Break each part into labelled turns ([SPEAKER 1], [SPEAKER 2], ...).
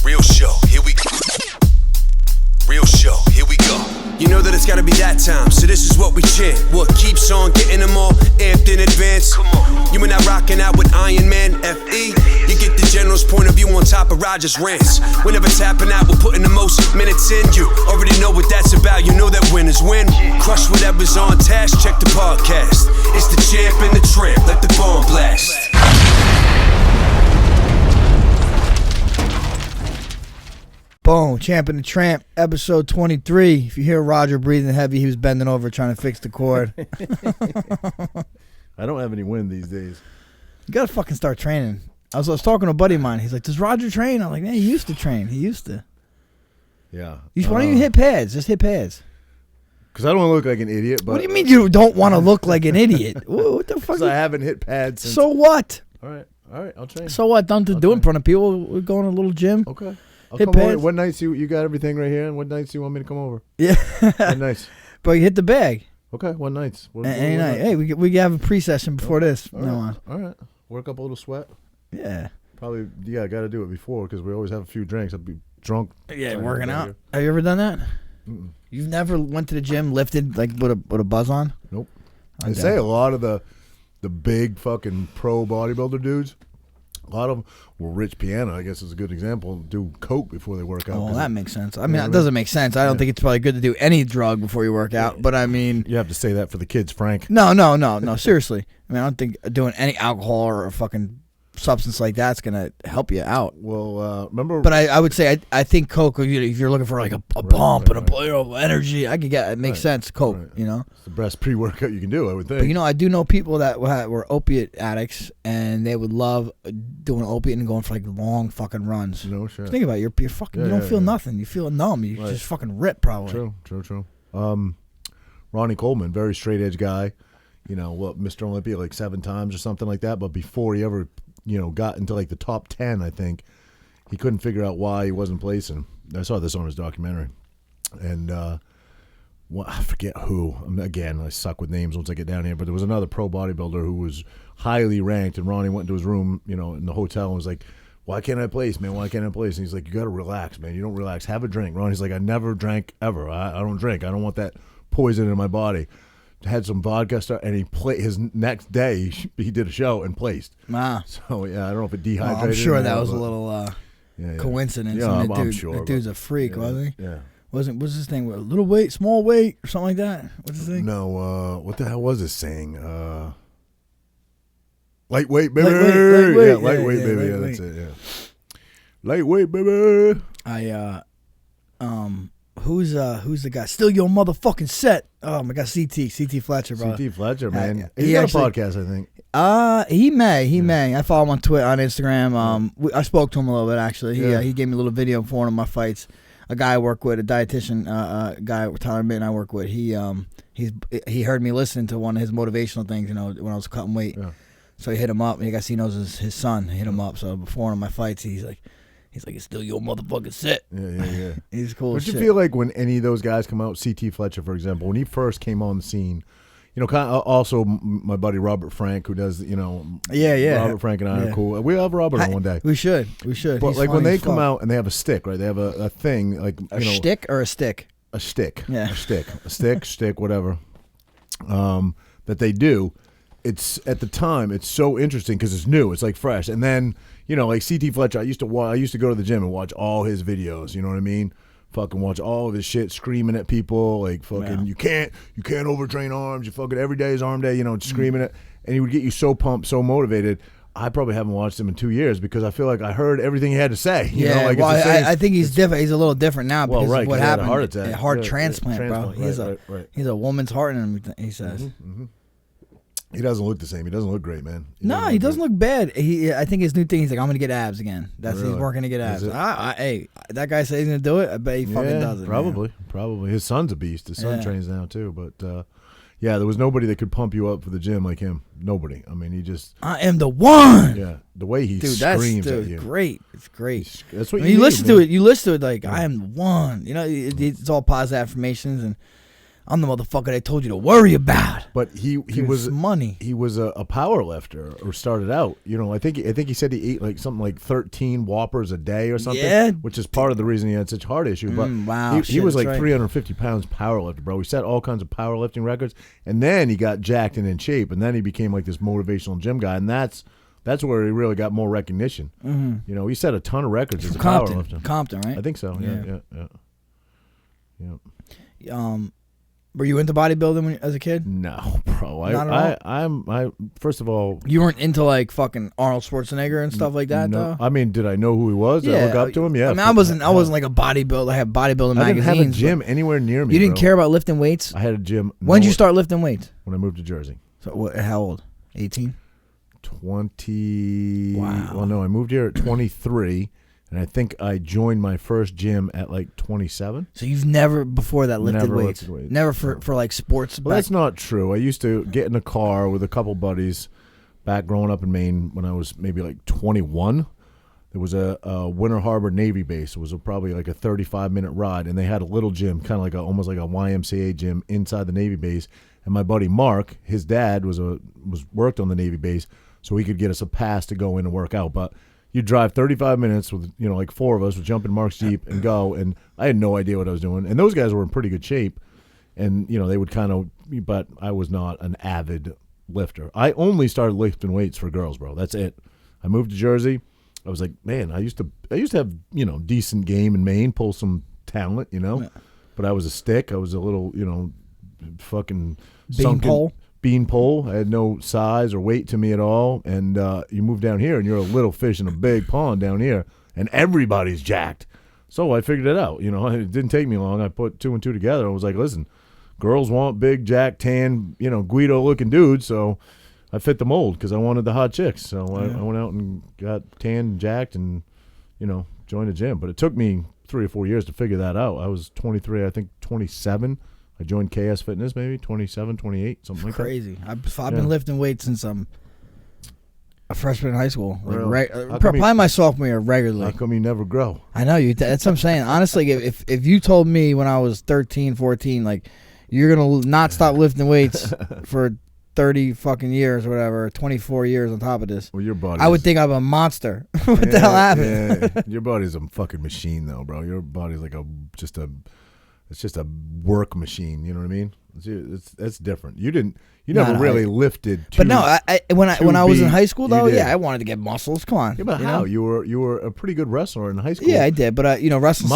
[SPEAKER 1] Real show, here we go. Real show, here we go. You know that it's gotta be that time, so this is what we chant. What keeps on getting them all amped in advance? Come on. You and I rocking out with Iron Man, F.E. You get the general's point of view on top of Roger's rants. We're never tapping out, we're putting the most minutes in. You already know what that's about, you know that winners win. Crush whatever's on task, check the podcast. It's the Champ and The Tramp, let the bomb blast.
[SPEAKER 2] Boom, Champ and The Tramp, episode 23. If you hear Roger breathing heavy, he was bending over trying to fix the cord.
[SPEAKER 3] I don't have any wind these days.
[SPEAKER 2] You gotta fucking start training. I was talking to a buddy of mine. He's like, does Roger train? I'm like, man, he used to train. He used to.
[SPEAKER 3] Yeah.
[SPEAKER 2] Why don't you hit pads? Just hit pads.
[SPEAKER 3] Because I don't want to look like an idiot. But
[SPEAKER 2] what do you mean you don't want to look like an idiot? What the fuck?
[SPEAKER 3] Because I haven't hit pads since.
[SPEAKER 2] So what?
[SPEAKER 3] All right, I'll train.
[SPEAKER 2] So what? Don't do it in front of people. We're going to a little gym.
[SPEAKER 3] Okay. I'll
[SPEAKER 2] hit
[SPEAKER 3] come
[SPEAKER 2] pads.
[SPEAKER 3] over. What nights you got everything right here, and what nights you want me to come over?
[SPEAKER 2] Yeah.
[SPEAKER 3] What nights?
[SPEAKER 2] But you hit the bag.
[SPEAKER 3] Okay, what nights?
[SPEAKER 2] Any night. Hey, we have a pre-session before this.
[SPEAKER 3] All right. Work up a little sweat.
[SPEAKER 2] Yeah.
[SPEAKER 3] Probably, got to do it before because we always have a few drinks. I'll be drunk.
[SPEAKER 2] Yeah, working out. Here. Have you ever done that?
[SPEAKER 3] Mm-mm.
[SPEAKER 2] You've never went to the gym, lifted like with a buzz on?
[SPEAKER 3] Nope. I say a lot of the big fucking pro bodybuilder dudes, a lot of them were Rich Piana, I guess is a good example, do coke before they work out.
[SPEAKER 2] Oh, that makes sense. I mean, that doesn't make sense. I don't think it's probably good to do any drug before you work out, but I mean...
[SPEAKER 3] You have to say that for the kids, Frank.
[SPEAKER 2] No, seriously. I mean, I don't think doing any alcohol or a fucking substance like that's going to help you out.
[SPEAKER 3] Well, remember...
[SPEAKER 2] But I would say, I think coke, if you're looking for like a pump and a energy, I could get it. Makes sense, coke, you know?
[SPEAKER 3] It's the best pre-workout you can do, I would think.
[SPEAKER 2] But, you know, I do know people that were opiate addicts, and they would love doing opiate and going for like long fucking runs.
[SPEAKER 3] No shit.
[SPEAKER 2] Think about it. You're fucking, you don't feel nothing. You feel numb. You just fucking rip, probably.
[SPEAKER 3] True. Ronnie Coleman, very straight edge guy. You know, Mr. Olympia like 7 times or something like that. But before he ever, got into like the top 10, I think, he couldn't figure out why he wasn't placing. I saw this on his documentary. And I forget who. Again, I suck with names once I get down here. But there was another pro bodybuilder who was highly ranked. And Ronnie went into his room, in the hotel and was like, why can't I place, man? Why can't I place? And he's like, you got to relax, man. You don't relax. Have a drink. Ronnie's like, I never drank ever. I don't drink. I don't want that poison in my body. Had some vodka stuff, and he played his next day. He did a show and placed.
[SPEAKER 2] Wow.
[SPEAKER 3] So yeah, I don't know if it dehydrated.
[SPEAKER 2] I'm sure that was a little coincidence.
[SPEAKER 3] Yeah,
[SPEAKER 2] and
[SPEAKER 3] I'm sure.
[SPEAKER 2] That dude's a freak, wasn't he?
[SPEAKER 3] Yeah.
[SPEAKER 2] What's his thing? A little weight, small weight, or something like that. What's his thing?
[SPEAKER 3] No. What the hell was his saying? Lightweight, baby.
[SPEAKER 2] Lightweight.
[SPEAKER 3] Yeah, lightweight, baby.
[SPEAKER 2] Lightweight.
[SPEAKER 3] Yeah, that's it. Yeah. Lightweight, baby.
[SPEAKER 2] Who's the guy? Still your motherfucking set. Oh my god, CT Fletcher, bro.
[SPEAKER 3] CT Fletcher, man.
[SPEAKER 2] He
[SPEAKER 3] He's
[SPEAKER 2] actually,
[SPEAKER 3] got a podcast, I think.
[SPEAKER 2] He may. I follow him on Twitter, on Instagram. I spoke to him a little bit actually. He gave me a little video for one of my fights. A guy I work with, a dietitian, guy Tyler Mitt and I work with. He heard me listening to one of his motivational things, when I was cutting weight. Yeah. So he hit him up. I guess he knows his son. He hit him up. So before one of my fights, he's like, it's still your motherfucking set.
[SPEAKER 3] Yeah.
[SPEAKER 2] He's cool.
[SPEAKER 3] What do you feel like when any of those guys come out? CT Fletcher, for example, when he first came on the scene, kind of also my buddy Robert Frank, who does, Robert Frank and I are cool. We'll have Robert on one day.
[SPEAKER 2] We should.
[SPEAKER 3] But
[SPEAKER 2] He's
[SPEAKER 3] like when they come out and they have a stick, right? They have a thing like
[SPEAKER 2] a stick or a stick.
[SPEAKER 3] A stick.
[SPEAKER 2] Yeah.
[SPEAKER 3] A stick, whatever. That they do. It's at the time. It's so interesting because it's new. It's like fresh, and then like CT Fletcher. I used to go to the gym and watch all his videos. You know what I mean? Fucking watch all of his shit, screaming at people like fucking. You can't overtrain arms. You fucking every day is arm day. Screaming it, and he would get you so pumped, so motivated. I probably haven't watched him in 2 years because I feel like I heard everything he had to say.
[SPEAKER 2] I think he's different. He's a little different now because of what happened.
[SPEAKER 3] Heart attack.
[SPEAKER 2] Heart transplant, bro. He's a woman's heart and everything. He says.
[SPEAKER 3] Mm-hmm. He doesn't look the same. He doesn't look great, man.
[SPEAKER 2] He doesn't look bad. I think his new thing, he's like, I'm going to get abs again. He's working to get abs. Hey, that guy says he's going to do it. I bet he fucking does it.
[SPEAKER 3] Probably. His son's a beast. His son trains now, too. But, there was nobody that could pump you up for the gym like him. Nobody. I mean, he just...
[SPEAKER 2] I am the one!
[SPEAKER 3] Yeah. The way he screams at you.
[SPEAKER 2] Great. It's great.
[SPEAKER 3] That's what
[SPEAKER 2] you
[SPEAKER 3] need,
[SPEAKER 2] listen to it. You listen to it like, I am the one. It's all positive affirmations and... I'm the motherfucker they told you to worry about.
[SPEAKER 3] But he was
[SPEAKER 2] money.
[SPEAKER 3] He was a power lifter, or started out. You know, I think he said he ate like something like 13 Whoppers a day or something.
[SPEAKER 2] Yeah.
[SPEAKER 3] Which is part of the reason he had such heart issues. But
[SPEAKER 2] wow,
[SPEAKER 3] he was like
[SPEAKER 2] right.
[SPEAKER 3] 350 pounds power lifter, bro. He set all kinds of powerlifting records, and then he got jacked and in shape, and then he became like this motivational gym guy, and that's where he really got more recognition. You know, he set a ton of records as a power lifter.
[SPEAKER 2] Compton, right?
[SPEAKER 3] I think so. Yeah.
[SPEAKER 2] Were you into bodybuilding as a kid?
[SPEAKER 3] No, bro.
[SPEAKER 2] Not at
[SPEAKER 3] I first of all,
[SPEAKER 2] you weren't into like fucking Arnold Schwarzenegger and stuff like that, though.
[SPEAKER 3] I mean, did I know who he was? Did I look up to him? Yeah.
[SPEAKER 2] I mean, I wasn't like a bodybuilder. I had bodybuilding magazines.
[SPEAKER 3] I didn't have a gym anywhere near me.
[SPEAKER 2] You didn't care about lifting weights?
[SPEAKER 3] I had a gym.
[SPEAKER 2] When did you start lifting weights?
[SPEAKER 3] When I moved to Jersey.
[SPEAKER 2] So how old? 18?
[SPEAKER 3] 20.
[SPEAKER 2] Wow.
[SPEAKER 3] Well, no, I moved here at 23. And I think I joined my first gym at like 27.
[SPEAKER 2] So you've never before that lifted
[SPEAKER 3] Never
[SPEAKER 2] weights?
[SPEAKER 3] lifted weights.
[SPEAKER 2] Never for like sports?
[SPEAKER 3] Well, that's not true. I used to get in a car with a couple buddies back growing up in Maine when I was maybe like 21. There was a Winter Harbor Navy base. It was probably like a 35-minute ride, and they had a little gym, kind of like almost like a YMCA gym inside the Navy base. And my buddy Mark, his dad was worked on the Navy base, so he could get us a pass to go in and work out. But you drive 35 minutes with, you know, like four of us would jump in Mark's Jeep and go, and I had no idea what I was doing. And those guys were in pretty good shape, and, you know, they would kind of, but I was not an avid lifter. I only started lifting weights for girls, bro. That's it. I moved to Jersey. I was like, man, I used to have, you know, decent game in Maine, pull some talent, you know, but I was a stick. I was a little, you know, fucking beanpole. I had no size or weight to me at all. And you move down here, and you're a little fish in a big pond down here, and everybody's jacked. So I figured it out. You know, it didn't take me long. I put two and two together. I was like, listen, girls want big, jacked, tan, you know, Guido-looking dudes. So I fit the mold because I wanted the hot chicks. So I went out and got tan and jacked and, you know, joined a gym. But it took me 3 or 4 years to figure that out. I was 23, I think 27. I joined KS Fitness maybe, 27, 28, something like
[SPEAKER 2] crazy.
[SPEAKER 3] that.
[SPEAKER 2] I've been lifting weights since I'm a freshman in high school. Like,
[SPEAKER 3] really?
[SPEAKER 2] Probably my sophomore year regularly.
[SPEAKER 3] How come you never grow?
[SPEAKER 2] I know you. That's what I'm saying. Honestly, if you told me when I was 13, 14, like, you're going to not stop lifting weights for 30 fucking years or whatever, 24 years on top of this.
[SPEAKER 3] Well, your body.
[SPEAKER 2] I would think I'm a monster. What the hell happened?
[SPEAKER 3] Yeah. Your body's a fucking machine, though, bro. Your body's like it's just a work machine. You know what I mean? It's different. You never really lifted.
[SPEAKER 2] But no, when I was in high school though, I wanted to get muscles. Come on.
[SPEAKER 3] Yeah, but how? You were a pretty good wrestler in high school.
[SPEAKER 2] Yeah, I did. But you know, wrestling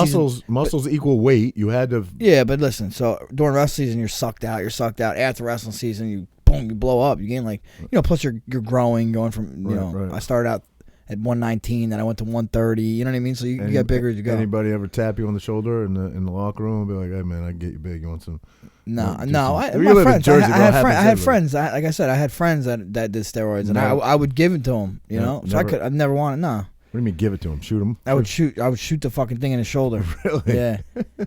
[SPEAKER 3] muscles equal weight. You had to.
[SPEAKER 2] Yeah, but listen. So during wrestling season, you're sucked out. After wrestling season, you blow up. You gain like, you know. Plus you're growing, going from
[SPEAKER 3] Right.
[SPEAKER 2] I started out at 119, then I went to 130. You know what I mean? So you get bigger as you go.
[SPEAKER 3] Anybody ever tap you on the shoulder in the locker room and be like, "Hey man, I can get you big. You want some?"
[SPEAKER 2] No.
[SPEAKER 3] I had
[SPEAKER 2] friends. Like I said, I had friends that did steroids, and I would give it to them. You know, so I never wanted. No.
[SPEAKER 3] What do you mean give it to him? Shoot him?
[SPEAKER 2] I would shoot the fucking thing in his shoulder.
[SPEAKER 3] Really?
[SPEAKER 2] Yeah.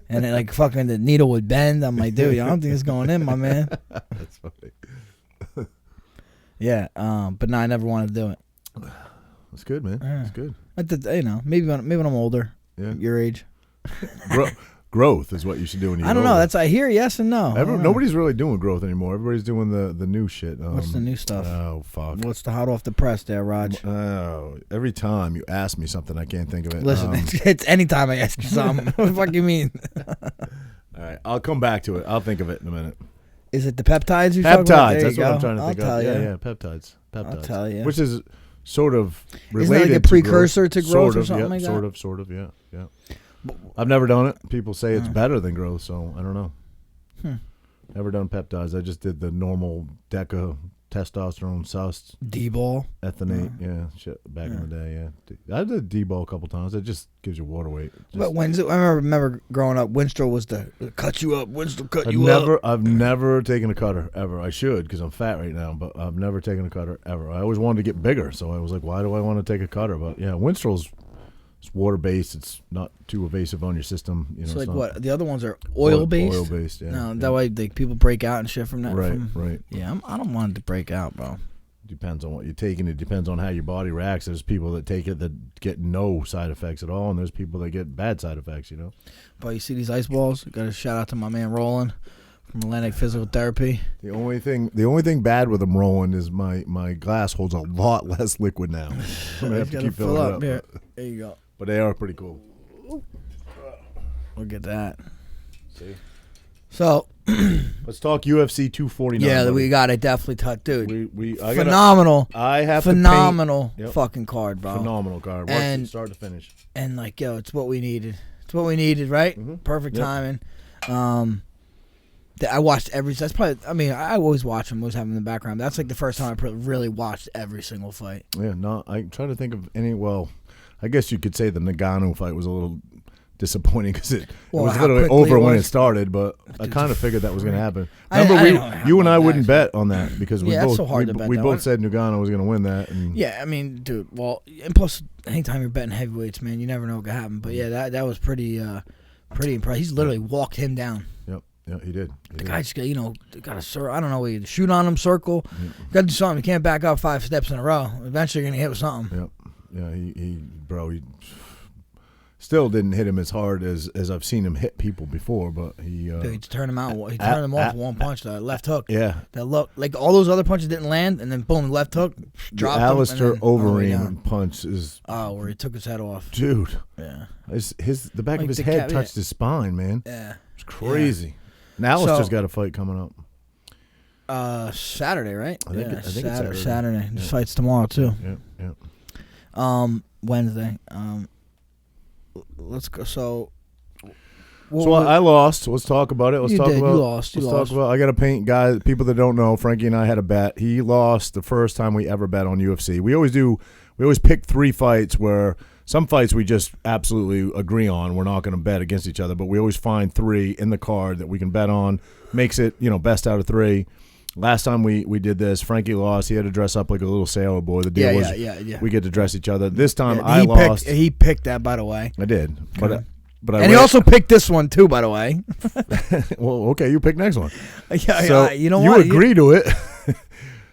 [SPEAKER 2] And then, like, fucking the needle would bend. I'm like, dude, I don't think it's going in, my man.
[SPEAKER 3] That's funny.
[SPEAKER 2] Yeah. But no, I never wanted to do it.
[SPEAKER 3] That's good, man. That's good.
[SPEAKER 2] You know, maybe when I'm older, your age.
[SPEAKER 3] Growth is what you should do when you're
[SPEAKER 2] I don't know.
[SPEAKER 3] older.
[SPEAKER 2] That's I hear yes and no.
[SPEAKER 3] Nobody's really doing growth anymore. Everybody's doing the new shit.
[SPEAKER 2] What's the new stuff?
[SPEAKER 3] Oh fuck!
[SPEAKER 2] What's the hot off the press there, Raj?
[SPEAKER 3] Oh, every time you ask me something, I can't think of it.
[SPEAKER 2] Listen, it's any time I ask you something. What the fuck you mean?
[SPEAKER 3] All right, I'll come back to it. I'll think of it in a minute.
[SPEAKER 2] Is it the peptides you're talking about?
[SPEAKER 3] That's what I'm trying to think of.
[SPEAKER 2] Tell you.
[SPEAKER 3] Yeah, peptides.
[SPEAKER 2] I'll tell you.
[SPEAKER 3] Which is sort of related.
[SPEAKER 2] Isn't that like a precursor to growth or something
[SPEAKER 3] like
[SPEAKER 2] that?
[SPEAKER 3] Sort of, yeah. I've never done it. People say it's better than growth, so I don't know. Never done peptides. I just did the normal Deca testosterone sus
[SPEAKER 2] D-ball
[SPEAKER 3] ethanate, shit back in the day. Yeah, I did D-ball a couple times. It just gives you water weight.
[SPEAKER 2] But I remember growing up, Winstrol was the cut you up. Winstrol cut you up.
[SPEAKER 3] I've never taken a cutter ever. I should because I'm fat right now, but I've never taken a cutter ever. I always wanted to get bigger, so I was like, why do I want to take a cutter? But yeah, Winstrol's it's water based. It's not too evasive on your system. You know,
[SPEAKER 2] so like what? The other ones are oil based.
[SPEAKER 3] Oil based. Yeah.
[SPEAKER 2] No, that way people break out and shit from that.
[SPEAKER 3] Right.
[SPEAKER 2] Yeah, I don't want it to break out, bro.
[SPEAKER 3] Depends on what you're taking. It depends on how your body reacts. There's people that take it that get no side effects at all, and there's people that get bad side effects. You know.
[SPEAKER 2] But you see these ice balls? Got to shout out to my man Roland. from Atlantic Physical Therapy.
[SPEAKER 3] The only thing bad with them rolling is my glass holds a lot less liquid now. I'm gonna have to keep filling it up.
[SPEAKER 2] Here. There you go.
[SPEAKER 3] But they are pretty cool.
[SPEAKER 2] Look at that.
[SPEAKER 3] See.
[SPEAKER 2] So
[SPEAKER 3] let's talk UFC 249.
[SPEAKER 2] Yeah,
[SPEAKER 3] buddy.
[SPEAKER 2] we got it. Definitely touched, dude.
[SPEAKER 3] Phenomenal.
[SPEAKER 2] Phenomenal fucking card, bro.
[SPEAKER 3] Phenomenal card.
[SPEAKER 2] And
[SPEAKER 3] start to finish.
[SPEAKER 2] And like, yo, it's what we needed. It's what we needed, right?
[SPEAKER 3] Mm-hmm.
[SPEAKER 2] Perfect timing. I watched every. That's probably. I mean, I always watch them. Always have them in the background. That's like the first time I really watched every single fight.
[SPEAKER 3] Yeah, no, I'm trying to think of any. Well, I guess you could say the Nagano fight was a little disappointing because it was literally over when it started, but I kind of figured that was going to happen. Remember, you and I wouldn't bet on that because we both
[SPEAKER 2] so hard to bet
[SPEAKER 3] we both said Nagano was going to win that. And
[SPEAKER 2] yeah, I mean, dude. Well, and plus, anytime you're betting heavyweights, man, you never know what could happen. But yeah, that was pretty impressive. He's literally walked him down.
[SPEAKER 3] Yep. Yeah, he did.
[SPEAKER 2] The guy just got a circle. I don't know what you shoot on him, circle. Got to do something. You can't back up 5 steps in a row. Eventually, you're gonna hit with something.
[SPEAKER 3] Yep. Yeah, he still didn't hit him as hard as I've seen him hit people before, but he
[SPEAKER 2] turned him out. He turned him off with one punch. That left hook.
[SPEAKER 3] Yeah.
[SPEAKER 2] That look like all those other punches didn't land, and then boom, left hook dropped him.
[SPEAKER 3] Alistair Overeem punch is
[SPEAKER 2] where he took his head off.
[SPEAKER 3] Dude.
[SPEAKER 2] Yeah.
[SPEAKER 3] The back of his head touched his spine, man.
[SPEAKER 2] Yeah.
[SPEAKER 3] It's crazy. Yeah. And Alistair's got a fight coming up.
[SPEAKER 2] Saturday, right?
[SPEAKER 3] I think it's
[SPEAKER 2] Saturday. This fight's tomorrow too.
[SPEAKER 3] Yeah.
[SPEAKER 2] Wednesday. Let's go. So
[SPEAKER 3] I lost. Let's talk about it.
[SPEAKER 2] You lost.
[SPEAKER 3] Talk about. I got to paint guys. People that don't know, Frankie and I had a bet. He lost the first time we ever bet on UFC. We always do. We always pick 3 fights where some fights we just absolutely agree on. We're not going to bet against each other, but we always find 3 in the card that we can bet on. Makes it best out of 3. Last time we did this, Frankie lost. He had to dress up like a little sailor boy. The deal was we get to dress each other. This time I lost.
[SPEAKER 2] He picked that, by the way.
[SPEAKER 3] I did,
[SPEAKER 2] okay. but he also picked this one too, by the way.
[SPEAKER 3] Well, okay, you pick next one.
[SPEAKER 2] So
[SPEAKER 3] you know what? You agree to it.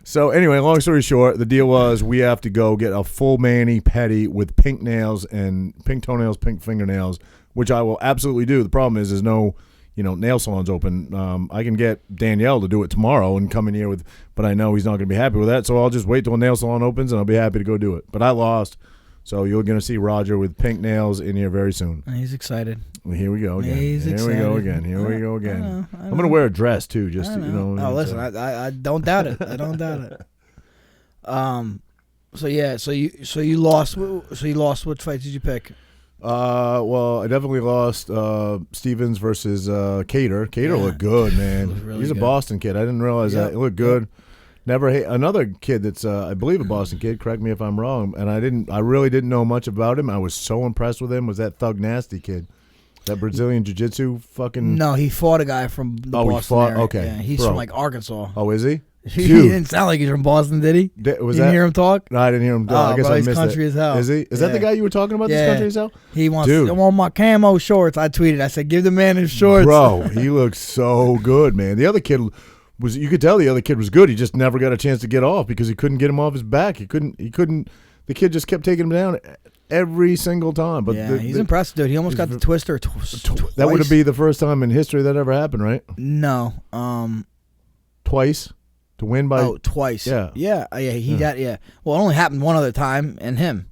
[SPEAKER 3] So anyway, long story short, the deal was we have to go get a full mani pedi with pink nails and pink toenails, pink fingernails, which I will absolutely do. The problem is there's no nail salons open. I can get Danielle to do it tomorrow and come in here but I know he's not going to be happy with that, so I'll just wait till a nail salon opens and I'll be happy to go do it. But I lost, so you're going to see Roger with pink nails in here very soon.
[SPEAKER 2] He's excited.
[SPEAKER 3] Well, here we go again.
[SPEAKER 2] He's excited.
[SPEAKER 3] Here we go again. I'm going to wear a dress too, just
[SPEAKER 2] Oh, listen, I don't doubt it. I don't doubt it. So you lost. So you lost. What fight did you pick?
[SPEAKER 3] Well, I definitely lost Stevens versus Cater. Cater looked good, man.
[SPEAKER 2] Really
[SPEAKER 3] He's a
[SPEAKER 2] good.
[SPEAKER 3] Boston kid. I didn't realize that. He looked good. Never hate another kid that's I believe a Boston kid. Correct me if I'm wrong. And I really didn't know much about him. I was so impressed with him. Was that Thug Nasty kid? That Brazilian Jiu-Jitsu fucking.
[SPEAKER 2] No, he fought a guy from the Boston area.
[SPEAKER 3] Okay,
[SPEAKER 2] yeah, he's from like Arkansas.
[SPEAKER 3] Oh, is he?
[SPEAKER 2] He didn't sound like he's from Boston, did he?
[SPEAKER 3] Was
[SPEAKER 2] you didn't hear him talk?
[SPEAKER 3] No, I didn't hear him. I guess
[SPEAKER 2] bro,
[SPEAKER 3] I
[SPEAKER 2] he's
[SPEAKER 3] missed
[SPEAKER 2] country
[SPEAKER 3] it.
[SPEAKER 2] as hell.
[SPEAKER 3] Is he? Is that the guy you were talking about? This country as hell.
[SPEAKER 2] He wants. I want my camo shorts. I tweeted. I said, "Give the man his shorts."
[SPEAKER 3] Bro, he looks so good, man. The other kid was. You could tell the other kid was good. He just never got a chance to get off because he couldn't get him off his back. He couldn't. The kid just kept taking him down every single time. But
[SPEAKER 2] he's impressive, dude. He almost got the twister.
[SPEAKER 3] That would be the first time in history that ever happened, right?
[SPEAKER 2] No.
[SPEAKER 3] Twice. To win by
[SPEAKER 2] twice.
[SPEAKER 3] Yeah.
[SPEAKER 2] He got Well, it only happened one other time, and him.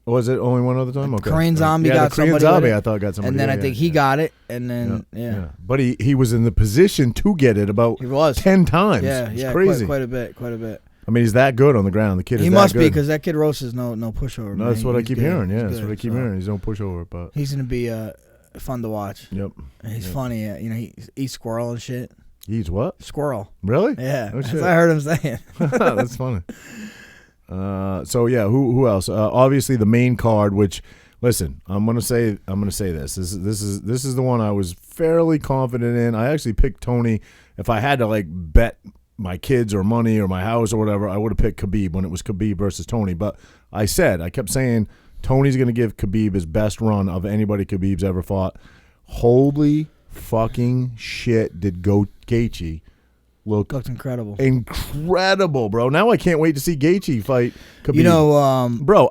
[SPEAKER 3] Was it only one other time? Okay.
[SPEAKER 2] Korean Zombie got somebody.
[SPEAKER 3] Korean Zombie, I thought got somebody.
[SPEAKER 2] And then I think he got it, and then
[SPEAKER 3] But he was in the position to get it about 10 times.
[SPEAKER 2] Yeah,
[SPEAKER 3] crazy.
[SPEAKER 2] Quite a bit.
[SPEAKER 3] I mean, he's that good on the ground. The kid is
[SPEAKER 2] he
[SPEAKER 3] that
[SPEAKER 2] must
[SPEAKER 3] good.
[SPEAKER 2] be because that kid Rose is no pushover.
[SPEAKER 3] No, that's what I keep hearing. Yeah, that's what I keep hearing. He's no pushover, but
[SPEAKER 2] he's gonna be fun to watch.
[SPEAKER 3] Yep.
[SPEAKER 2] He's funny. He eats squirrel and shit.
[SPEAKER 3] He eats what?
[SPEAKER 2] Squirrel.
[SPEAKER 3] Really?
[SPEAKER 2] Yeah.
[SPEAKER 3] Oh,
[SPEAKER 2] that's what I heard him saying.
[SPEAKER 3] That's funny. So yeah, who else? Obviously the main card. Which, listen, I'm gonna say this. This is the one I was fairly confident in. I actually picked Tony. If I had to like bet my kids or money or my house or whatever, I would have picked Khabib when it was Khabib versus Tony. But I kept saying Tony's gonna give Khabib his best run of anybody Khabib's ever fought. Holy fucking shit! Did Gaethje looked incredible, bro? Now I can't wait to see Gaethje fight Khabib.
[SPEAKER 2] Bro,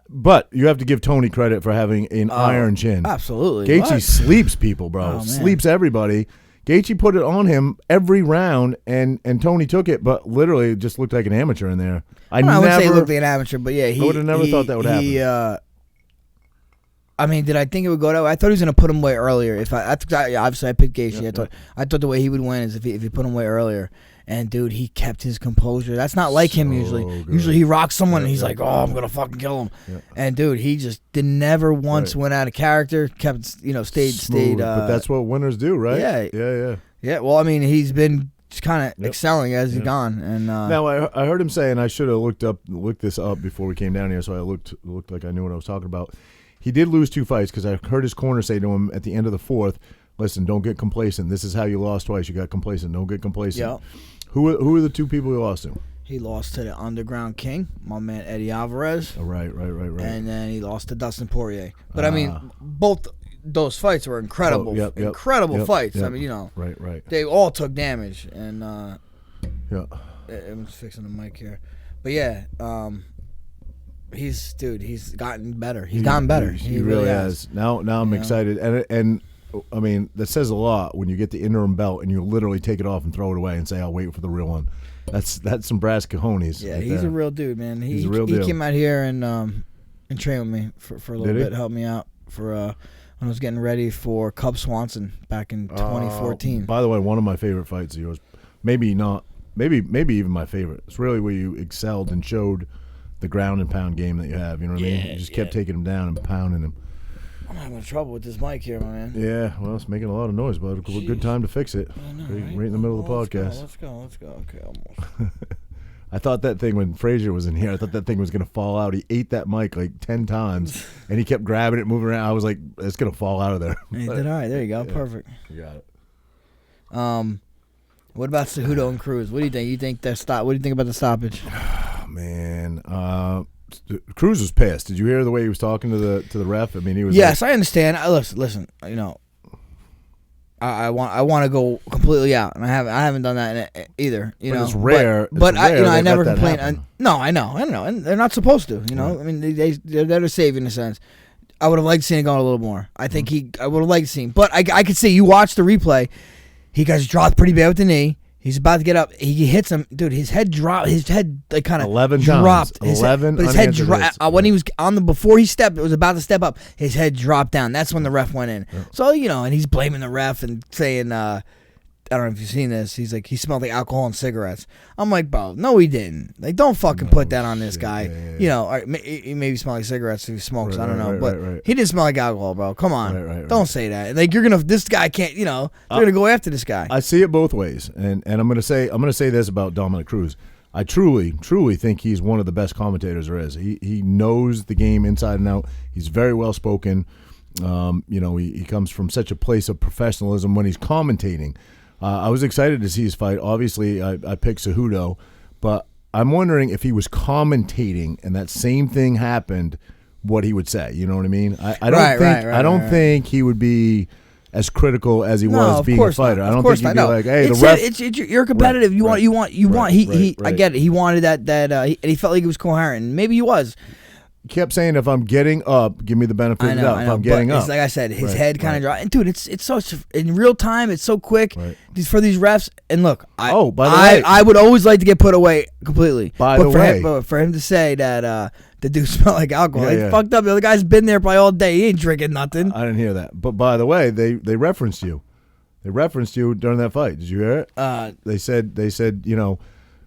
[SPEAKER 3] but you have to give Tony credit for having an iron chin.
[SPEAKER 2] Absolutely,
[SPEAKER 3] Gaethje sleeps people, bro. Sleeps everybody. Gaethje put it on him every round, and Tony took it, but literally it just looked like an amateur in there. I
[SPEAKER 2] wouldn't say he looked like an amateur, but yeah,
[SPEAKER 3] I would have never thought that would happen.
[SPEAKER 2] I mean, did I think it would go that way? I thought he was going to put him away earlier. Obviously I picked Gaethje.
[SPEAKER 3] Yep,
[SPEAKER 2] I thought the way he would win is if he put him away earlier. And dude, he kept his composure. That's not like him usually.
[SPEAKER 3] Good.
[SPEAKER 2] Usually he rocks someone and he's like, "Oh, I'm gonna fucking kill him."
[SPEAKER 3] Yeah.
[SPEAKER 2] And dude, he just never once went out of character. Kept stayed.
[SPEAKER 3] But that's what winners do, right?
[SPEAKER 2] Yeah. Yeah. Well, I mean, he's been just kind of excelling as he's gone. And
[SPEAKER 3] now I heard him say, and I should have looked this up before we came down here, so I looked like I knew what I was talking about. He did lose 2 fights because I heard his corner say to him at the end of the 4th, "Listen, don't get complacent. This is how you lost twice. You got complacent. Don't get complacent."
[SPEAKER 2] Yeah.
[SPEAKER 3] Who are the 2 people he lost to?
[SPEAKER 2] He lost to the Underground King, my man Eddie Alvarez.
[SPEAKER 3] Oh, right.
[SPEAKER 2] And then he lost to Dustin Poirier. But I mean, both those fights were incredible, incredible fights. I mean,
[SPEAKER 3] right.
[SPEAKER 2] They all took damage, and
[SPEAKER 3] yeah.
[SPEAKER 2] I'm just fixing the mic here, but yeah, he's gotten better. He's gotten better.
[SPEAKER 3] He really has. Now I'm excited, and I mean, that says a lot when you get the interim belt and you literally take it off and throw it away and say, "I'll wait for the real one." That's some brass cojones.
[SPEAKER 2] Yeah,
[SPEAKER 3] right
[SPEAKER 2] he's
[SPEAKER 3] there.
[SPEAKER 2] a real dude, man.
[SPEAKER 3] He's a real
[SPEAKER 2] deal.
[SPEAKER 3] deal.
[SPEAKER 2] He came out here and trained with me for a little bit, helped me out for when I was getting ready for Cub Swanson back in 2014.
[SPEAKER 3] By the way, one of my favorite fights of yours, maybe even my favorite. It's really where you excelled and showed the ground and pound game that you have. You know what I mean? You just kept taking him down and pounding him.
[SPEAKER 2] I'm having trouble with this mic here, my man.
[SPEAKER 3] Yeah, well, it's making a lot of noise, but it's a good time to fix it.
[SPEAKER 2] I know,
[SPEAKER 3] right in the middle of the podcast.
[SPEAKER 2] Let's go. Okay, almost.
[SPEAKER 3] I thought that thing when Frazier was in here, I thought that thing was going to fall out. He ate that mic like 10 times, and he kept grabbing it, moving around. I was like, it's going to fall out of there.
[SPEAKER 2] He did all right. There you go.
[SPEAKER 3] Yeah,
[SPEAKER 2] Perfect.
[SPEAKER 3] You got it.
[SPEAKER 2] What about Cejudo and Cruz? What do you think? What do you think about the stoppage?
[SPEAKER 3] Oh, man. Cruz was pissed. Did you hear the way he was talking to the ref? I mean, he was.
[SPEAKER 2] Yes, I understand. Listen. You know, I want to go completely out, and I haven't done that either.
[SPEAKER 3] It's rare.
[SPEAKER 2] But I never complain.
[SPEAKER 3] No,
[SPEAKER 2] I know, and they're not supposed to. You know, I mean, they're there to save in a sense. I would have liked to see it go a little more. I think I would have liked to see him, but I could see. You watch the replay. He got dropped pretty bad with the knee. He's about to get up. He hits him, dude. His head dropped. His head like kind of
[SPEAKER 3] 11
[SPEAKER 2] dropped.
[SPEAKER 3] Times. 11.
[SPEAKER 2] But his head dropped when he was before he stepped. It was about to step up. His head dropped down. That's when the ref went in. Yeah. So and he's blaming the ref and saying, I don't know if you've seen this. He's like, he smelled like alcohol and cigarettes. I'm like, bro, no, he didn't. Like, don't fucking put that on this guy. Yeah. He maybe smelled like cigarettes if he smokes. I don't know, but he didn't smell like alcohol, bro. Come on, don't say that. Like, this guy can't. They're gonna go after this guy.
[SPEAKER 3] I see it both ways, and I'm gonna say this about Dominic Cruz. I truly think he's one of the best commentators there is. He knows the game inside and out. He's very well spoken. He comes from such a place of professionalism when he's commentating. I was excited to see his fight. Obviously, I picked Cejudo, but I'm wondering if he was commentating and that same thing happened, what he would say. You know what I mean? I don't think he would be as critical as he was being a fighter. I don't think he'd be like, "Hey, the ref."
[SPEAKER 2] You're competitive. You want. He. I get it. He wanted that. And he felt like he was coherent. And maybe he was.
[SPEAKER 3] Kept saying, if I'm getting up, give me the benefit of the doubt. If I'm getting up,
[SPEAKER 2] like I said, his head kind of dropped. And dude, it's so in real time. It's so quick for these refs. And look, by the way, I would always like to get put away completely. But for him to say that the dude smelled like alcohol, fucked up. The other guy's been there probably all day. He ain't drinking nothing.
[SPEAKER 3] I didn't hear that. But by the way, they referenced you. They referenced you during that fight. Did you hear it? They said a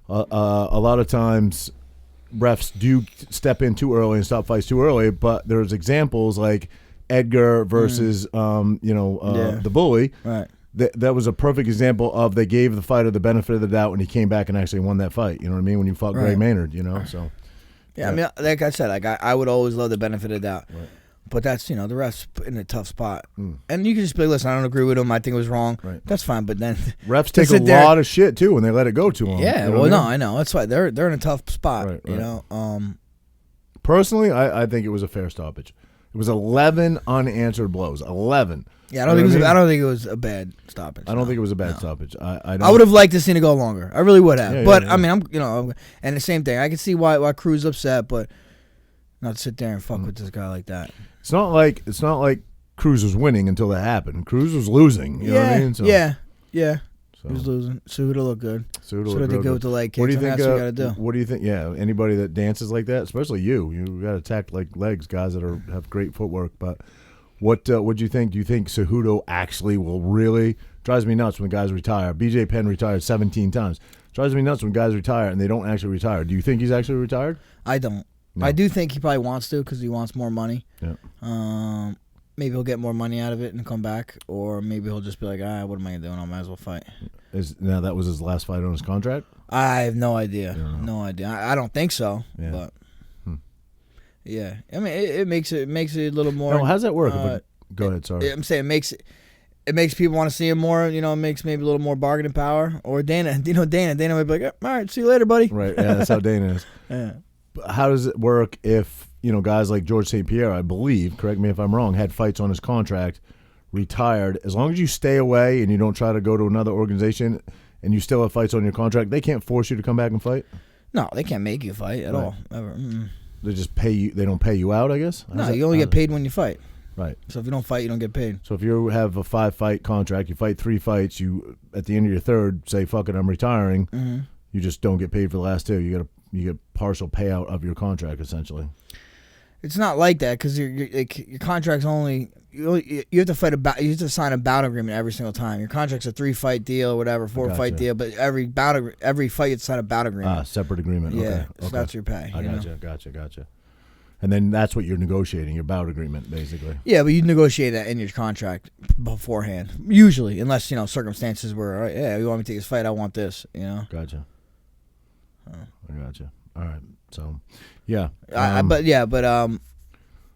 [SPEAKER 3] lot of times refs do step in too early and stop fights too early, but there's examples like Edgar versus the bully. Right. That was a perfect example of they gave the fighter the benefit of the doubt when he came back and actually won that fight. You know what I mean? When you fought Gray Maynard, so.
[SPEAKER 2] Yeah, I mean, like I said, I would always love the benefit of the doubt. Right. But that's, the refs in a tough spot. And you can just be like, listen, I don't agree with him. I think it was wrong. Right. That's fine. But then
[SPEAKER 3] refs take a lot of shit, too, when they let it go too long.
[SPEAKER 2] Yeah, I know. That's why they're in a tough spot,
[SPEAKER 3] Personally, I think it was a fair stoppage. It was 11 unanswered blows. 11.
[SPEAKER 2] Yeah, I don't think it was a bad stoppage.
[SPEAKER 3] I don't think it was a bad stoppage.
[SPEAKER 2] I would have liked to see it go longer. I really would have. I mean, and the same thing. I can see why Cruz upset, but not sit there and fuck with this guy like that.
[SPEAKER 3] It's not like Cruz was winning until that happened. Cruz was losing. You know what I mean? So,
[SPEAKER 2] yeah. Yeah.
[SPEAKER 3] So.
[SPEAKER 2] He was losing. Cejudo looked good.
[SPEAKER 3] Cejudo
[SPEAKER 2] did good with the leg kicks.
[SPEAKER 3] What do you think?
[SPEAKER 2] That's what you got to do.
[SPEAKER 3] What do you think? Yeah, anybody that dances like that, especially you got to attack like legs, guys that have great footwork. But what do you think? Do you think Cejudo actually will really? Drives me nuts when guys retire. BJ Penn retired 17 times. Drives me nuts when guys retire and they don't actually retire. Do you think he's actually retired?
[SPEAKER 2] I don't.
[SPEAKER 3] No.
[SPEAKER 2] I do think he probably wants to because he wants more money.
[SPEAKER 3] Yeah.
[SPEAKER 2] Maybe he'll get more money out of it and come back, or maybe he'll just be like, what am I doing? I might as well fight.
[SPEAKER 3] Now that was his last fight on his contract?
[SPEAKER 2] I have no idea. No idea. I don't think so. Yeah. But yeah, I mean, it makes it a little more.
[SPEAKER 3] No, how's that work? Go ahead. Sorry.
[SPEAKER 2] I'm saying it makes people want to see him more. You know, it makes maybe a little more bargaining power. Or Dana would be like, all right, see you later, buddy.
[SPEAKER 3] Right. Yeah, that's how Dana is.
[SPEAKER 2] Yeah.
[SPEAKER 3] But how does it work if guys like George St. Pierre, I believe, correct me if I'm wrong, had fights on his contract, retired? As long as you stay away and you don't try to go to another organization, and you still have fights on your contract, they can't force you to come back and fight.
[SPEAKER 2] No, they can't make you fight at all. Ever. Mm-mm.
[SPEAKER 3] They just pay you. They don't pay you out, I guess.
[SPEAKER 2] No, you only get paid when you fight.
[SPEAKER 3] Right.
[SPEAKER 2] So if you don't fight, you don't get paid.
[SPEAKER 3] So if you have a 5-fight contract, you fight 3 fights, you at the end of your third say, "Fuck it, I'm retiring." Mm-hmm. You just don't get paid for the last 2. You get partial payout of your contract essentially.
[SPEAKER 2] It's not like that because your contract's only you have to fight you have to sign a bout agreement every single time. Your contract's a 3-fight deal or whatever, 4-fight deal, but every fight you have to sign a bout agreement.
[SPEAKER 3] Separate agreement.
[SPEAKER 2] Yeah,
[SPEAKER 3] okay.
[SPEAKER 2] So that's your pay.
[SPEAKER 3] Gotcha. And then that's what you're negotiating, your bout agreement, basically.
[SPEAKER 2] Yeah, but you negotiate that in your contract beforehand, usually, unless circumstances where you want me to take this fight, I want this.
[SPEAKER 3] Gotcha. I gotcha. All right. So, yeah.
[SPEAKER 2] But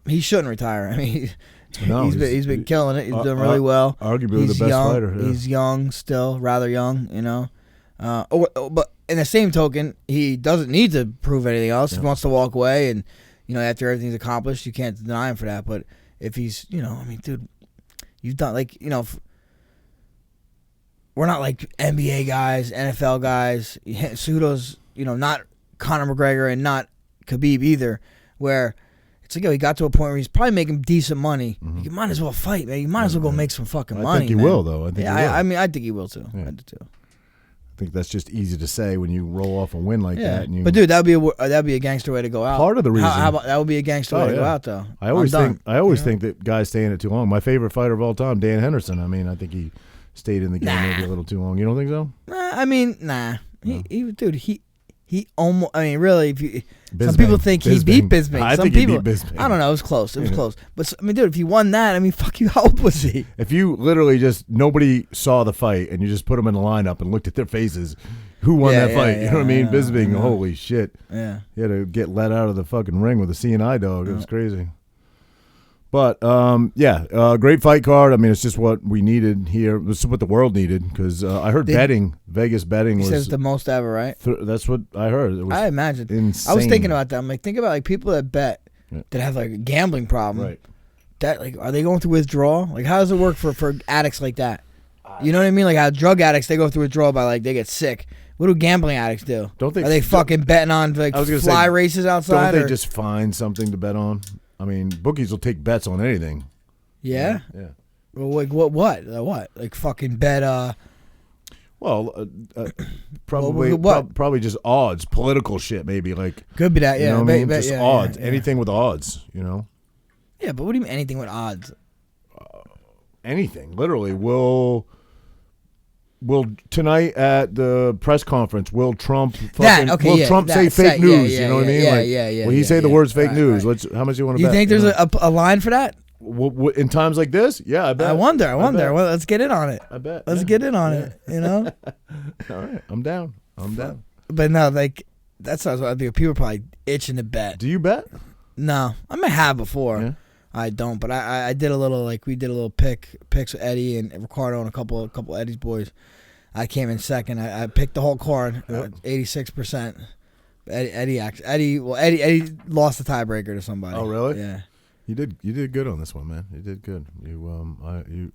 [SPEAKER 2] he shouldn't retire. I mean, he's been killing it. He's doing really well.
[SPEAKER 3] Arguably the best fighter. Yeah.
[SPEAKER 2] He's young still, rather young. But in the same token, he doesn't need to prove anything else. Yeah. He wants to walk away, and after everything's accomplished, you can't deny him for that. But if he's, dude, you've done we're not like NBA guys, NFL guys. Cejudo's, not Conor McGregor and not Khabib either, where it's like, he got to a point where he's probably making decent money. Mm-hmm. You might as well fight, man. You might as well go make some fucking money.
[SPEAKER 3] I think he will, though.
[SPEAKER 2] I think he will, too.
[SPEAKER 3] Yeah.
[SPEAKER 2] I do, too.
[SPEAKER 3] I think that's just easy to say when you roll off and win like that. And
[SPEAKER 2] but dude, that'd be a gangster way to go out.
[SPEAKER 3] Part of the reason.
[SPEAKER 2] How about that would be a gangster way to go out, though.
[SPEAKER 3] I always think that guys stay in it too long. My favorite fighter of all time, Dan Henderson. I mean, I think he stayed in the game maybe a little too long. You don't think so?
[SPEAKER 2] Nah. He almost. I mean, really, some people think
[SPEAKER 3] he
[SPEAKER 2] beat Bisping.
[SPEAKER 3] I think he beat Bisping.
[SPEAKER 2] I don't know. It was close. It was close. But dude, if he won that, fuck you. How old was he?
[SPEAKER 3] If you literally nobody saw the fight and you just put them in the lineup and looked at their fases, who won that fight? You know what I mean? Bisping. Holy shit.
[SPEAKER 2] Yeah.
[SPEAKER 3] He had to get let out of the fucking ring with a CNI dog. It was crazy. But, great fight card. I mean, it's just what we needed here. It's what the world needed because I heard Vegas betting was...
[SPEAKER 2] says the most ever, right?
[SPEAKER 3] That's what I heard. It was
[SPEAKER 2] I imagine.
[SPEAKER 3] Insane.
[SPEAKER 2] I was thinking about that. I'm like, think about people that bet that have a gambling problem.
[SPEAKER 3] Right.
[SPEAKER 2] That are they going through withdrawal? Like, how does it work for addicts like that? You know what I mean? Like how drug addicts, they go through withdrawal by they get sick. What do gambling addicts do? Are they fucking betting on fly races outside?
[SPEAKER 3] Don't they just find something to bet on? I mean, bookies will take bets on anything.
[SPEAKER 2] Yeah?
[SPEAKER 3] Yeah.
[SPEAKER 2] Well, like what? What? Like fucking bet,
[SPEAKER 3] probably probably just odds, political shit maybe.
[SPEAKER 2] Could be that, yeah.
[SPEAKER 3] You know what I mean? Just odds.
[SPEAKER 2] Yeah.
[SPEAKER 3] Anything with odds,
[SPEAKER 2] Yeah, but what do you mean anything with odds?
[SPEAKER 3] Anything. Literally. Will tonight at the press conference, will Trump say fake news? You know what I mean? Will he say the words fake news? How much do you want to bet?
[SPEAKER 2] You think there's a line for that?
[SPEAKER 3] In times like this? Yeah, I bet.
[SPEAKER 2] I wonder. Well, let's get in on it.
[SPEAKER 3] I bet.
[SPEAKER 2] Let's get in on it,
[SPEAKER 3] All right. I'm down.
[SPEAKER 2] But no, that's what I think. People are probably itching to bet.
[SPEAKER 3] Do you bet?
[SPEAKER 2] No. I may have before. Yeah. I don't, but I did a little, we did a little picks with Eddie and Ricardo and a couple of Eddie's boys. I came in second. I picked the whole card, 86%. Eddie lost the tiebreaker to somebody.
[SPEAKER 3] Oh, really?
[SPEAKER 2] Yeah.
[SPEAKER 3] You did good on this one, man. You did good.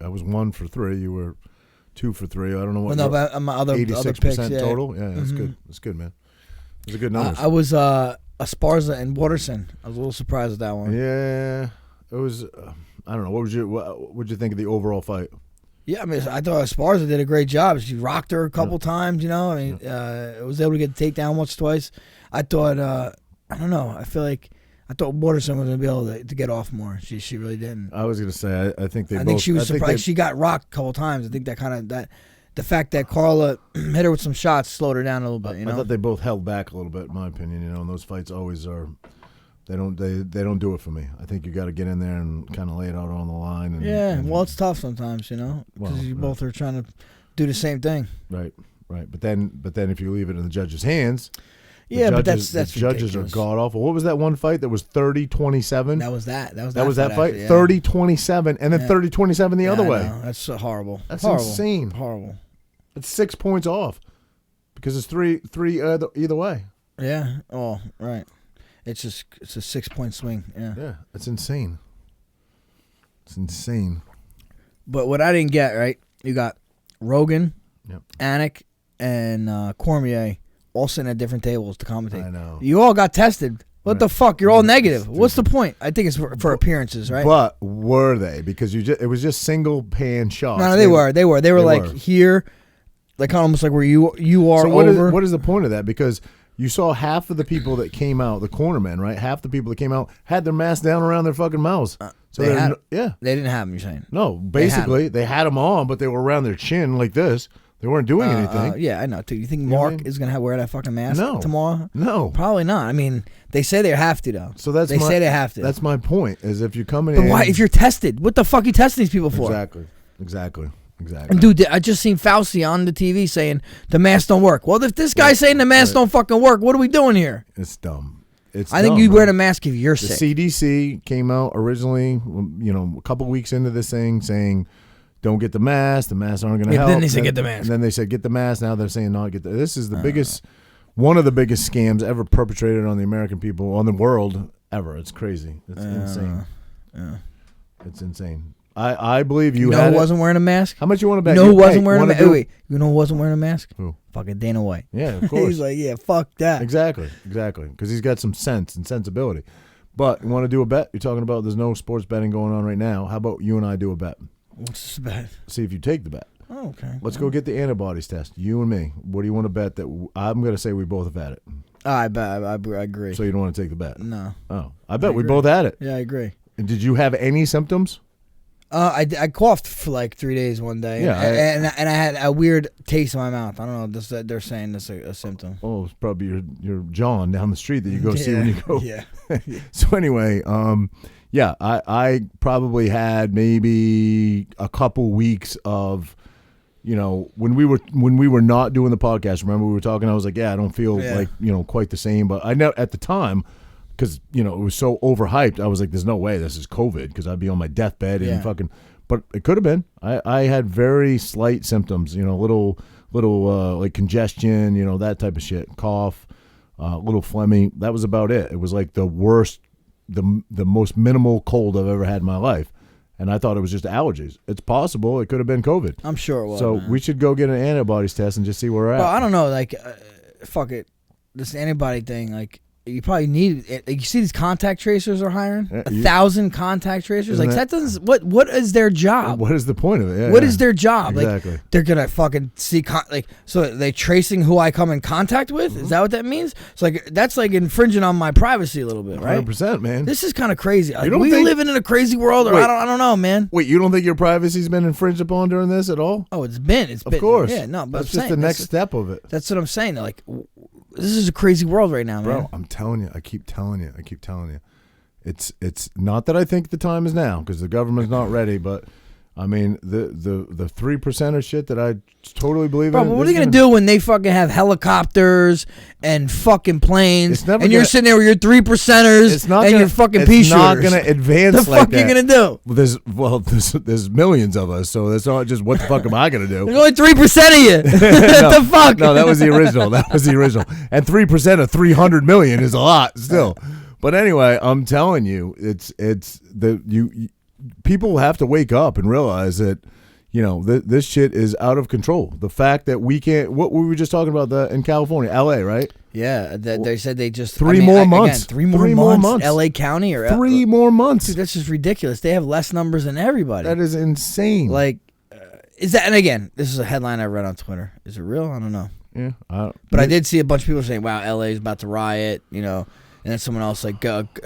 [SPEAKER 3] I was 1 for 3. You were 2 for 3. I don't know what.
[SPEAKER 2] Well, no, but my other
[SPEAKER 3] 86%
[SPEAKER 2] picks,
[SPEAKER 3] total. Yeah, that's good. That's good, man. Those are good numbers.
[SPEAKER 2] I was Esparza and Waterson. I was a little surprised at that one.
[SPEAKER 3] Yeah, it was. I don't know. What would you think of the overall fight?
[SPEAKER 2] Yeah, I mean, I thought Esparza did a great job. She rocked her a couple times, you know. I mean, was able to get the takedown once, twice. I thought, I don't know. I thought Waterson was going to be able to get off more. She really didn't.
[SPEAKER 3] I was going to say, I think
[SPEAKER 2] I think she was surprised. She got rocked a couple times. I think that kind of the fact that Carla hit her with some shots slowed her down a little bit. You know,
[SPEAKER 3] I thought they both held back a little bit, in my opinion. You know, and those fights always are. They don't do it for me. I think you got to get in there and kind of lay it out on the line. And,
[SPEAKER 2] well, it's tough sometimes, you know, because you both are trying to do the same thing.
[SPEAKER 3] Right. But then if you leave it in the judges' hands,
[SPEAKER 2] but that's
[SPEAKER 3] the judges
[SPEAKER 2] ridiculous.
[SPEAKER 3] are god awful. What was that one fight that was 30-27?
[SPEAKER 2] That was that
[SPEAKER 3] fight.
[SPEAKER 2] Actually, yeah.
[SPEAKER 3] 30-27, and then 30-27 the other way.
[SPEAKER 2] That's horrible.
[SPEAKER 3] That's
[SPEAKER 2] horrible.
[SPEAKER 3] insane.
[SPEAKER 2] Horrible.
[SPEAKER 3] It's 6 points off because it's three either way.
[SPEAKER 2] Yeah. Oh, right. It's a 6-point swing. Yeah.
[SPEAKER 3] Yeah, it's insane. It's insane.
[SPEAKER 2] But what I didn't get, right? You got Rogan, Anik, and Cormier all sitting at different tables to commentate.
[SPEAKER 3] I know.
[SPEAKER 2] You all got tested. What the fuck? You're all negative. What's the point? I think it's for appearances, right?
[SPEAKER 3] But were they? Because it was just single pan shots.
[SPEAKER 2] No, they were. They were like here, like almost like where you are
[SPEAKER 3] so
[SPEAKER 2] over.
[SPEAKER 3] What is the point of that? Because you saw half of the people that came out, the cornermen, right? Half the people that came out had their masks down around their fucking mouths. So
[SPEAKER 2] they didn't have them. You're saying?
[SPEAKER 3] No, basically they had them on, but they were around their chin like this. They weren't doing anything.
[SPEAKER 2] Yeah, I know. Too. You think Mark is gonna wear that fucking mask tomorrow?
[SPEAKER 3] No,
[SPEAKER 2] probably not. I mean, they say they have to though.
[SPEAKER 3] So they say they have to. That's my point. Is if you're coming in,
[SPEAKER 2] but why? If you're tested, what the fuck are you testing these people for?
[SPEAKER 3] Exactly.
[SPEAKER 2] And dude, I just seen Fauci on the TV saying the masks don't work. Well, if this guy's saying the masks don't fucking work, what are we doing here?
[SPEAKER 3] It's dumb.
[SPEAKER 2] I think you wear the mask if you're sick.
[SPEAKER 3] The CDC came out originally, a couple weeks into this thing saying, don't get the mask. The masks aren't going to help.
[SPEAKER 2] Then they said get the mask.
[SPEAKER 3] And then they said get the mask. Now they're saying not get the. This is the biggest, one of the biggest scams ever perpetrated on the American people, on the world ever. It's crazy. It's insane.
[SPEAKER 2] Yeah.
[SPEAKER 3] It's insane. I believe you
[SPEAKER 2] know
[SPEAKER 3] had
[SPEAKER 2] who wasn't wearing a mask?
[SPEAKER 3] How much you want to bet?
[SPEAKER 2] You know who wasn't wearing a mask? Wait, you know who wasn't wearing a mask?
[SPEAKER 3] Who?
[SPEAKER 2] Fucking Dana White.
[SPEAKER 3] Yeah, of course.
[SPEAKER 2] He's like, yeah, fuck that.
[SPEAKER 3] Exactly. Because he's got some sense and sensibility. But you want to do a bet? You're talking about there's no sports betting going on right now. How about you and I do a bet?
[SPEAKER 2] What's this bet?
[SPEAKER 3] See if you take the bet.
[SPEAKER 2] Oh, okay.
[SPEAKER 3] Let's go get the antibodies test. You and me. What do you want to bet that I'm going to say we both have had it?
[SPEAKER 2] I agree.
[SPEAKER 3] So you don't want to take the bet?
[SPEAKER 2] No.
[SPEAKER 3] Oh, I bet we both had it.
[SPEAKER 2] Yeah, I agree.
[SPEAKER 3] And did you have any symptoms?
[SPEAKER 2] I coughed for like 3 days one day.
[SPEAKER 3] Yeah,
[SPEAKER 2] and I had a weird taste in my mouth. I don't know. They're saying this is a symptom.
[SPEAKER 3] Oh, it's probably your John down the street that you go see when you go.
[SPEAKER 2] Yeah.
[SPEAKER 3] So anyway, I probably had maybe a couple weeks of, when we were not doing the podcast. Remember we were talking? I was like, I don't feel like quite the same. But I know at the time, because it was so overhyped, I was like, there's no way this is COVID, because I'd be on my deathbed and fucking. But it could have been. I had very slight symptoms, little like congestion, that type of shit, cough, little phlegmy. That was about it. It was like the worst, the most minimal cold I've ever had in my life. And I thought it was just allergies. It's possible. It could have been COVID.
[SPEAKER 2] I'm sure it was.
[SPEAKER 3] So
[SPEAKER 2] man.
[SPEAKER 3] We should go get an antibodies test and just see where we're at.
[SPEAKER 2] Well, I don't know. Like, fuck it. This antibody thing, like, you probably need it. You see these contact tracers are hiring 1,000 contact tracers. Like that doesn't. What is their job?
[SPEAKER 3] What is the point of it? Yeah,
[SPEAKER 2] what is their job?
[SPEAKER 3] Exactly.
[SPEAKER 2] Like they're gonna fucking see so they tracing who I come in contact with. Is that what that means? It's like that's like infringing on my privacy a little bit, right?
[SPEAKER 3] 100%, man.
[SPEAKER 2] This is kind of crazy. Like, we living in a crazy world, or I don't know, man.
[SPEAKER 3] Wait, you don't think your privacy's been infringed upon during this at all?
[SPEAKER 2] Oh, it's been.
[SPEAKER 3] Of course.
[SPEAKER 2] Yeah, no, but
[SPEAKER 3] that's just the next step of it.
[SPEAKER 2] That's what I'm saying. Like. This is a crazy world right now, man.
[SPEAKER 3] Bro, I'm telling you. I keep telling you. It's not that I think the time is now, because the government's not ready, but I mean the 3% shit that I totally believe in.
[SPEAKER 2] Bro, what are you gonna do when they fucking have helicopters and fucking planes, and you're sitting there with your 3%ers and your fucking pea-shooters?
[SPEAKER 3] It's not gonna advance like that.
[SPEAKER 2] The fuck are you gonna do?
[SPEAKER 3] There's millions of us, so that's not just what the fuck am I gonna do?
[SPEAKER 2] There's only 3% of you. What the fuck?
[SPEAKER 3] No, that was the original. And 3% of 300 million is a lot still. But anyway, I'm telling you, people have to wake up and realize that, this shit is out of control. The fact that we can't, what we were just talking about in California, LA, right?
[SPEAKER 2] Yeah, they said they just
[SPEAKER 3] 3 more months.
[SPEAKER 2] Again, 3 more months. LA County or
[SPEAKER 3] 3 more months.
[SPEAKER 2] Dude, that's just ridiculous. They have less numbers than everybody.
[SPEAKER 3] That is insane.
[SPEAKER 2] Like, Is that? And again, this is a headline I read on Twitter. Is it real? I don't know.
[SPEAKER 3] Yeah,
[SPEAKER 2] but I did see a bunch of people saying, "Wow, LA is about to riot," and then someone else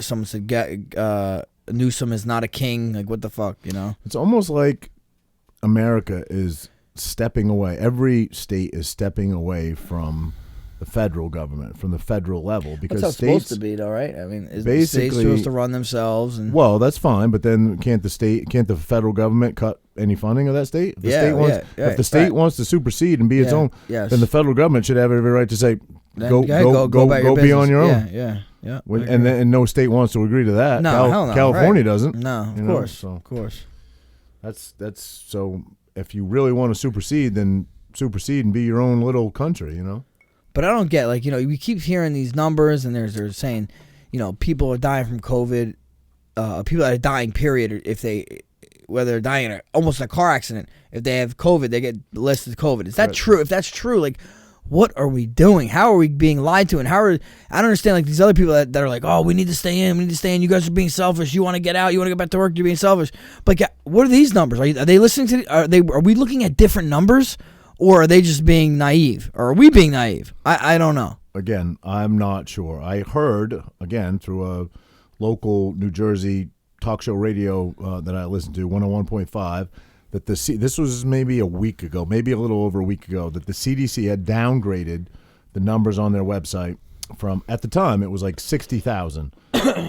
[SPEAKER 2] someone said, "Newsom is not a king." Like, what the fuck,
[SPEAKER 3] It's almost like America is stepping away. Every state is stepping away from the federal government, from the federal level, because
[SPEAKER 2] that's how it's supposed to be, though, right? I mean, is the state supposed to run themselves?
[SPEAKER 3] Well, that's fine, but then can't the federal government cut any funding of that state? If the state wants to supersede and be its own, then the federal government should have every right to say, go be on your own.
[SPEAKER 2] Yeah.
[SPEAKER 3] And no state wants to agree to that.
[SPEAKER 2] No, hell no.
[SPEAKER 3] California doesn't.
[SPEAKER 2] No, of course.
[SPEAKER 3] That's so. If you really want to supersede, then supersede and be your own little country.
[SPEAKER 2] But I don't get, we keep hearing these numbers, and they're saying, people are dying from COVID. People that are dying, period, whether they're dying in almost a car accident, if they have COVID, they get listed COVID. Is that true? If that's true, what are we doing? How are we being lied to? And I don't understand, these other people that are like, oh, we need to stay in. You guys are being selfish. You want to get out. You want to get back to work. You're being selfish. But what are these numbers? Are they listening to? Are we looking at different numbers? Or are they just being naive? Or are we being naive? I don't know. Again,
[SPEAKER 3] I'm not sure. I heard, again, through a local New Jersey talk show radio that I listened to, 101.5, that this was maybe a week ago, maybe a little over a week ago, that the CDC had downgraded the numbers on their website from, at the time, it was 60,000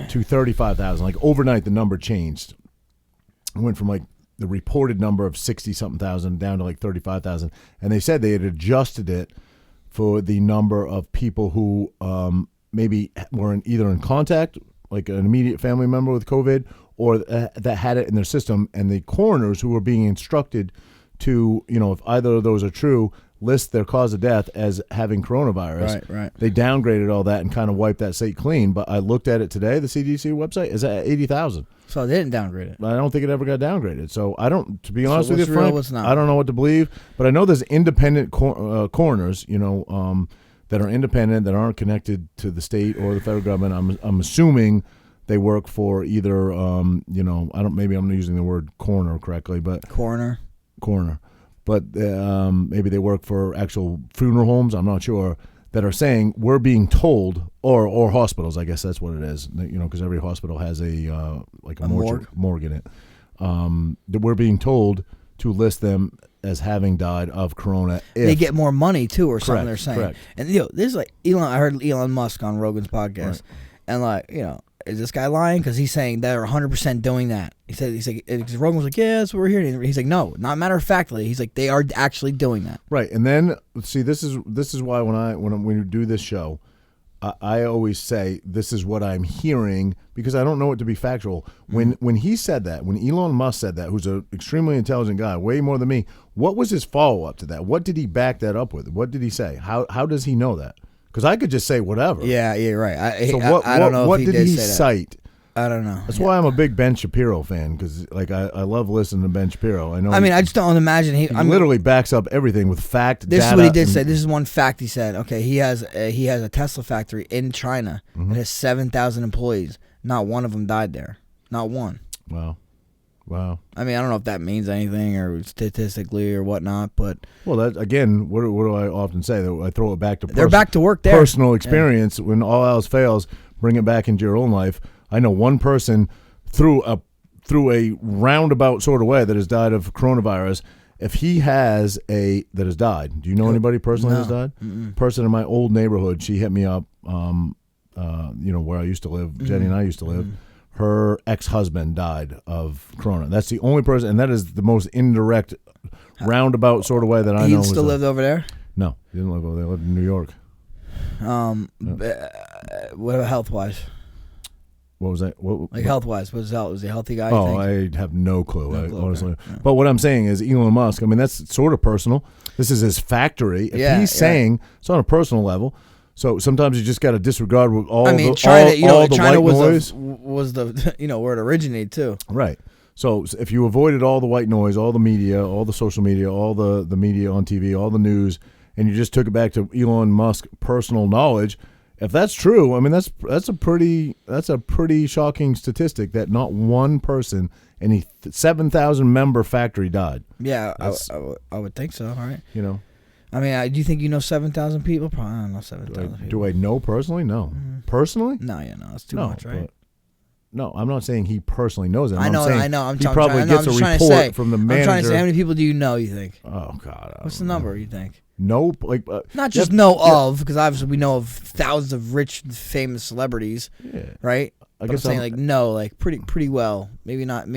[SPEAKER 3] to 35,000. Overnight, the number changed. It went from the reported number of 60-something thousand down to 35,000. And they said they had adjusted it for the number of people who maybe were either in contact, like an immediate family member with COVID, or that had it in their system. And the coroners who were being instructed to, if either of those are true, list their cause of death as having coronavirus.
[SPEAKER 2] Right.
[SPEAKER 3] They downgraded all that and kind of wiped that state clean. But I looked at it today. The CDC website is at 80,000.
[SPEAKER 2] So they didn't downgrade it.
[SPEAKER 3] I don't think it ever got downgraded. So I don't, to be honest with you,
[SPEAKER 2] real,
[SPEAKER 3] Frank,
[SPEAKER 2] what's not?
[SPEAKER 3] I don't know what to believe. But I know there's independent coroners, that are independent, that aren't connected to the state or the federal government. I'm assuming they work for either, maybe I'm not using the word coroner correctly, but
[SPEAKER 2] coroner.
[SPEAKER 3] But maybe they work for actual funeral homes. I'm not sure. That are saying we're being told, or hospitals, I guess that's what it is, because every hospital has a morgue in it. That we're being told to list them as having died of corona. If
[SPEAKER 2] they get more money too, or something. They're saying.
[SPEAKER 3] Correct.
[SPEAKER 2] And this is I heard Elon Musk on Rogan's podcast, and is this guy lying? Because he's saying they're 100% doing that. He's like, Rogan was like, yeah, that's what we're hearing. He's like, no, not matter of factly. He's like, they are actually doing that.
[SPEAKER 3] Right. And then see, this is why when we do this show, I always say this is what I'm hearing, because I don't know it to be factual. When he said that, when Elon Musk said that, who's an extremely intelligent guy, way more than me, what was his follow up to that? What did he back that up with? What did he say? How does he know that? Because I could just say whatever.
[SPEAKER 2] Yeah, right.
[SPEAKER 3] I don't know. What did he cite?
[SPEAKER 2] I don't know.
[SPEAKER 3] That's why I'm a big Ben Shapiro fan, because I love listening to Ben Shapiro.
[SPEAKER 2] I just don't imagine he
[SPEAKER 3] literally backs up everything with fact.
[SPEAKER 2] This is what he did say. This is one fact he said. Okay, he has a Tesla factory in China. It has 7,000 employees. Not one of them died there. Not one.
[SPEAKER 3] Wow.
[SPEAKER 2] I don't know if that means anything or statistically or whatnot, but
[SPEAKER 3] that again, what do I often say? That I throw it back to
[SPEAKER 2] they're back to work there.
[SPEAKER 3] Personal experience. Yeah. When all else fails, bring it back into your own life. I know one person through a roundabout sort of way that has died of coronavirus. If he has that has died, do you know anybody personally that has died?
[SPEAKER 2] Mm-mm.
[SPEAKER 3] Person in my old neighborhood, she hit me up. Where I used to live, Jenny and I used to live.
[SPEAKER 2] Mm-hmm.
[SPEAKER 3] Her ex-husband died of corona. That's the only person, and that is the most indirect, roundabout sort of way that I know.
[SPEAKER 2] He still lived over there?
[SPEAKER 3] No, he didn't live over there. He lived in New York.
[SPEAKER 2] What about health-wise?
[SPEAKER 3] What was that?
[SPEAKER 2] Health-wise, was he a healthy guy?
[SPEAKER 3] I have no clue, honestly. Okay. But what I'm saying is Elon Musk, that's sort of personal. This is his factory. If he's saying it's on a personal level. So sometimes you just got to disregard all the
[SPEAKER 2] China
[SPEAKER 3] white noise.
[SPEAKER 2] Was the where it originated too.
[SPEAKER 3] Right. So if you avoided all the white noise, all the media, all the social media, all the media on TV, all the news, and you just took it back to Elon Musk personal knowledge, if that's true, I mean that's a pretty shocking statistic that not one person in a 7,000 member factory died.
[SPEAKER 2] Yeah, I would think so. All right.
[SPEAKER 3] You know.
[SPEAKER 2] I mean, do you think you know 7,000 people? Probably I don't know 7,000 people.
[SPEAKER 3] Do I know personally? No.
[SPEAKER 2] Mm-hmm.
[SPEAKER 3] Personally?
[SPEAKER 2] No, it's too much, right?
[SPEAKER 3] No, I'm not saying he personally knows it.
[SPEAKER 2] I know.
[SPEAKER 3] He probably gets a report from the manager.
[SPEAKER 2] I'm trying to say, how many people do you know? You think?
[SPEAKER 3] Oh God.
[SPEAKER 2] What's the number? You think?
[SPEAKER 3] No, like
[SPEAKER 2] not just of, because obviously we know of thousands of rich, famous celebrities, right?
[SPEAKER 3] I guess
[SPEAKER 2] I'm saying like pretty well. Maybe not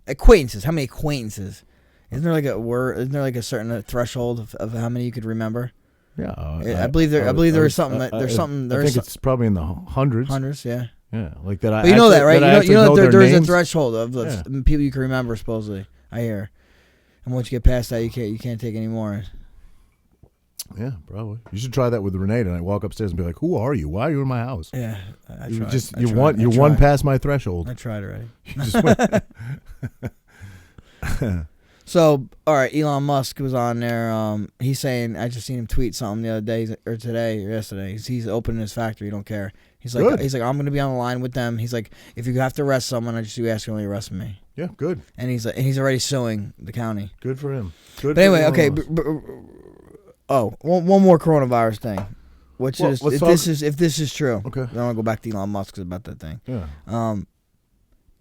[SPEAKER 2] acquaintances. How many acquaintances? Isn't there like a certain threshold of how many you could remember?
[SPEAKER 3] Yeah,
[SPEAKER 2] I believe there is something. I think
[SPEAKER 3] it's probably in the hundreds.
[SPEAKER 2] Hundreds, yeah.
[SPEAKER 3] Yeah, like that.
[SPEAKER 2] But you know that, right? You know that there is a threshold of people you can remember. Supposedly, I hear. And once you get past that, you can't take any more.
[SPEAKER 3] Yeah, probably. You should try that with Renee tonight. Walk upstairs and be like, "Who are you? Why are you in my house?"
[SPEAKER 2] Yeah,
[SPEAKER 3] you won past my threshold.
[SPEAKER 2] I tried already.
[SPEAKER 3] You just went.
[SPEAKER 2] So, all right, Elon Musk was on there. He's saying, I just seen him tweet something the other day, or today, or yesterday. He's opening his factory. He don't care. He's like, I'm going to be on the line with them. He's like, if you have to arrest someone, I just ask you only arrest me.
[SPEAKER 3] Yeah, good.
[SPEAKER 2] And he's already suing the county.
[SPEAKER 3] Good for him.
[SPEAKER 2] But anyway, okay. One more coronavirus thing, which is if this is true.
[SPEAKER 3] Okay.
[SPEAKER 2] I want to go back to Elon Musk about that thing.
[SPEAKER 3] Yeah.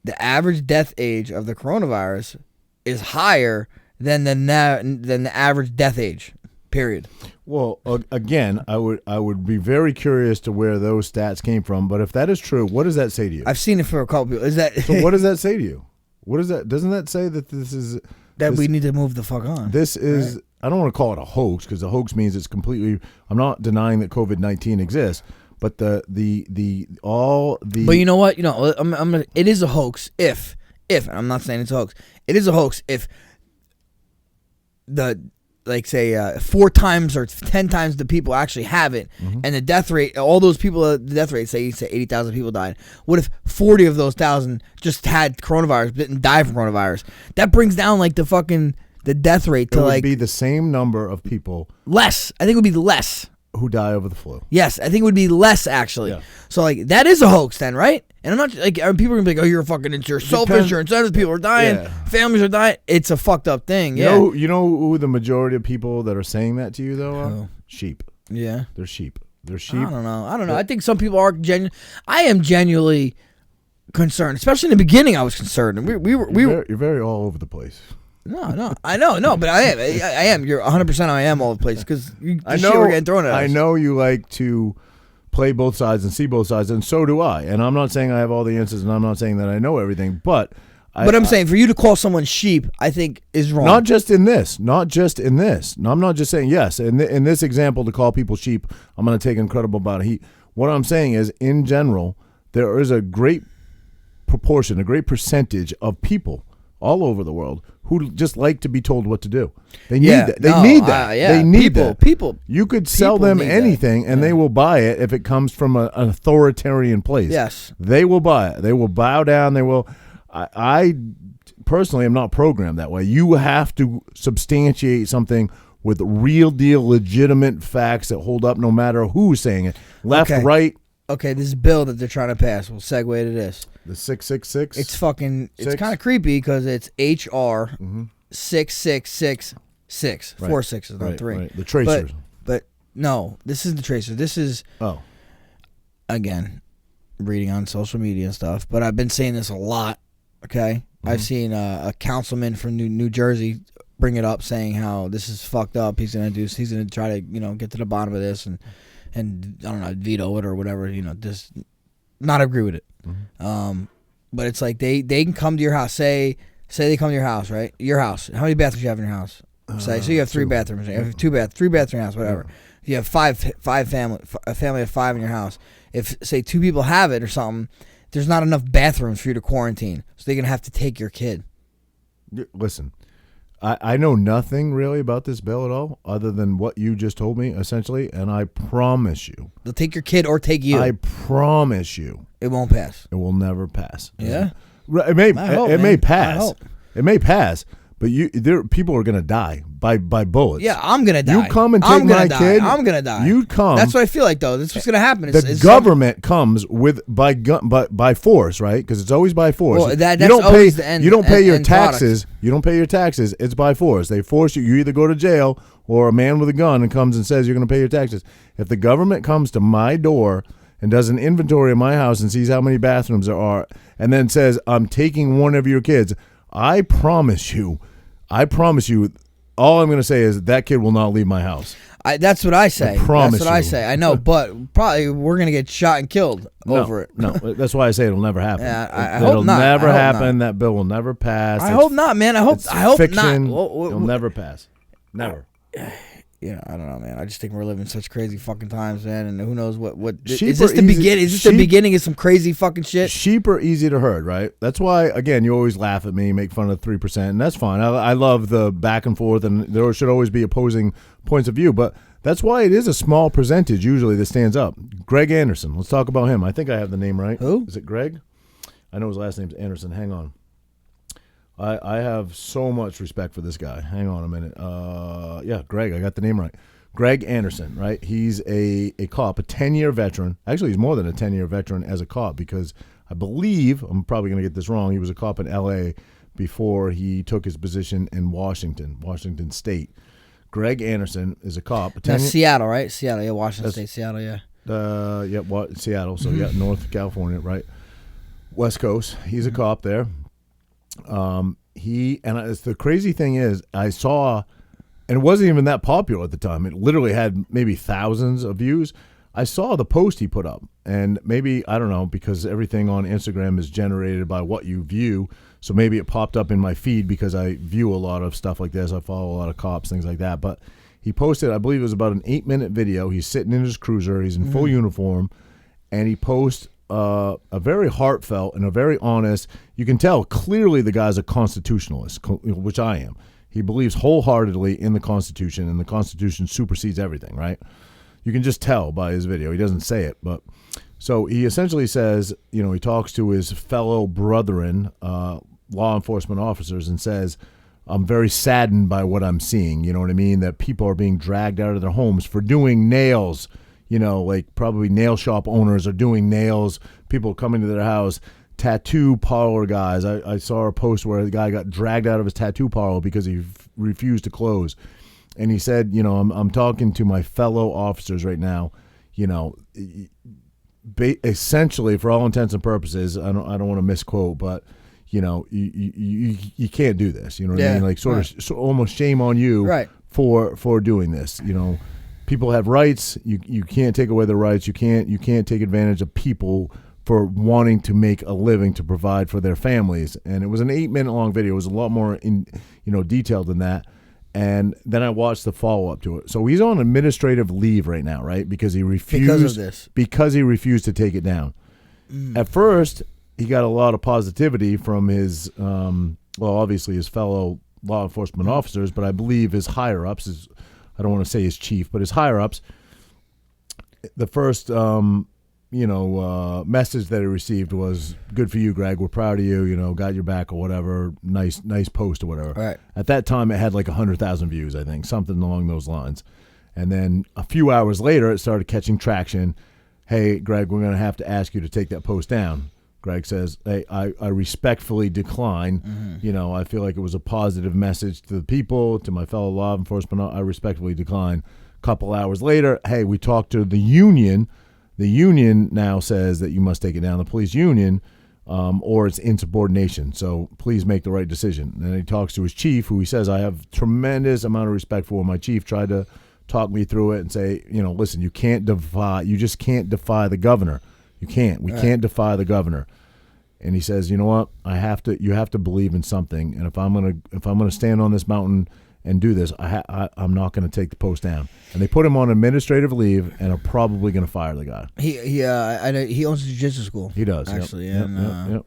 [SPEAKER 2] The average death age of the coronavirus is higher than the average death age. Period.
[SPEAKER 3] Well, again, I would be very curious to where those stats came from. But if that is true, what does that say to you?
[SPEAKER 2] I've seen it for a couple people. Is that
[SPEAKER 3] so? What does that say to you? What is that? Doesn't that say that
[SPEAKER 2] we need to move the fuck on?
[SPEAKER 3] This is. Right? I don't want to call it a hoax because a hoax means it's completely. I'm not denying that COVID-19 exists, but But you know what? It is a hoax if I'm not saying it's a hoax. It is a hoax if the 4 times or 10 times the people actually have it, and the death rate, all those people, the death rate, say 80,000 people died. What if 40 of those 1,000 just had coronavirus, didn't die from coronavirus? That brings down the death rate to it would be the same number of people.
[SPEAKER 2] Less. I think it would be less.
[SPEAKER 3] Who die over the flu.
[SPEAKER 2] Yes, I think it would be less actually. Yeah. So that is a hoax then, right? And I'm not people are gonna be like, oh, you're selfish, you're incentive, people are dying, families are dying. It's a fucked up thing.
[SPEAKER 3] You know who the majority of people that are saying that to you though are?
[SPEAKER 2] Who?
[SPEAKER 3] Sheep.
[SPEAKER 2] Yeah.
[SPEAKER 3] They're sheep.
[SPEAKER 2] I don't know. I think some people are genuine. I am genuinely concerned, especially in the beginning. I was concerned.
[SPEAKER 3] You're very all over the place.
[SPEAKER 2] No, I know, but I am. You're 100%. I am all over the place because we're getting thrown at us.
[SPEAKER 3] I know you like to play both sides and see both sides, and so do I. And I'm not saying I have all the answers, and I'm not saying that I know everything, but I'm
[SPEAKER 2] saying for you to call someone sheep, I think is wrong.
[SPEAKER 3] Not just in this. No, I'm not just saying yes. In this example, to call people sheep, I'm going to take incredible amount of heat. What I'm saying is, in general, there is a great proportion, a great percentage of people all over the world who just like to be told what to do. They need that. They need that. They need that.
[SPEAKER 2] People.
[SPEAKER 3] You could sell them anything, and they will buy it if it comes from an authoritarian place.
[SPEAKER 2] Yes.
[SPEAKER 3] They will buy it. They will bow down. They will. I personally am not programmed that way. You have to substantiate something with real deal, legitimate facts that hold up no matter who's saying it. Left, right.
[SPEAKER 2] Okay, this bill that they're trying to pass. We'll segue to this.
[SPEAKER 3] The 666.
[SPEAKER 2] It's kind of creepy because it's HR 6666. Right. 4 6s, not 3.
[SPEAKER 3] Right. The tracers.
[SPEAKER 2] But no, this is the tracer. This is again reading on social media and stuff. But I've been saying this a lot. Okay, I've seen a councilman from New Jersey bring it up, saying how this is fucked up. He's gonna try to get to the bottom of this and I don't know, veto it or whatever. Just not agree with it. But it's like they can come to your house. Say they come to your house, right? Your house. How many bathrooms do you have in your house? So you have 3 bathrooms. You have 3 bathroom house, whatever. You have a family of 5 in your house. If say 2 people have it or something, there's not enough bathrooms for you to quarantine, so they're gonna have to take your kid.
[SPEAKER 3] Listen, I know nothing really about this bill at all, other than what you just told me, essentially, and I promise you,
[SPEAKER 2] they'll take your kid or take you.
[SPEAKER 3] I promise you,
[SPEAKER 2] it won't pass.
[SPEAKER 3] It will never pass.
[SPEAKER 2] Yeah,
[SPEAKER 3] it may pass. It may pass, but people are going to die by bullets.
[SPEAKER 2] Yeah, I'm gonna die.
[SPEAKER 3] You come and take my kid.
[SPEAKER 2] I'm gonna die.
[SPEAKER 3] You come.
[SPEAKER 2] That's what I feel like, though. That's what's gonna happen.
[SPEAKER 3] The government comes with by force, right? Because it's always by force.
[SPEAKER 2] Well, that's
[SPEAKER 3] you don't
[SPEAKER 2] always
[SPEAKER 3] pay.
[SPEAKER 2] the end.
[SPEAKER 3] You don't pay your
[SPEAKER 2] taxes.
[SPEAKER 3] You don't pay your taxes. It's by force. They force you. You either go to jail or a man with a gun and comes and says you're going to pay your taxes. If the government comes to my door and does an inventory of my house and sees how many bathrooms there are, and then says I'm taking one of your kids, I promise you, all I'm going to say is that kid will not leave my house.
[SPEAKER 2] That's what I say.
[SPEAKER 3] I promise
[SPEAKER 2] That's what I say. I know, but probably we're going to get shot and killed over it.
[SPEAKER 3] No, that's why I say it'll never happen.
[SPEAKER 2] Yeah, I
[SPEAKER 3] it'll
[SPEAKER 2] hope not.
[SPEAKER 3] never happen.
[SPEAKER 2] Not.
[SPEAKER 3] That bill will never pass.
[SPEAKER 2] I hope not, man. I hope
[SPEAKER 3] fiction.
[SPEAKER 2] not.
[SPEAKER 3] It'll never pass. Never.
[SPEAKER 2] Yeah, I don't know, man. I just think we're living such crazy fucking times, man. And who knows what is
[SPEAKER 3] Sheep
[SPEAKER 2] this the
[SPEAKER 3] are easy-
[SPEAKER 2] beginning? Is this the beginning of some crazy fucking shit?
[SPEAKER 3] Sheep are easy to herd, right? That's why, again, you always laugh at me, make fun of 3%, and that's fine. I love the back and forth, and there should always be opposing points of view, but that's why it is a small percentage usually that stands up. Greg Anderson. Let's talk about him. I think I have the name right.
[SPEAKER 2] Who?
[SPEAKER 3] Is it Greg? I know his last name's Anderson. Hang on. I have so much respect for this guy. Hang on a minute. Yeah, Greg. I got the name right. Greg Anderson, right? He's a cop, a 10-year veteran. Actually, he's more than a 10-year veteran as a cop because I believe, I'm probably going to get this wrong, he was a cop in L.A. before he took his position in Washington State. Greg Anderson is a cop.
[SPEAKER 2] That's Seattle, right? Seattle, yeah. Washington State, Seattle, yeah.
[SPEAKER 3] Seattle, so yeah, North California, right? West Coast. He's a cop there. The crazy thing is, I saw, and it wasn't even that popular at the time. It literally had maybe thousands of views. I saw the post he put up, and maybe, I don't know, because everything on Instagram is generated by what you view, so maybe it popped up in my feed because I view a lot of stuff like this. I follow a lot of cops, things like that. But he posted, I believe it was about an 8-minute video. He's sitting in his cruiser. He's in full uniform, and he posts a very heartfelt and a very honest. You can tell clearly the guy's a constitutionalist, which I am. He believes wholeheartedly in the Constitution, and the Constitution supersedes everything, right? You can just tell by his video. He doesn't say it, but so he essentially says, he talks to his fellow brethren, law enforcement officers, and says, I'm very saddened by what I'm seeing. You know what I mean? That people are being dragged out of their homes for doing nails. Like probably nail shop owners are doing nails. People coming to their house. Tattoo parlor guys. I saw a post where the guy got dragged out of his tattoo parlor because he refused to close. And he said, I'm talking to my fellow officers right now. Essentially, for all intents and purposes, I don't want to misquote, but you can't do this. You know what I mean? Like almost shame on you for doing this. People have rights. You can't take away their rights. You can't take advantage of people for wanting to make a living to provide for their families. And it was an 8-minute long video. It was a lot more detailed than that. And then I watched the follow up to it. So he's on administrative leave right now, right? Because he refused to take it down. At first, he got a lot of positivity from his obviously his fellow law enforcement officers, but I believe his higher ups, I don't want to say his chief, but his higher ups, the first message that he received was, good for you, Greg. We're proud of you, got your back or whatever. Nice post or whatever.
[SPEAKER 2] Right.
[SPEAKER 3] At that time, it had like 100,000 views, I think, something along those lines. And then a few hours later, it started catching traction. Hey, Greg, we're going to have to ask you to take that post down. Greg says, hey, I respectfully decline. I feel like it was a positive message to the people, to my fellow law enforcement. I respectfully decline. A couple hours later, hey, we talked to the union. The union now says that you must take it down, the police union, or it's insubordination. So please make the right decision. And then he talks to his chief, who he says, I have tremendous amount of respect for. My chief tried to talk me through it and say, listen, you just can't defy the governor. You can't. We can't defy the governor. And he says, you know what? You have to believe in something. And if I'm gonna stand on this mountain and do this, I'm not going to take the post down. And they put him on administrative leave and are probably going to fire the guy.
[SPEAKER 2] I know he owns a jiu-jitsu school.
[SPEAKER 3] He does,
[SPEAKER 2] actually.
[SPEAKER 3] Yep.
[SPEAKER 2] And
[SPEAKER 3] Yep.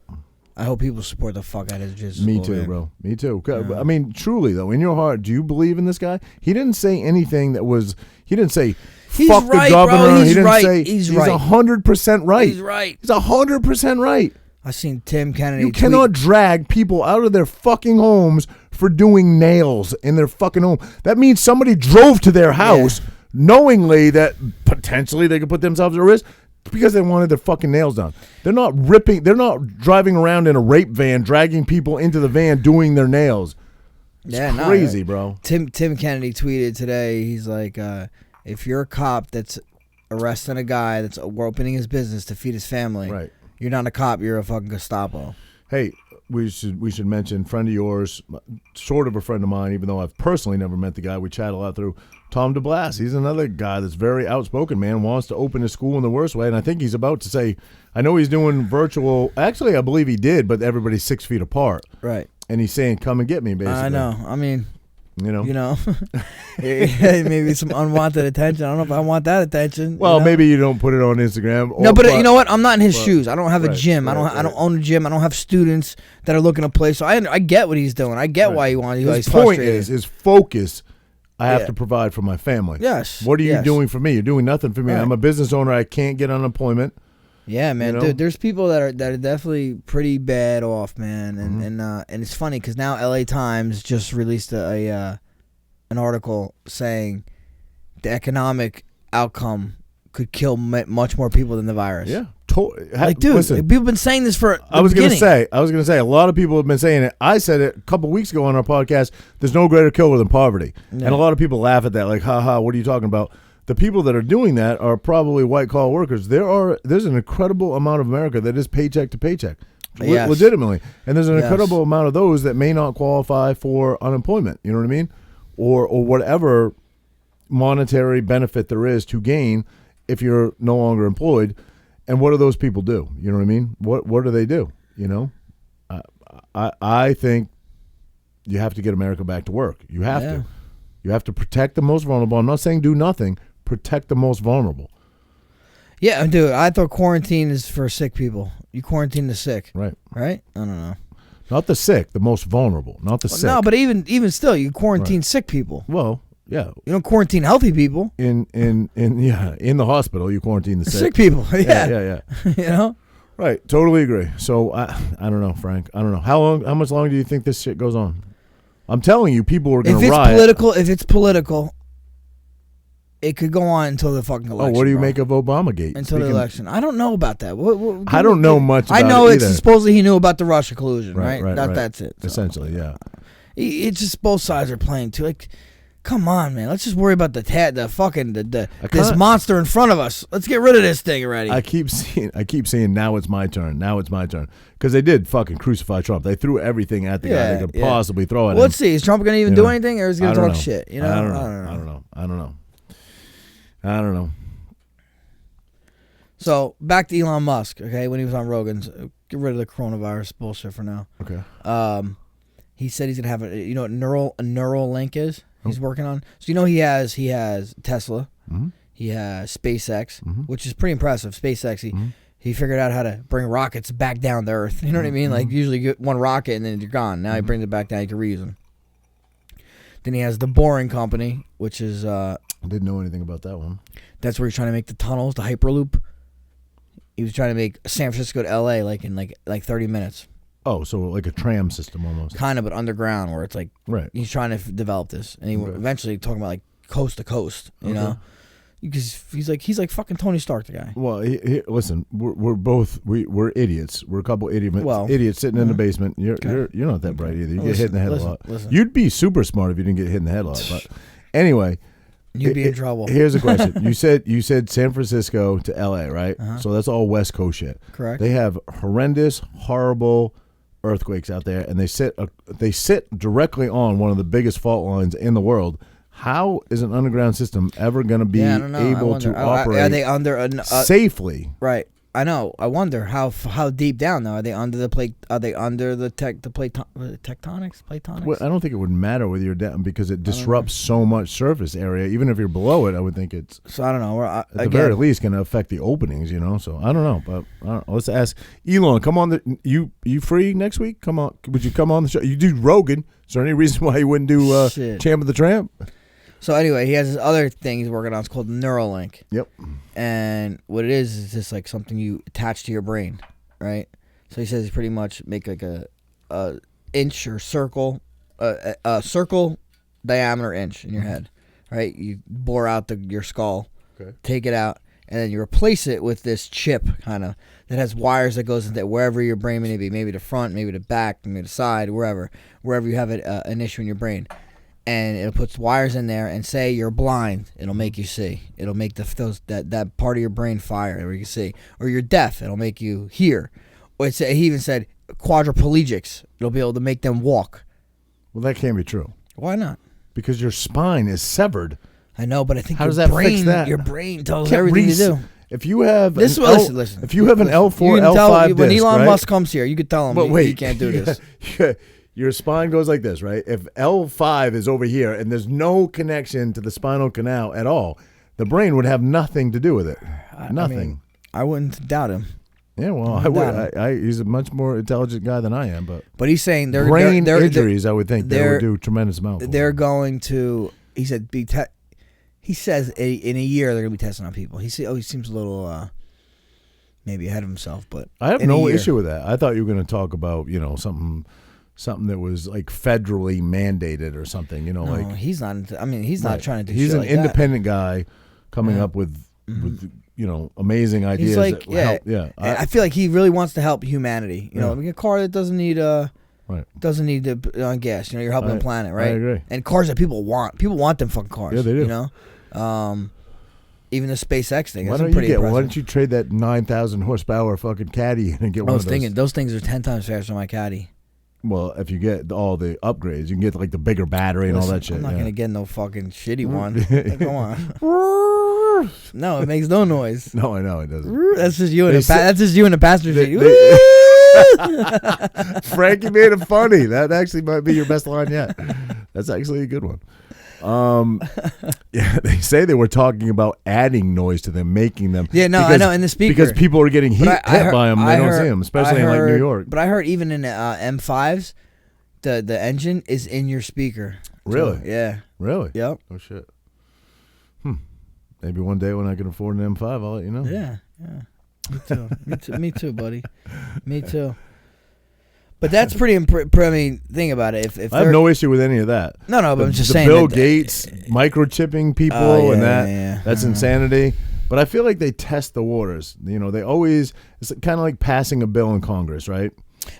[SPEAKER 2] I hope people support the fuck out of his jiu-jitsu
[SPEAKER 3] Me
[SPEAKER 2] school.
[SPEAKER 3] too,
[SPEAKER 2] man.
[SPEAKER 3] bro. Me too. I mean, truly though, in your heart, do you believe in this guy? He didn't say anything that was. He didn't say fuck the governor.
[SPEAKER 2] Bro.
[SPEAKER 3] He didn't say
[SPEAKER 2] he's
[SPEAKER 3] 100% right.
[SPEAKER 2] He's right.
[SPEAKER 3] He's 100% right.
[SPEAKER 2] I seen Tim Kennedy.
[SPEAKER 3] You cannot drag people out of their fucking homes for doing nails in their fucking home. That means somebody drove to their house knowingly that potentially they could put themselves at risk because they wanted their fucking nails done. They're not driving around in a rape van, dragging people into the van doing their nails. It's crazy, bro.
[SPEAKER 2] Tim Kennedy tweeted today, he's like, if you're a cop that's arresting a guy that's opening his business to feed his family,
[SPEAKER 3] right,
[SPEAKER 2] you're not a cop, you're a fucking Gestapo.
[SPEAKER 3] Hey, we should mention, friend of yours, sort of a friend of mine, even though I've personally never met the guy. We chat a lot through. Tom Deblase. He's another guy that's very outspoken, man, wants to open his school in the worst way. And I think he's about to say, I know he's doing virtual. Actually, I believe he did, but everybody's 6 feet apart.
[SPEAKER 2] Right.
[SPEAKER 3] And he's saying, come and get me, basically.
[SPEAKER 2] I know. I mean,
[SPEAKER 3] you know,
[SPEAKER 2] maybe some unwanted attention. I don't know if I want that attention.
[SPEAKER 3] Well, maybe you don't put it on Instagram.
[SPEAKER 2] No, but you know what? I'm not in his shoes. I don't have a gym. I don't own a gym. I don't have students that are looking to play. So I get what he's doing. I get why he wants. His point is
[SPEAKER 3] his focus. I have to provide for my family.
[SPEAKER 2] Yes.
[SPEAKER 3] What are you doing for me? You're doing nothing for me. Right. I'm a business owner. I can't get unemployment.
[SPEAKER 2] Yeah, man. Dude, there's people that are definitely pretty bad off, man. And it's funny because now LA Times just released an article saying the economic outcome could kill much more people than the virus.
[SPEAKER 3] Yeah.
[SPEAKER 2] Like, dude,
[SPEAKER 3] listen,
[SPEAKER 2] people have been saying this for
[SPEAKER 3] I was going to say, a lot of people have been saying it. I said it a couple weeks ago on our podcast, there's no greater killer than poverty. Yeah. And a lot of people laugh at that, like, ha, what are you talking about? The people that are doing that are probably white-collar workers. There's an incredible amount of America that is paycheck to paycheck, legitimately. And there's an incredible amount of those that may not qualify for unemployment, you know what I mean? Or whatever monetary benefit there is to gain if you're no longer employed. And what do those people do? You know what I mean? What do they do? You know, I think you have to get America back to work. You have to. You have to protect the most vulnerable. I'm not saying do nothing. Protect the most vulnerable.
[SPEAKER 2] Yeah, dude. I thought quarantine is for sick people. You quarantine the sick. Right? I don't know.
[SPEAKER 3] Not the sick. The most vulnerable. Not the sick.
[SPEAKER 2] No, but even still, you quarantine sick people.
[SPEAKER 3] Well. Yeah,
[SPEAKER 2] you don't quarantine healthy people. In
[SPEAKER 3] the hospital, you quarantine the sick
[SPEAKER 2] people. Yeah. You know,
[SPEAKER 3] right? Totally agree. So I don't know, Frank. I don't know how much longer do you think this shit goes on? I'm telling you, people are going to riot.
[SPEAKER 2] If it's political, it could go on until the fucking election.
[SPEAKER 3] Oh, what do you make of Obamagate?
[SPEAKER 2] Until the election, I don't know about that.
[SPEAKER 3] I don't know much. About
[SPEAKER 2] I know
[SPEAKER 3] it
[SPEAKER 2] it's supposedly he knew about the Russia collusion, right? That's it. So.
[SPEAKER 3] Essentially, yeah.
[SPEAKER 2] It's just both sides are playing too. Like, come on, man. Let's just worry about this monster in front of us. Let's get rid of this thing already.
[SPEAKER 3] I keep saying now it's my turn. Now it's my turn. Because they did fucking crucify Trump. They threw everything at the guy they could possibly throw at him.
[SPEAKER 2] Let's see. Is Trump going to even do anything, or is he going to talk shit? You know?
[SPEAKER 3] I don't know.
[SPEAKER 2] So back to Elon Musk. Okay, when he was on Rogan's, get rid of the coronavirus bullshit for now.
[SPEAKER 3] Okay.
[SPEAKER 2] He said he's going to have a neural link is. He's working on. So he has Tesla. Mm-hmm. He has SpaceX, which is pretty impressive. SpaceX, he figured out how to bring rockets back down to Earth. You know what I mean? Like usually you get one rocket and then you're gone. Now he brings it back down. You can reuse them. Then he has the Boring Company, which is
[SPEAKER 3] I didn't know anything about that one.
[SPEAKER 2] That's where he's trying to make the tunnels, the Hyperloop. He was trying to make San Francisco to L.A. in 30 minutes.
[SPEAKER 3] Oh, so like a tram system almost.
[SPEAKER 2] Kind of, but underground, where it's like he's trying to develop this, and he eventually talking about like coast to coast, you know, because he's like fucking Tony Stark, the guy.
[SPEAKER 3] Well, listen, we're idiots. We're a couple idiots sitting in the basement. You're not that bright either. You get hit in the head a lot. You'd be super smart if you didn't get hit in the head a lot. But anyway,
[SPEAKER 2] you'd be in trouble.
[SPEAKER 3] Here's a question. You said San Francisco to L.A., right? So that's all West Coast shit.
[SPEAKER 2] Correct.
[SPEAKER 3] They have horrendous, horrible earthquakes out there, and they sit directly on one of the biggest fault lines in the world. How is an underground system ever going to be able to operate?
[SPEAKER 2] Are they under
[SPEAKER 3] safely?
[SPEAKER 2] Right. I know. I wonder how deep down though. Are they under the plate? Are they under the tectonics? Platonics?
[SPEAKER 3] Well, I don't think it would matter whether you're down because it disrupts so much surface area. Even if you're below it, I would think it's.
[SPEAKER 2] So I don't know.
[SPEAKER 3] At the very least, going to affect the openings. You know. So I don't know. But let's ask Elon. Come on. You free next week? Come on. Would you come on the show? You do Rogan. Is there any reason why you wouldn't do Champ and The Tramp?
[SPEAKER 2] So anyway, he has this other thing he's working on. It's called Neuralink.
[SPEAKER 3] Yep.
[SPEAKER 2] And what it is just like something you attach to your brain, right? So he says he pretty much make like a inch or circle a circle diameter inch in your head, right? You bore out your skull, take it out, and then you replace it with this chip kind of that has wires that goes into wherever your brain may be, maybe the front, maybe the back, maybe the side, wherever you have an issue in your brain. And it puts wires in there, and say you're blind, it'll make you see. It'll make that part of your brain fire where you can see. Or you're deaf, it'll make you hear. Or he even said quadriplegics, it'll be able to make them walk.
[SPEAKER 3] Well, that can't be true.
[SPEAKER 2] Why not?
[SPEAKER 3] Because your spine is severed.
[SPEAKER 2] I know, but I think
[SPEAKER 3] how does that fix that?
[SPEAKER 2] Your brain tells everything to do.
[SPEAKER 3] If you have
[SPEAKER 2] listen.
[SPEAKER 3] If you have an L4, L5 disc,
[SPEAKER 2] when Elon
[SPEAKER 3] right?
[SPEAKER 2] Musk comes here, you could tell him. But wait, he can't do this.
[SPEAKER 3] Your spine goes like this, right? If L5 is over here and there's no connection to the spinal canal at all, the brain would have nothing to do with it. Nothing.
[SPEAKER 2] I mean, I wouldn't doubt him.
[SPEAKER 3] Yeah, well, I would. He's a much more intelligent guy than I am, but
[SPEAKER 2] he's saying
[SPEAKER 3] brain injuries. I would think they would do a tremendous amount.
[SPEAKER 2] They're going to. He said, he says in a year they're going to be testing on people. He seems a little maybe ahead of himself, but
[SPEAKER 3] I have no issue with that. I thought you were going to talk about something that was like federally mandated or something. No, like
[SPEAKER 2] he's not. I mean, he's not trying to do.
[SPEAKER 3] He's
[SPEAKER 2] shit
[SPEAKER 3] an
[SPEAKER 2] like
[SPEAKER 3] independent guy coming up with amazing ideas.
[SPEAKER 2] He's like,
[SPEAKER 3] help.
[SPEAKER 2] I feel like he really wants to help humanity. You know, like a car that doesn't need
[SPEAKER 3] Right.
[SPEAKER 2] Doesn't need to put on gas. You're helping the planet, right?
[SPEAKER 3] I agree.
[SPEAKER 2] And cars that people want. People want them fucking cars.
[SPEAKER 3] Yeah, they do.
[SPEAKER 2] You know, even the SpaceX thing.
[SPEAKER 3] Why don't you trade that 9,000 horsepower fucking Caddy and get one of those?
[SPEAKER 2] Those things are 10 times faster than my Caddy.
[SPEAKER 3] Well, if you get all the upgrades, you can get like the bigger battery and all that shit.
[SPEAKER 2] I'm not gonna get no fucking shitty one. Come on. No, it makes no noise.
[SPEAKER 3] No, I know it doesn't.
[SPEAKER 2] That's just you in the passenger seat.
[SPEAKER 3] Frankie made it funny. That actually might be your best line yet. That's actually a good one. Yeah, they say they were talking about adding noise to them, making them.
[SPEAKER 2] Yeah, no, I know in the speaker
[SPEAKER 3] because people are getting hit by them. They don't see them, especially in like New York.
[SPEAKER 2] But I heard even in M5s, the engine is in your speaker.
[SPEAKER 3] Really?
[SPEAKER 2] So, yeah.
[SPEAKER 3] Really?
[SPEAKER 2] Yep.
[SPEAKER 3] Oh shit. Maybe one day when I can afford an M5, I'll let you know.
[SPEAKER 2] Yeah. Me too, buddy. Me too. But that's pretty I mean, think about it. If
[SPEAKER 3] I have no issue with any of that.
[SPEAKER 2] No, but I'm just saying.
[SPEAKER 3] Bill Gates microchipping people and that's insanity. But I feel like they test the waters. You know, they always, it's kind of like passing a bill in Congress, right?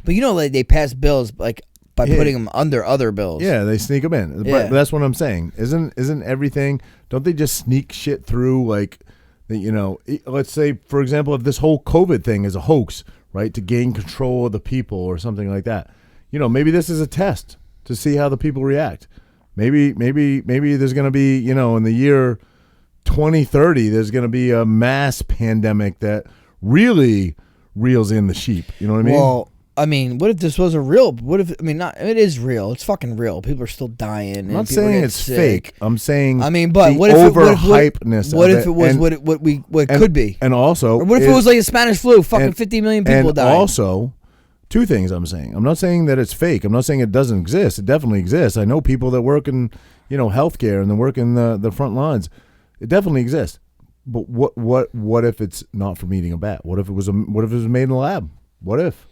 [SPEAKER 2] But you know, like they pass bills like by putting them under other bills.
[SPEAKER 3] Yeah, they sneak them in.
[SPEAKER 2] Yeah.
[SPEAKER 3] But that's what I'm saying. Isn't everything? Don't they just sneak shit through? Like, you know, let's say for example, if this whole COVID thing is a hoax, right, to gain control of the people or something like that. You know, maybe this is a test to see how the people react. Maybe there's going to be, you know, in the year 2030, there's going to be a mass pandemic that really reels in the sheep. You know what I mean?
[SPEAKER 2] Well, I mean, what if this was a real? What if? I mean, not. It is real. It's fucking real. People are still dying.
[SPEAKER 3] I'm not saying it's fake. I'm saying.
[SPEAKER 2] I mean, but
[SPEAKER 3] what if overhypeness?
[SPEAKER 2] What if it was what it could be?
[SPEAKER 3] And also,
[SPEAKER 2] or what if it was like a Spanish flu? Fucking 50 million people died.
[SPEAKER 3] And also, two things I'm saying. I'm not saying that it's fake. I'm not saying it doesn't exist. It definitely exists. I know people that work in, you know, healthcare and they work in the front lines. It definitely exists. But what if it's not from eating a bat? What if it was made in a lab? What if?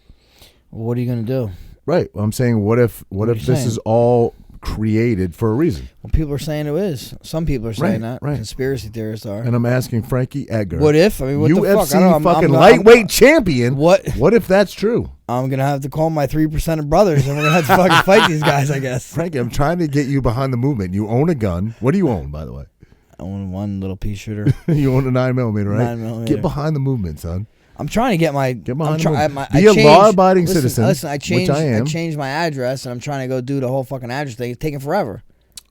[SPEAKER 2] What are you going to do?
[SPEAKER 3] Right. I'm saying, what if this is all created for a reason?
[SPEAKER 2] Well, people are saying it is. Some people are saying that. Right. Conspiracy theorists are.
[SPEAKER 3] And I'm asking Frankie Edgar.
[SPEAKER 2] What if? I mean, what
[SPEAKER 3] UFC
[SPEAKER 2] the fuck? I'm
[SPEAKER 3] lightweight champion.
[SPEAKER 2] What
[SPEAKER 3] if that's true?
[SPEAKER 2] I'm going to have to call my 3% of brothers and we're going to have to fucking fight these guys, I guess.
[SPEAKER 3] Frankie, I'm trying to get you behind the movement. You own a gun. What do you own, by the way?
[SPEAKER 2] I own one little pea shooter.
[SPEAKER 3] You own a 9mm, right?
[SPEAKER 2] 9mm.
[SPEAKER 3] Get behind the movement, son.
[SPEAKER 2] I'm trying to get my.
[SPEAKER 3] Be a law-abiding citizen.
[SPEAKER 2] Listen, I changed my address, and I'm trying to go do the whole fucking address thing. It's taking forever.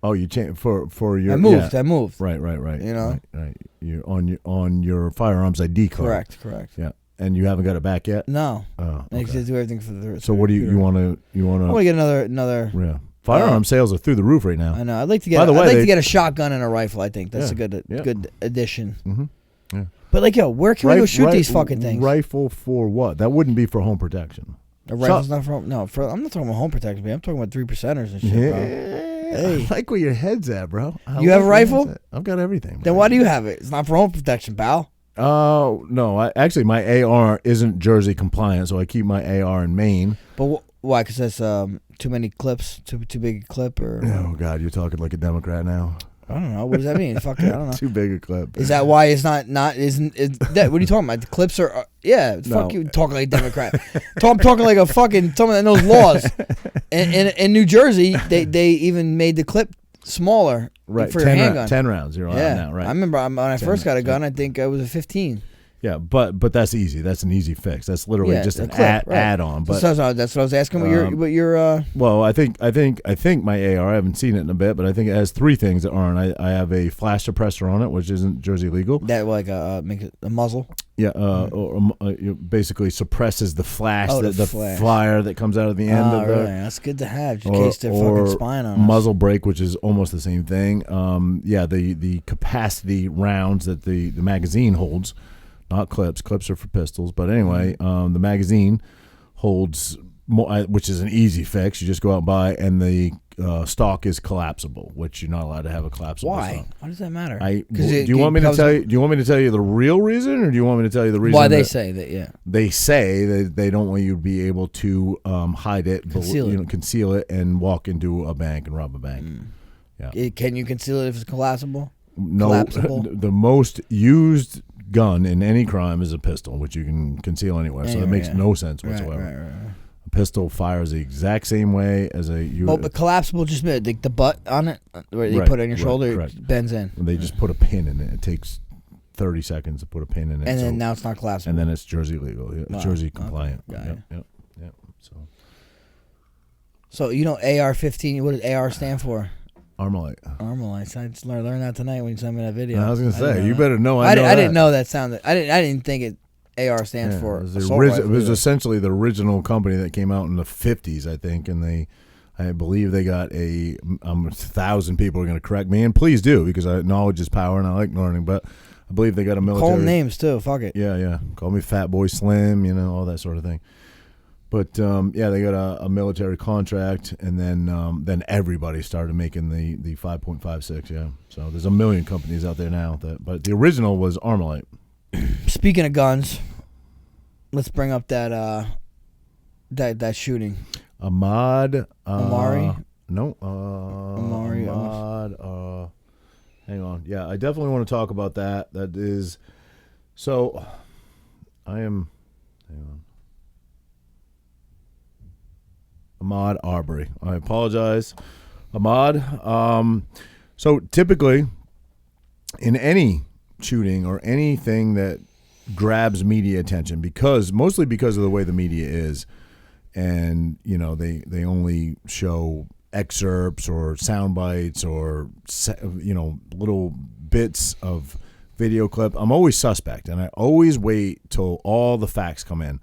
[SPEAKER 3] Oh, you changed for your.
[SPEAKER 2] I moved.
[SPEAKER 3] Right.
[SPEAKER 2] You know,
[SPEAKER 3] right. You're on your firearms ID card.
[SPEAKER 2] Correct.
[SPEAKER 3] Yeah, and you haven't got it back yet.
[SPEAKER 2] No.
[SPEAKER 3] Oh, okay.
[SPEAKER 2] I just do everything for the.
[SPEAKER 3] So what do you want to? I
[SPEAKER 2] want to get another.
[SPEAKER 3] Yeah. Firearm sales are through the roof right now.
[SPEAKER 2] I know. I'd like to get. To get a shotgun and a rifle. I think that's a good addition.
[SPEAKER 3] Mm-hmm. Yeah.
[SPEAKER 2] But like, yo, where can we go shoot these fucking things?
[SPEAKER 3] Rifle for what? That wouldn't be for home protection.
[SPEAKER 2] A rifle's not for I'm not talking about home protection, man. I'm talking about 3%ers and shit, bro.
[SPEAKER 3] Hey. I like where your head's at, bro.
[SPEAKER 2] You have a rifle?
[SPEAKER 3] I've got everything.
[SPEAKER 2] Then why do you have it? It's not for home protection, pal.
[SPEAKER 3] Oh, no. Actually, my AR isn't Jersey compliant, so I keep my AR in Maine.
[SPEAKER 2] But Why? Because that's too many clips, too big a clip, or
[SPEAKER 3] Oh God, you're talking like a Democrat now.
[SPEAKER 2] I don't know. What does that mean? Fuck it, I don't know.
[SPEAKER 3] Too big a clip.
[SPEAKER 2] Is that why it's not isn't that? What are you talking about? The clips are fuck you talking like a Democrat. I'm talking like a fucking someone that knows laws. In New Jersey, they even made the clip smaller,
[SPEAKER 3] right?
[SPEAKER 2] For your handgun.
[SPEAKER 3] 10 rounds. You're allowed now, right?
[SPEAKER 2] I remember when I first got a gun. I think it was a 15.
[SPEAKER 3] Yeah, but that's easy. That's an easy fix. That's literally just an
[SPEAKER 2] clip,
[SPEAKER 3] add-on. But
[SPEAKER 2] that's what I was asking. What your
[SPEAKER 3] well, I think my AR. I haven't seen it in a bit, but I think it has 3 things that aren't. I have a flash suppressor on it, which isn't Jersey legal.
[SPEAKER 2] That make it a muzzle.
[SPEAKER 3] Yeah, it basically suppresses the flash, the
[SPEAKER 2] flash.
[SPEAKER 3] Flare that comes out of the end of the.
[SPEAKER 2] Really? That's good to have, in case they're fucking spying on us.
[SPEAKER 3] Muzzle brake, which is almost the same thing. The capacity rounds that the magazine holds. Not clips. Clips are for pistols. But anyway, the magazine holds more, which is an easy fix. You just go out and buy, and the stock is collapsible, which you're not allowed to have a collapsible.
[SPEAKER 2] Why?
[SPEAKER 3] Stock.
[SPEAKER 2] Why does that matter?
[SPEAKER 3] Do you want me to tell you? Do you want me to tell you the real reason, or do you want me to tell you the reason?
[SPEAKER 2] Why they say that? Yeah.
[SPEAKER 3] They say that they don't want you to be able to hide it, conceal it, and walk into a bank and rob a bank. Yeah.
[SPEAKER 2] Can you conceal it if it's collapsible?
[SPEAKER 3] No.
[SPEAKER 2] Collapsible?
[SPEAKER 3] The most used gun in any crime is a pistol, which you can conceal anywhere. So it makes no sense whatsoever.
[SPEAKER 2] Right.
[SPEAKER 3] A pistol fires the exact same way as a.
[SPEAKER 2] But collapsible just meant the butt on it, where they put it on your shoulder, it bends in.
[SPEAKER 3] And they just put a pin in it. It takes 30 seconds to put a pin in it.
[SPEAKER 2] And then now it's not collapsible.
[SPEAKER 3] And then it's Jersey legal, Jersey compliant.
[SPEAKER 2] Okay.
[SPEAKER 3] Yep.
[SPEAKER 2] So AR-15. What does AR stand for?
[SPEAKER 3] Armalite.
[SPEAKER 2] I just learned that tonight when you sent me that video.
[SPEAKER 3] I was gonna say you better know.
[SPEAKER 2] I didn't know that sounded. I didn't think it. AR stands for.
[SPEAKER 3] It was essentially the original company that came out in the 50s, I think, and I believe they got 1,000 people are going to correct me, and please do, because knowledge is power, and I like learning. But I believe they got a military.
[SPEAKER 2] Call them names too. Fuck it.
[SPEAKER 3] Yeah. Call me Fat Boy Slim, all that sort of thing. But they got a military contract, and then everybody started making the 5.56. Yeah, so there's a million companies out there now but the original was Armalite.
[SPEAKER 2] Speaking of guns, let's bring up that shooting.
[SPEAKER 3] Amari?
[SPEAKER 2] No.
[SPEAKER 3] Amari. Hang on. Yeah, I definitely want to talk about that. That is. So, I am. Hang on. Ahmaud Arbery. I apologize, Ahmaud. So typically, in any shooting or anything that grabs media attention, mostly because of the way the media is, and they only show excerpts or sound bites or little bits of video clip. I'm always suspect, and I always wait till all the facts come in.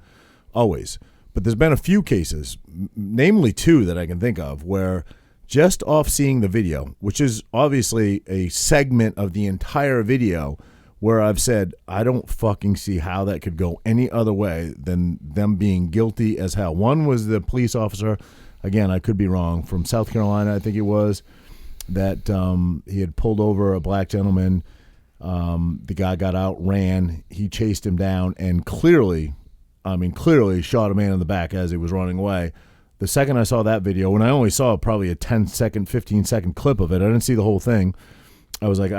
[SPEAKER 3] Always. But there's been a few cases, namely 2 that I can think of, where just off seeing the video, which is obviously a segment of the entire video, where I've said, I don't fucking see how that could go any other way than them being guilty as hell. One was the police officer, again, I could be wrong, from South Carolina, I think it was, that he had pulled over a black gentleman. The guy got out, ran, he chased him down, and clearly shot a man in the back as he was running away. The second I saw that video, when I only saw probably a 10-second, 15-second clip of it, I didn't see the whole thing. I was like,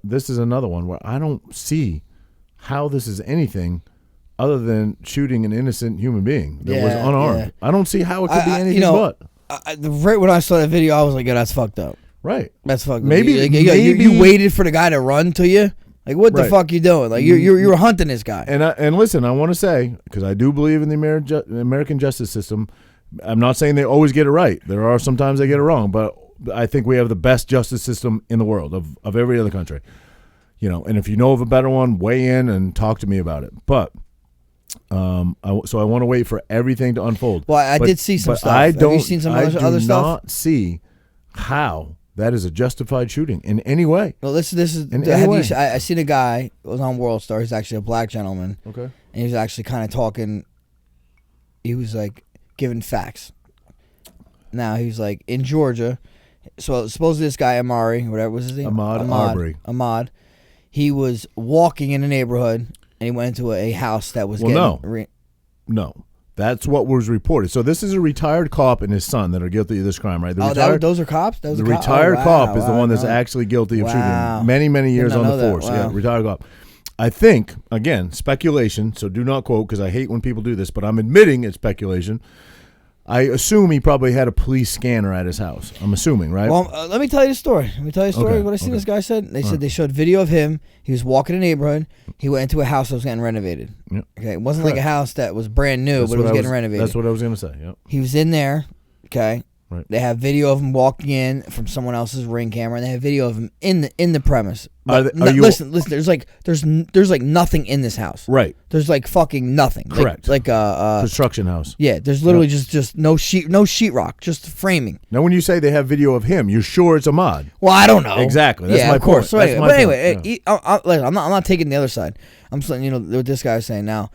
[SPEAKER 3] this is another one where I don't see how this is anything other than shooting an innocent human being that was unarmed. Yeah. I don't see how it could be anything but.
[SPEAKER 2] Right when I saw that video, I was like, that's fucked up.
[SPEAKER 3] Right.
[SPEAKER 2] That's fucked up.
[SPEAKER 3] Maybe
[SPEAKER 2] you waited for the guy to run to you? Like, what the fuck you doing? Like, you're hunting this guy.
[SPEAKER 3] And listen, I want to say, because I do believe in the American justice system, I'm not saying they always get it right. There are sometimes they get it wrong, but I think we have the best justice system in the world of every other country. And if you know of a better one, weigh in and talk to me about it. But so I want to wait for everything to unfold.
[SPEAKER 2] Well, I did see some stuff. Have you seen some other stuff? I do not
[SPEAKER 3] see how that is a justified shooting in any way.
[SPEAKER 2] Well, this is. I seen a guy who was on World Star. He's actually a black gentleman.
[SPEAKER 3] Okay. And
[SPEAKER 2] he was actually kind of talking. He was like giving facts. Now he was like in Georgia. So supposedly this guy Amari, whatever was his name,
[SPEAKER 3] Ahmaud Arbery.
[SPEAKER 2] Ahmaud. He was walking in a neighborhood and he went into a house that was
[SPEAKER 3] no. That's what was reported. So this is a retired cop and his son that are guilty of this crime, right?
[SPEAKER 2] Those are cops?
[SPEAKER 3] The retired cop is the one that's actually guilty of shooting many years on the force. Yeah, retired cop. I think, again, speculation, so do not quote because I hate when people do this, but I'm admitting it's speculation. I assume he probably had a police scanner at his house. I'm assuming, right?
[SPEAKER 2] Well, let me tell you the story. Okay. What I see this guy said. They said they showed video of him. He was walking in a neighborhood. He went into a house that was getting renovated.
[SPEAKER 3] Yep.
[SPEAKER 2] Okay, it wasn't like a house that was brand new, but it was getting renovated.
[SPEAKER 3] That's what I was going to say. Yep.
[SPEAKER 2] He was in there. Okay.
[SPEAKER 3] Right.
[SPEAKER 2] They have video of him walking in from someone else's Ring camera, and they have video of him in the premise. Listen. There's like nothing in this house.
[SPEAKER 3] Right.
[SPEAKER 2] There's like fucking nothing.
[SPEAKER 3] Correct.
[SPEAKER 2] Like
[SPEAKER 3] construction house.
[SPEAKER 2] Yeah. There's literally just no sheetrock, just framing.
[SPEAKER 3] Now, when you say they have video of him, you're sure it's Ahmad?
[SPEAKER 2] Well, I don't know.
[SPEAKER 3] Exactly. That's my
[SPEAKER 2] of course.
[SPEAKER 3] point.
[SPEAKER 2] So anyway, I'm not taking the other side. I'm just letting you know what this guy was saying. Now,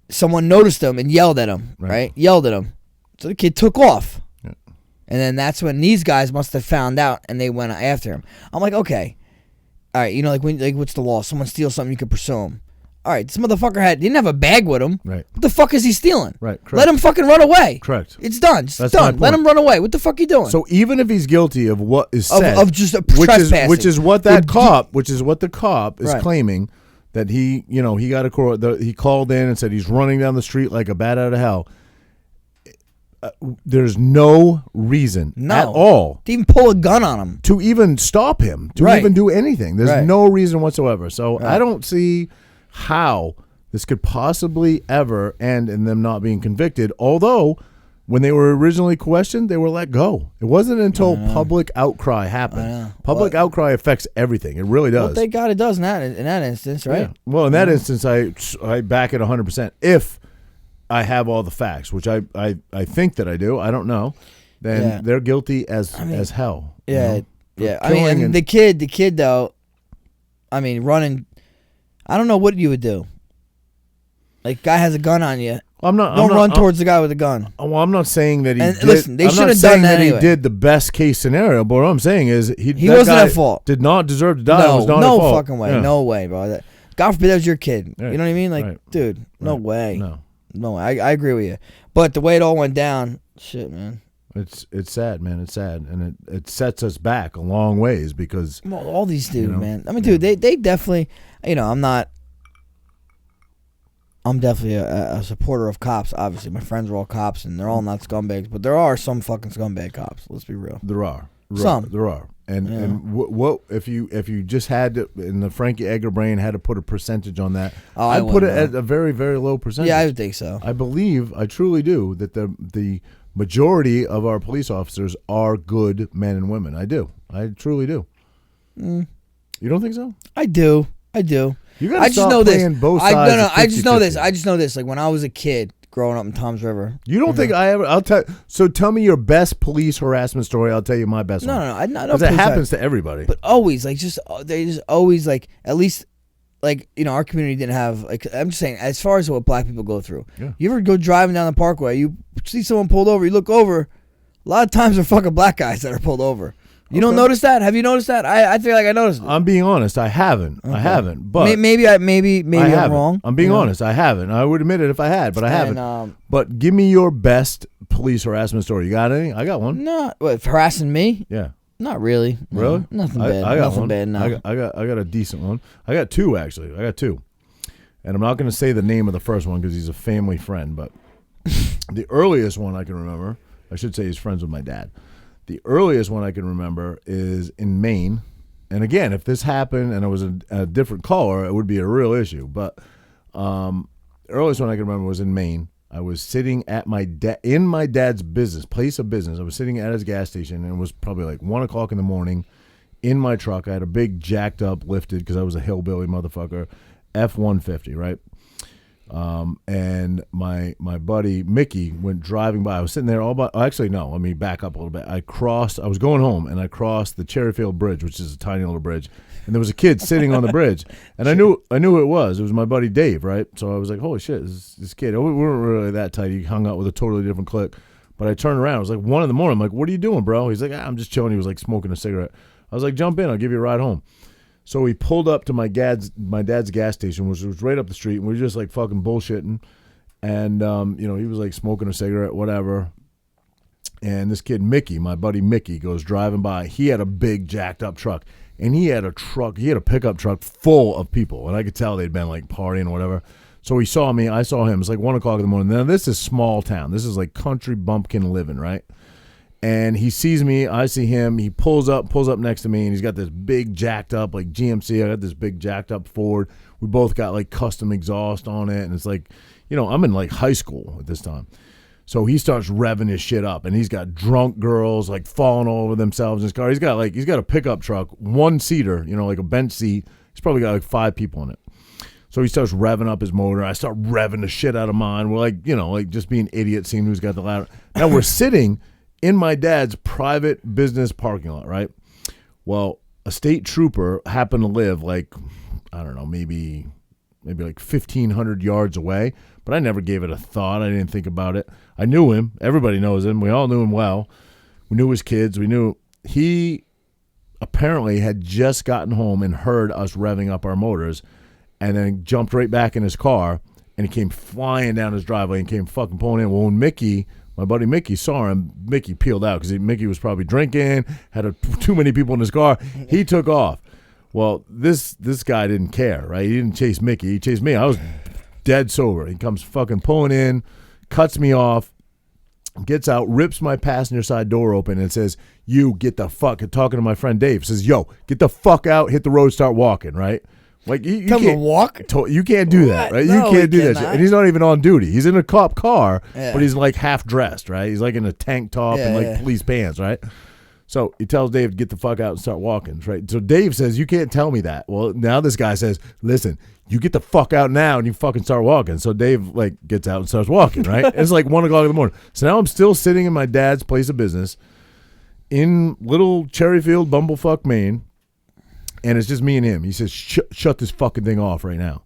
[SPEAKER 2] someone noticed him and yelled at him. Right. Yelled at him. So the kid took off. And then that's when these guys must have found out, and they went after him. I'm like, okay, all right, what's the law? Someone steals something, you can pursue him. All right, this motherfucker didn't have a bag with him.
[SPEAKER 3] Right.
[SPEAKER 2] What the fuck is he stealing?
[SPEAKER 3] Right. Correct.
[SPEAKER 2] Let him fucking run away.
[SPEAKER 3] Correct.
[SPEAKER 2] It's done. It's
[SPEAKER 3] that's
[SPEAKER 2] done. Let him run away. What the fuck are you doing?
[SPEAKER 3] So even if he's guilty of what is said,
[SPEAKER 2] of just trespassing,
[SPEAKER 3] which is what the cop is claiming, that he got he called in and said he's running down the street like a bat out of hell. There's no reason at all
[SPEAKER 2] to even pull a gun on him,
[SPEAKER 3] to even stop him, to even do anything. There's no reason whatsoever. So I don't see how this could possibly ever end in them not being convicted. Although, when they were originally questioned, they were let go. It wasn't until public outcry happened. Public outcry affects everything. It really does.
[SPEAKER 2] Well, thank God it does in that instance, right?
[SPEAKER 3] Yeah. Well, in that instance, I back it 100%. If I have all the facts, which I think that I do. I don't know. Then they're guilty as hell.
[SPEAKER 2] Yeah, yeah. I mean, the kid though. I mean, running. I don't know what you would do. Like, guy has a gun on you.
[SPEAKER 3] I'm not.
[SPEAKER 2] Don't run towards the guy with a gun.
[SPEAKER 3] Well, I'm not saying that he.
[SPEAKER 2] Listen, they should have done that anyway.
[SPEAKER 3] He did the best case scenario, but what I'm saying is he
[SPEAKER 2] wasn't at fault.
[SPEAKER 3] Did not deserve to die.
[SPEAKER 2] No,
[SPEAKER 3] it was not
[SPEAKER 2] no
[SPEAKER 3] at fault.
[SPEAKER 2] Fucking way. Yeah. No way, bro. God forbid that was your kid.
[SPEAKER 3] Right.
[SPEAKER 2] You know what I mean? Like, dude, no way. No, I agree with you. But the way it all went down, shit, man.
[SPEAKER 3] It's sad, man. It's sad, and it sets us back a long ways because
[SPEAKER 2] all these dudes, man. I mean, dude, they definitely. I'm definitely a supporter of cops. Obviously, my friends are all cops, and they're all not scumbags. But there are some fucking scumbag cops. Let's be real.
[SPEAKER 3] There are.
[SPEAKER 2] There
[SPEAKER 3] are. And what if you just had to, in the Frankie Edgar brain, had to put a percentage on that? I'd put it at a very, very low percentage.
[SPEAKER 2] Yeah, I would think so.
[SPEAKER 3] I truly do, that the majority of our police officers are good men and women. I do. I truly do. You don't think so?
[SPEAKER 2] I do.
[SPEAKER 3] You gotta stop playing both sides.
[SPEAKER 2] I just know this. I just know this. Like, when I was a kid growing up in Tom's River.
[SPEAKER 3] You don't think I ever? I'll tell. So tell me your best police harassment story. I'll tell you my best one.
[SPEAKER 2] No.
[SPEAKER 3] Because it happens to everybody.
[SPEAKER 2] But always, like, they just always, like, at least, like, our community didn't have, like, I'm just saying, as far as what black people go through. Yeah. You ever go driving down the parkway, you see someone pulled over, you look over, a lot of times they're fucking black guys that are pulled over. You don't notice that? Have you noticed that? I feel like I noticed it.
[SPEAKER 3] I'm being honest. I haven't. Okay. I haven't. But
[SPEAKER 2] maybe I'm wrong.
[SPEAKER 3] I'm being honest. I haven't. I would admit it if I had, but I haven't. But give me your best police harassment story. You got any? I got one.
[SPEAKER 2] No, harassing me?
[SPEAKER 3] Yeah.
[SPEAKER 2] Not really. No,
[SPEAKER 3] really?
[SPEAKER 2] Nothing bad.
[SPEAKER 3] I got
[SPEAKER 2] nothing
[SPEAKER 3] one.
[SPEAKER 2] bad. No.
[SPEAKER 3] I got a decent one. I got two actually. And I'm not going to say the name of the first one because he's a family friend. But the earliest one I can remember, I should say, he's friends with my dad. The earliest one I can remember is in Maine. And again, if this happened and it was a different caller, it would be a real issue. But the earliest one I can remember was in Maine. I was sitting at in my dad's place of business. I was sitting at his gas station, and it was probably like 1 o'clock in the morning in my truck. I had a big jacked up lifted, because I was a hillbilly motherfucker, F-150, right? And my buddy Mickey went driving by. I was sitting there actually, no, let me back up a little bit. I was going home, and I crossed the Cherryfield Bridge, which is a tiny little bridge, and there was a kid sitting on the bridge, and I knew who it was. It was my buddy Dave, right? So I was like, holy shit, this kid. We weren't really that tight. He hung out with a totally different clique, but I turned around. It was like 1 a.m. I'm like, what are you doing, bro? He's like, I'm just chilling. He was like smoking a cigarette. I was like, jump in, I'll give you a ride home. So he pulled up to my dad's gas station, which was right up the street, and we were just like fucking bullshitting. And, he was like smoking a cigarette, whatever. And this kid, Mickey, my buddy Mickey, goes driving by. He had a big jacked up truck. And he had a pickup truck full of people. And I could tell they'd been like partying or whatever. So he saw me. I saw him. It's like 1 o'clock in the morning. Now, this is small town. This is like country bumpkin living, right? And he sees me. I see him. He pulls up next to me. And he's got this big jacked up, like GMC. I got this big jacked up Ford. We both got like custom exhaust on it. And it's like, I'm in like high school at this time. So he starts revving his shit up, and he's got drunk girls like falling all over themselves in his car. He's got a pickup truck, 1-seater, like a bench seat. He's probably got like 5 people in it. So he starts revving up his motor. I start revving the shit out of mine. We're like, just being idiots, seeing who's got the louder. Now we're sitting in my dad's private business parking lot, right? Well, a state trooper happened to live like, I don't know, maybe like 1,500 yards away. But I never gave it a thought. I didn't think about it. I knew him. Everybody knows him. We all knew him well. We knew his kids. We knew he apparently had just gotten home and heard us revving up our motors and then jumped right back in his car, and he came flying down his driveway and came fucking pulling in. Well, when Mickey, my buddy Mickey, saw him, Mickey peeled out because Mickey was probably drinking, had too many people in his car. He took off. Well, this guy didn't care, right? He didn't chase Mickey. He chased me. I was dead sober. He comes fucking pulling in, cuts me off, gets out, rips my passenger side door open, and says, "You get the fuck," talking to my friend Dave, says, "Yo, get the fuck out, hit the road, start walking," right? Like you can't
[SPEAKER 2] walk.
[SPEAKER 3] You can't do that, right?
[SPEAKER 2] No,
[SPEAKER 3] you can't do that shit. And he's not even on duty. He's in a cop car,
[SPEAKER 2] yeah.
[SPEAKER 3] But he's like half dressed, right? He's like in a tank top and like police pants, right? So he tells Dave to get the fuck out and start walking, right? So Dave says, "You can't tell me that." Well, now this guy says, "Listen, you get the fuck out now and you fucking start walking." So Dave like gets out and starts walking, right? It's like 1 o'clock in the morning. So now I'm still sitting in my dad's place of business in little Cherryfield, Bumblefuck, Maine. And it's just me and him. He says, shut this fucking thing off right now.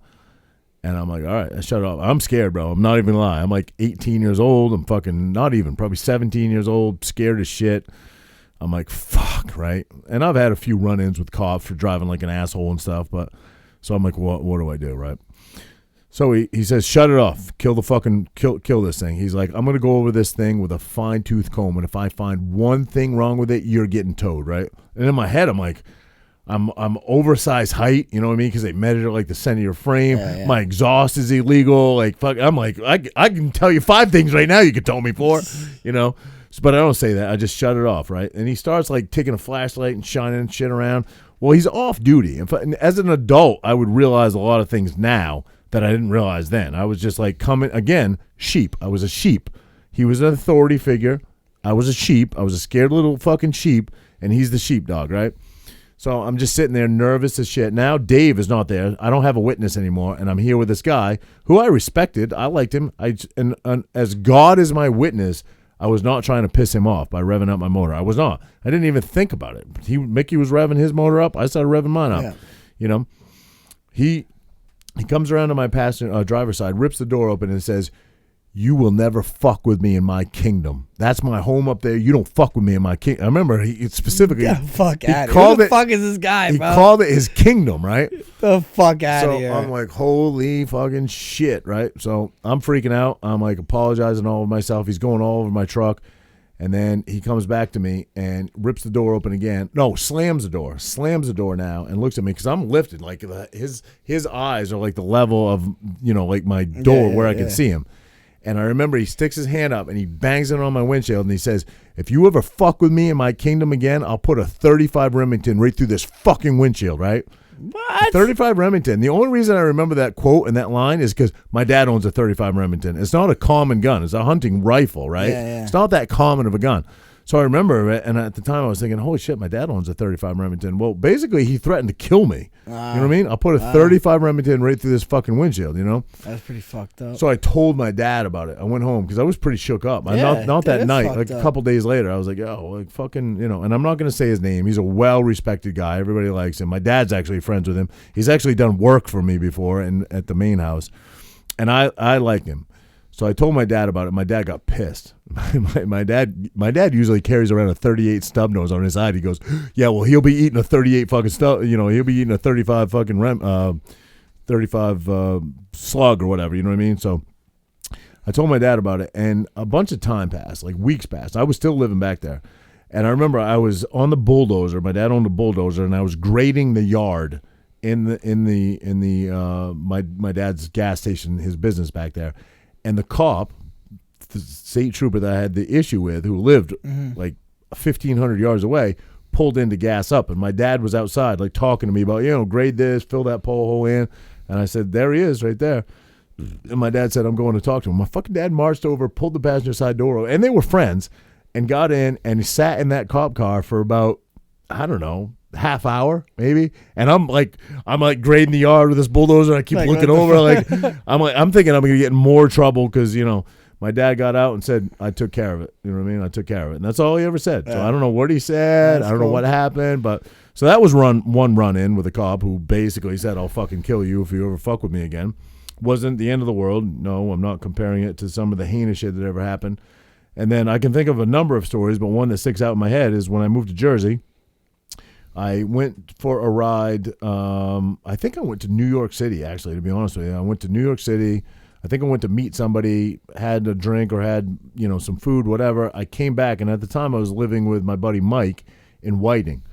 [SPEAKER 3] And I'm like, all right, I shut it off. I'm scared, bro. I'm not even gonna lie. I'm like 18 years old. I'm fucking not even, probably 17 years old, scared as shit. I'm like, fuck, right? And I've had a few run-ins with cops for driving like an asshole and stuff. But so I'm like, what do I do, right? So he says, shut it off. Kill this thing. He's like, I'm going to go over this thing with a fine-tooth comb. And if I find one thing wrong with it, you're getting towed, right? And in my head, I'm like, I'm oversized height, you know what I mean? Because they measure like the center of your frame. Yeah. My exhaust is illegal. Like, fuck, I'm like, I can tell you 5 things right now you could tow me for, you know? But I don't say that. I just shut it off, right? And he starts like taking a flashlight and shining shit around. Well, he's off duty. And as an adult, I would realize a lot of things now that I didn't realize then. I was just like sheep. I was a sheep. He was an authority figure. I was a sheep. I was a scared little fucking sheep, and he's the sheepdog, right? So I'm just sitting there nervous as shit. Now Dave is not there. I don't have a witness anymore, and I'm here with this guy who I respected. I liked him. And as God is my witness, I was not trying to piss him off by revving up my motor. I was not. I didn't even think about it. Mickey was revving his motor up. I started revving mine up. Yeah. You know, he comes around to my passenger driver's side, rips the door open, and says, "You will never fuck with me in my kingdom. That's my home up there. You don't fuck with me in my kingdom." I remember he specifically.
[SPEAKER 2] Get the fuck out of here. Who the fuck is this guy, bro?
[SPEAKER 3] He called it his kingdom, right?
[SPEAKER 2] The fuck out of here.
[SPEAKER 3] So I'm like, holy fucking shit, right? So I'm freaking out. I'm like apologizing all of myself. He's going all over my truck. And then he comes back to me and rips the door open again. No, slams the door now and looks at me because I'm lifted. Like his eyes are like the level of, like my door where I can see him. And I remember he sticks his hand up and he bangs it on my windshield and he says, "If you ever fuck with me in my kingdom again, I'll put a 35 Remington right through this fucking windshield," right?
[SPEAKER 2] What?
[SPEAKER 3] 35 Remington. The only reason I remember that quote and that line is because my dad owns a 35 Remington. It's not a common gun. It's a hunting rifle, right?
[SPEAKER 2] Yeah.
[SPEAKER 3] It's not that common of a gun. So I remember it, and at the time I was thinking, holy shit, my dad owns a 35 Remington. Well, basically he threatened to kill me. You know what I mean? I'll put a 35 Remington right through this fucking windshield, you know?
[SPEAKER 2] That's pretty fucked up.
[SPEAKER 3] So I told my dad about it. I went home because I was pretty shook up. Not that night. Like a couple days later, I was like, yo, like fucking, and I'm not going to say his name. He's a well-respected guy. Everybody likes him. My dad's actually friends with him. He's actually done work for me before at the main house. And I like him. So I told my dad about it. My dad got pissed. My dad usually carries around a 38 stub nose on his side. He goes, "Yeah, well, he'll be eating a 38 fucking stub. He'll be eating a 35 fucking 35 slug or whatever. You know what I mean?" So I told my dad about it, and a bunch of time passed, like weeks passed. I was still living back there. And I remember I was on the bulldozer. My dad owned a bulldozer, and I was grading the yard in my dad's gas station, his business back there. And the cop, the state trooper that I had the issue with, who lived like 1,500 yards away, pulled in to gas up. And my dad was outside, like talking to me about, grade this, fill that pole hole in. And I said, there he is, right there. And my dad said, I'm going to talk to him. My fucking dad marched over, pulled the passenger side door over, and they were friends. And got in and he sat in that cop car for about, I don't know, half hour maybe. And I'm like grading the yard with this bulldozer. And I keep looking over I'm thinking I'm gonna get in more trouble because my dad got out and said I took care of it. You know what I mean? I took care of it, and that's all he ever said. So I don't know what he said. I don't know what happened, but so that was one run in with a cop who basically said I'll fucking kill you if you ever fuck with me again. Wasn't the end of the world. No, I'm not comparing it to some of the heinous shit that ever happened. And then I can think of a number of stories, but one that sticks out in my head is when I moved to Jersey, I went for a ride. I think I went to New York City, actually, to be honest with you. I went to New York City. I think I went to meet somebody, had a drink or had, some food, whatever. I came back, and at the time I was living with my buddy Mike in Whiting,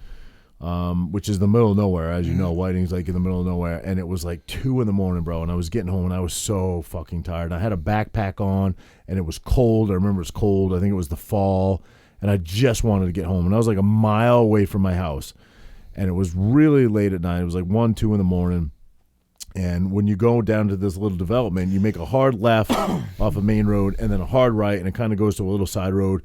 [SPEAKER 3] which is the middle of nowhere. As you know, Whiting's like in the middle of nowhere. And it was like 2 a.m, bro, and I was getting home, and I was so fucking tired. And I had a backpack on, and it was cold. I remember it was cold. I think it was the fall, and I just wanted to get home. And I was like a mile away from my house, and it was really late at night. It was like 1, 2 a.m. And when you go down to this little development, you make a hard left off a main road and then a hard right, and it kind of goes to a little side road.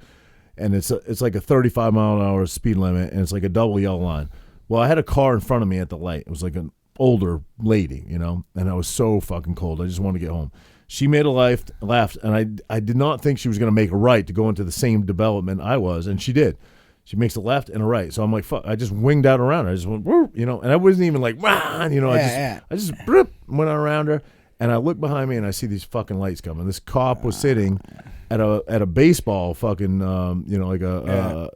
[SPEAKER 3] And it's like a 35-mile-an-hour speed limit, and it's like a double yellow line. Well, I had a car in front of me at the light. It was like an older lady, and I was so fucking cold. I just wanted to get home. She made a left, and I did not think she was going to make a right to go into the same development I was, and she did. She makes a left and a right. So I'm like, fuck. I just winged out around her. I just went, and I wasn't even like, rah, I just went around her, and I looked behind me, and I see these fucking lights coming. This cop was sitting at a baseball fucking, like a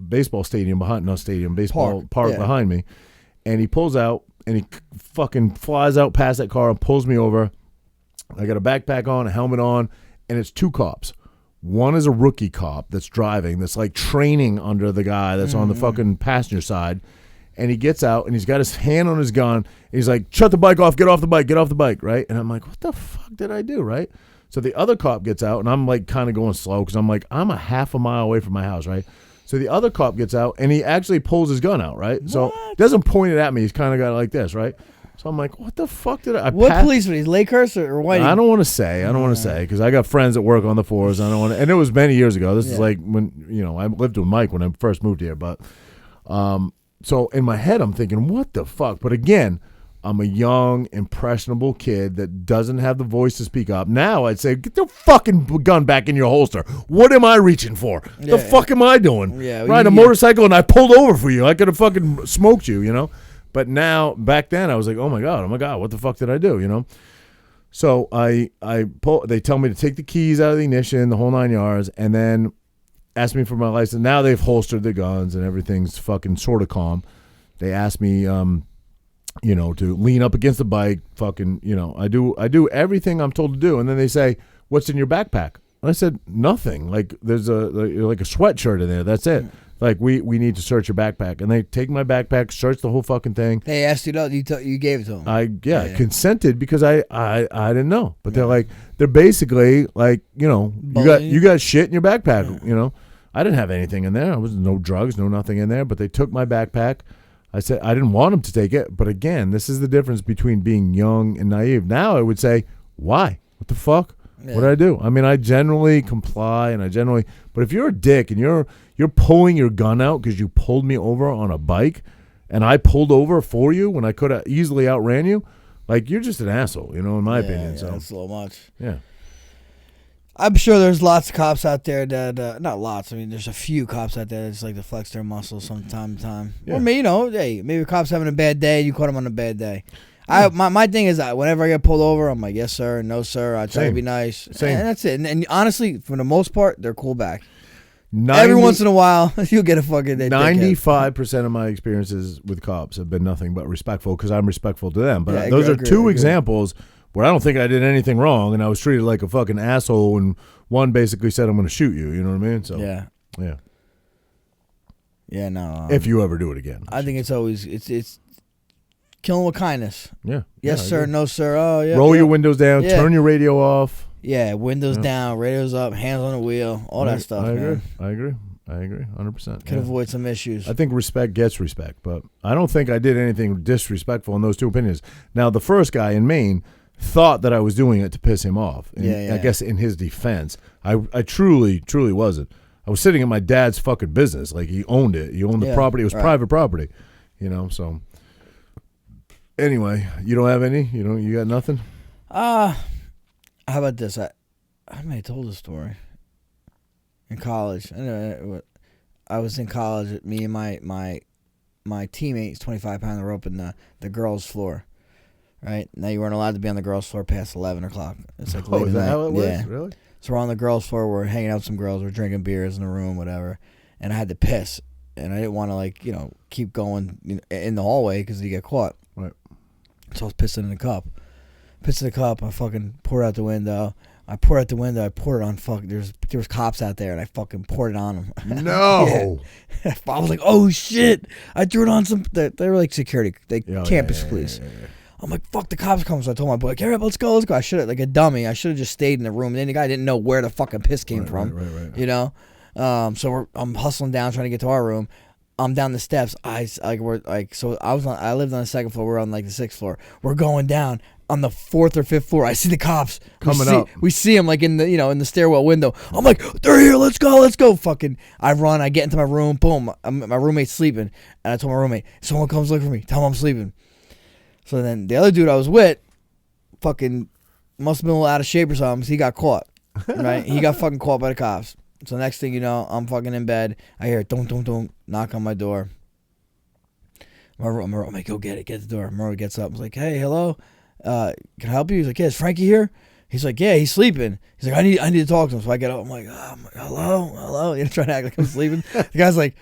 [SPEAKER 3] baseball stadium baseball park behind me, and he pulls out, and he fucking flies out past that car and pulls me over. I got a backpack on, a helmet on, and it's 2 cops. One is a rookie cop that's driving, that's like training under the guy that's on the fucking passenger side. And he gets out, and he's got his hand on his gun. And he's like, shut the bike off, get off the bike, right? And I'm like, what the fuck did I do, right? So the other cop gets out, and I'm like kind of going slow because I'm like, I'm a half a mile away from my house, right? So the other cop gets out, and he actually pulls his gun out, right? What? So he doesn't point it at me. He's kind of got it like this, right? So I'm like, what the fuck did I
[SPEAKER 2] What policeman? He's Lakehurst or Whiting?
[SPEAKER 3] I don't want to say. Because I got friends that work on the force. I don't want to, and it was many years ago. This is like when, I lived with Mike when I first moved here. But so in my head, I'm thinking, what the fuck? But again, I'm a young, impressionable kid that doesn't have the voice to speak up. Now I'd say, get the fucking gun back in your holster. What am I reaching for? The fuck am I doing? Ride a motorcycle and I pulled over for you. I could have fucking smoked you, But now, back then, I was like, oh my God, what the fuck did I do, So they tell me to take the keys out of the ignition, the whole 9 yards, and then ask me for my license. Now they've holstered the guns and everything's fucking sort of calm. They asked me, to lean up against the bike, fucking, I do everything I'm told to do. And then they say, what's in your backpack? And I said, nothing. Like, there's a sweatshirt in there. That's it. Like, we need to search your backpack. And they take my backpack, search the whole fucking thing.
[SPEAKER 2] They asked you that, you gave it to them.
[SPEAKER 3] I consented because I didn't know. But they're basically like, you got shit in your backpack, I didn't have anything in there. I was no drugs, no nothing in there. But they took my backpack. I said I didn't want them to take it. But again, this is the difference between being young and naive. Now I would say, why? What the fuck? Yeah. What did I do? I mean, I generally comply, but if you're a dick and you're pulling your gun out because you pulled me over on a bike and I pulled over for you when I could have easily outran you, like, you're just an asshole, in my opinion.
[SPEAKER 2] Yeah,
[SPEAKER 3] so
[SPEAKER 2] that's a little much.
[SPEAKER 3] Yeah.
[SPEAKER 2] I'm sure there's lots of cops out there that, not lots, I mean, there's a few cops out there that just like to flex their muscles from time to time. Yeah. Or maybe a cop's having a bad day, you caught him on a bad day. Yeah. My thing is that whenever I get pulled over, I'm like, yes, sir, no, sir. I try to be nice.
[SPEAKER 3] Same.
[SPEAKER 2] And that's it. And honestly, for the most part, they're cool back. Every once in a while, you'll get a fucking
[SPEAKER 3] 95% of my experiences with cops have been nothing but respectful because I'm respectful to them. But those are two examples where I don't think I did anything wrong, and I was treated like a fucking asshole, and one basically said, I'm going to shoot you. You know what I mean? So
[SPEAKER 2] Yeah. Yeah, no.
[SPEAKER 3] If you ever do it again.
[SPEAKER 2] I think it's always, it's killing with kindness.
[SPEAKER 3] Yeah.
[SPEAKER 2] Yes,
[SPEAKER 3] I
[SPEAKER 2] sir.
[SPEAKER 3] agree.
[SPEAKER 2] No, sir. Oh, yeah.
[SPEAKER 3] Roll
[SPEAKER 2] yeah.
[SPEAKER 3] your windows down.
[SPEAKER 2] Yeah.
[SPEAKER 3] Turn your radio off.
[SPEAKER 2] Yeah, windows down, radios up, hands on the wheel, all that stuff,
[SPEAKER 3] I agree.
[SPEAKER 2] man.
[SPEAKER 3] I agree. 100%.
[SPEAKER 2] Could avoid some issues.
[SPEAKER 3] I think respect gets respect, but I don't think I did anything disrespectful in those two opinions. Now, the first guy in Maine thought that I was doing it to piss him off. And I guess in his defense, I truly, truly wasn't. I was sitting in my dad's fucking business. Like, he owned it. He owned the property. It was private property, you know, so. Anyway, you don't have any? You got nothing?
[SPEAKER 2] How about this? I may have told this story. In college, I was in college. Me and my teammates, 25-pounder, were up in the girls' floor. Right now, you weren't allowed to be on the girls' floor past 11 o'clock. It's like late
[SPEAKER 3] is that
[SPEAKER 2] night.
[SPEAKER 3] how it was?
[SPEAKER 2] Yeah.
[SPEAKER 3] Really?
[SPEAKER 2] So we're on the girls' floor. We're hanging out with some girls. We're drinking beers in the room, whatever. And I had to piss, and I didn't want to keep going in the hallway because you get caught.
[SPEAKER 3] Right.
[SPEAKER 2] So I was pissing in the cup. Pissed in the cup. I fucking poured out the window. I poured out the window. I poured it on there was cops out there, and I fucking poured it on them.
[SPEAKER 3] No.
[SPEAKER 2] Yeah. I was like, oh shit! I threw it on some. They were like security, campus police. Yeah. I'm like, fuck, the cops come. So I told my boy, like, hey, let's go. I should have, like a dummy. I should have just stayed in the room. And then the guy didn't know where the fucking piss came from. Right. You know. So I'm hustling down, trying to get to our room. I'm down the steps. I lived on the second floor. We're on like the sixth floor. We're going down on the fourth or fifth floor. I see the cops
[SPEAKER 3] coming up.
[SPEAKER 2] We see them like in the in the stairwell window. I'm like, they're here. Let's go. Fucking, I run. I get into my room. Boom. My roommate's sleeping, and I told my roommate, someone comes look for me. Tell him I'm sleeping. So then the other dude I was with, fucking, must have been a little out of shape or something. So he got caught. Right? He got fucking caught by the cops. So next thing you know, I'm fucking in bed. I hear don't knock on my door. My roommate, go get it. Get the door. Murray gets up. I was like, hey, hello. Can I help you? He's like, yeah, is Frankie here? He's like, yeah, he's sleeping. He's like, I need to talk to him. So I get up. I'm like, hello. Trying to act like I'm sleeping. The guy's like,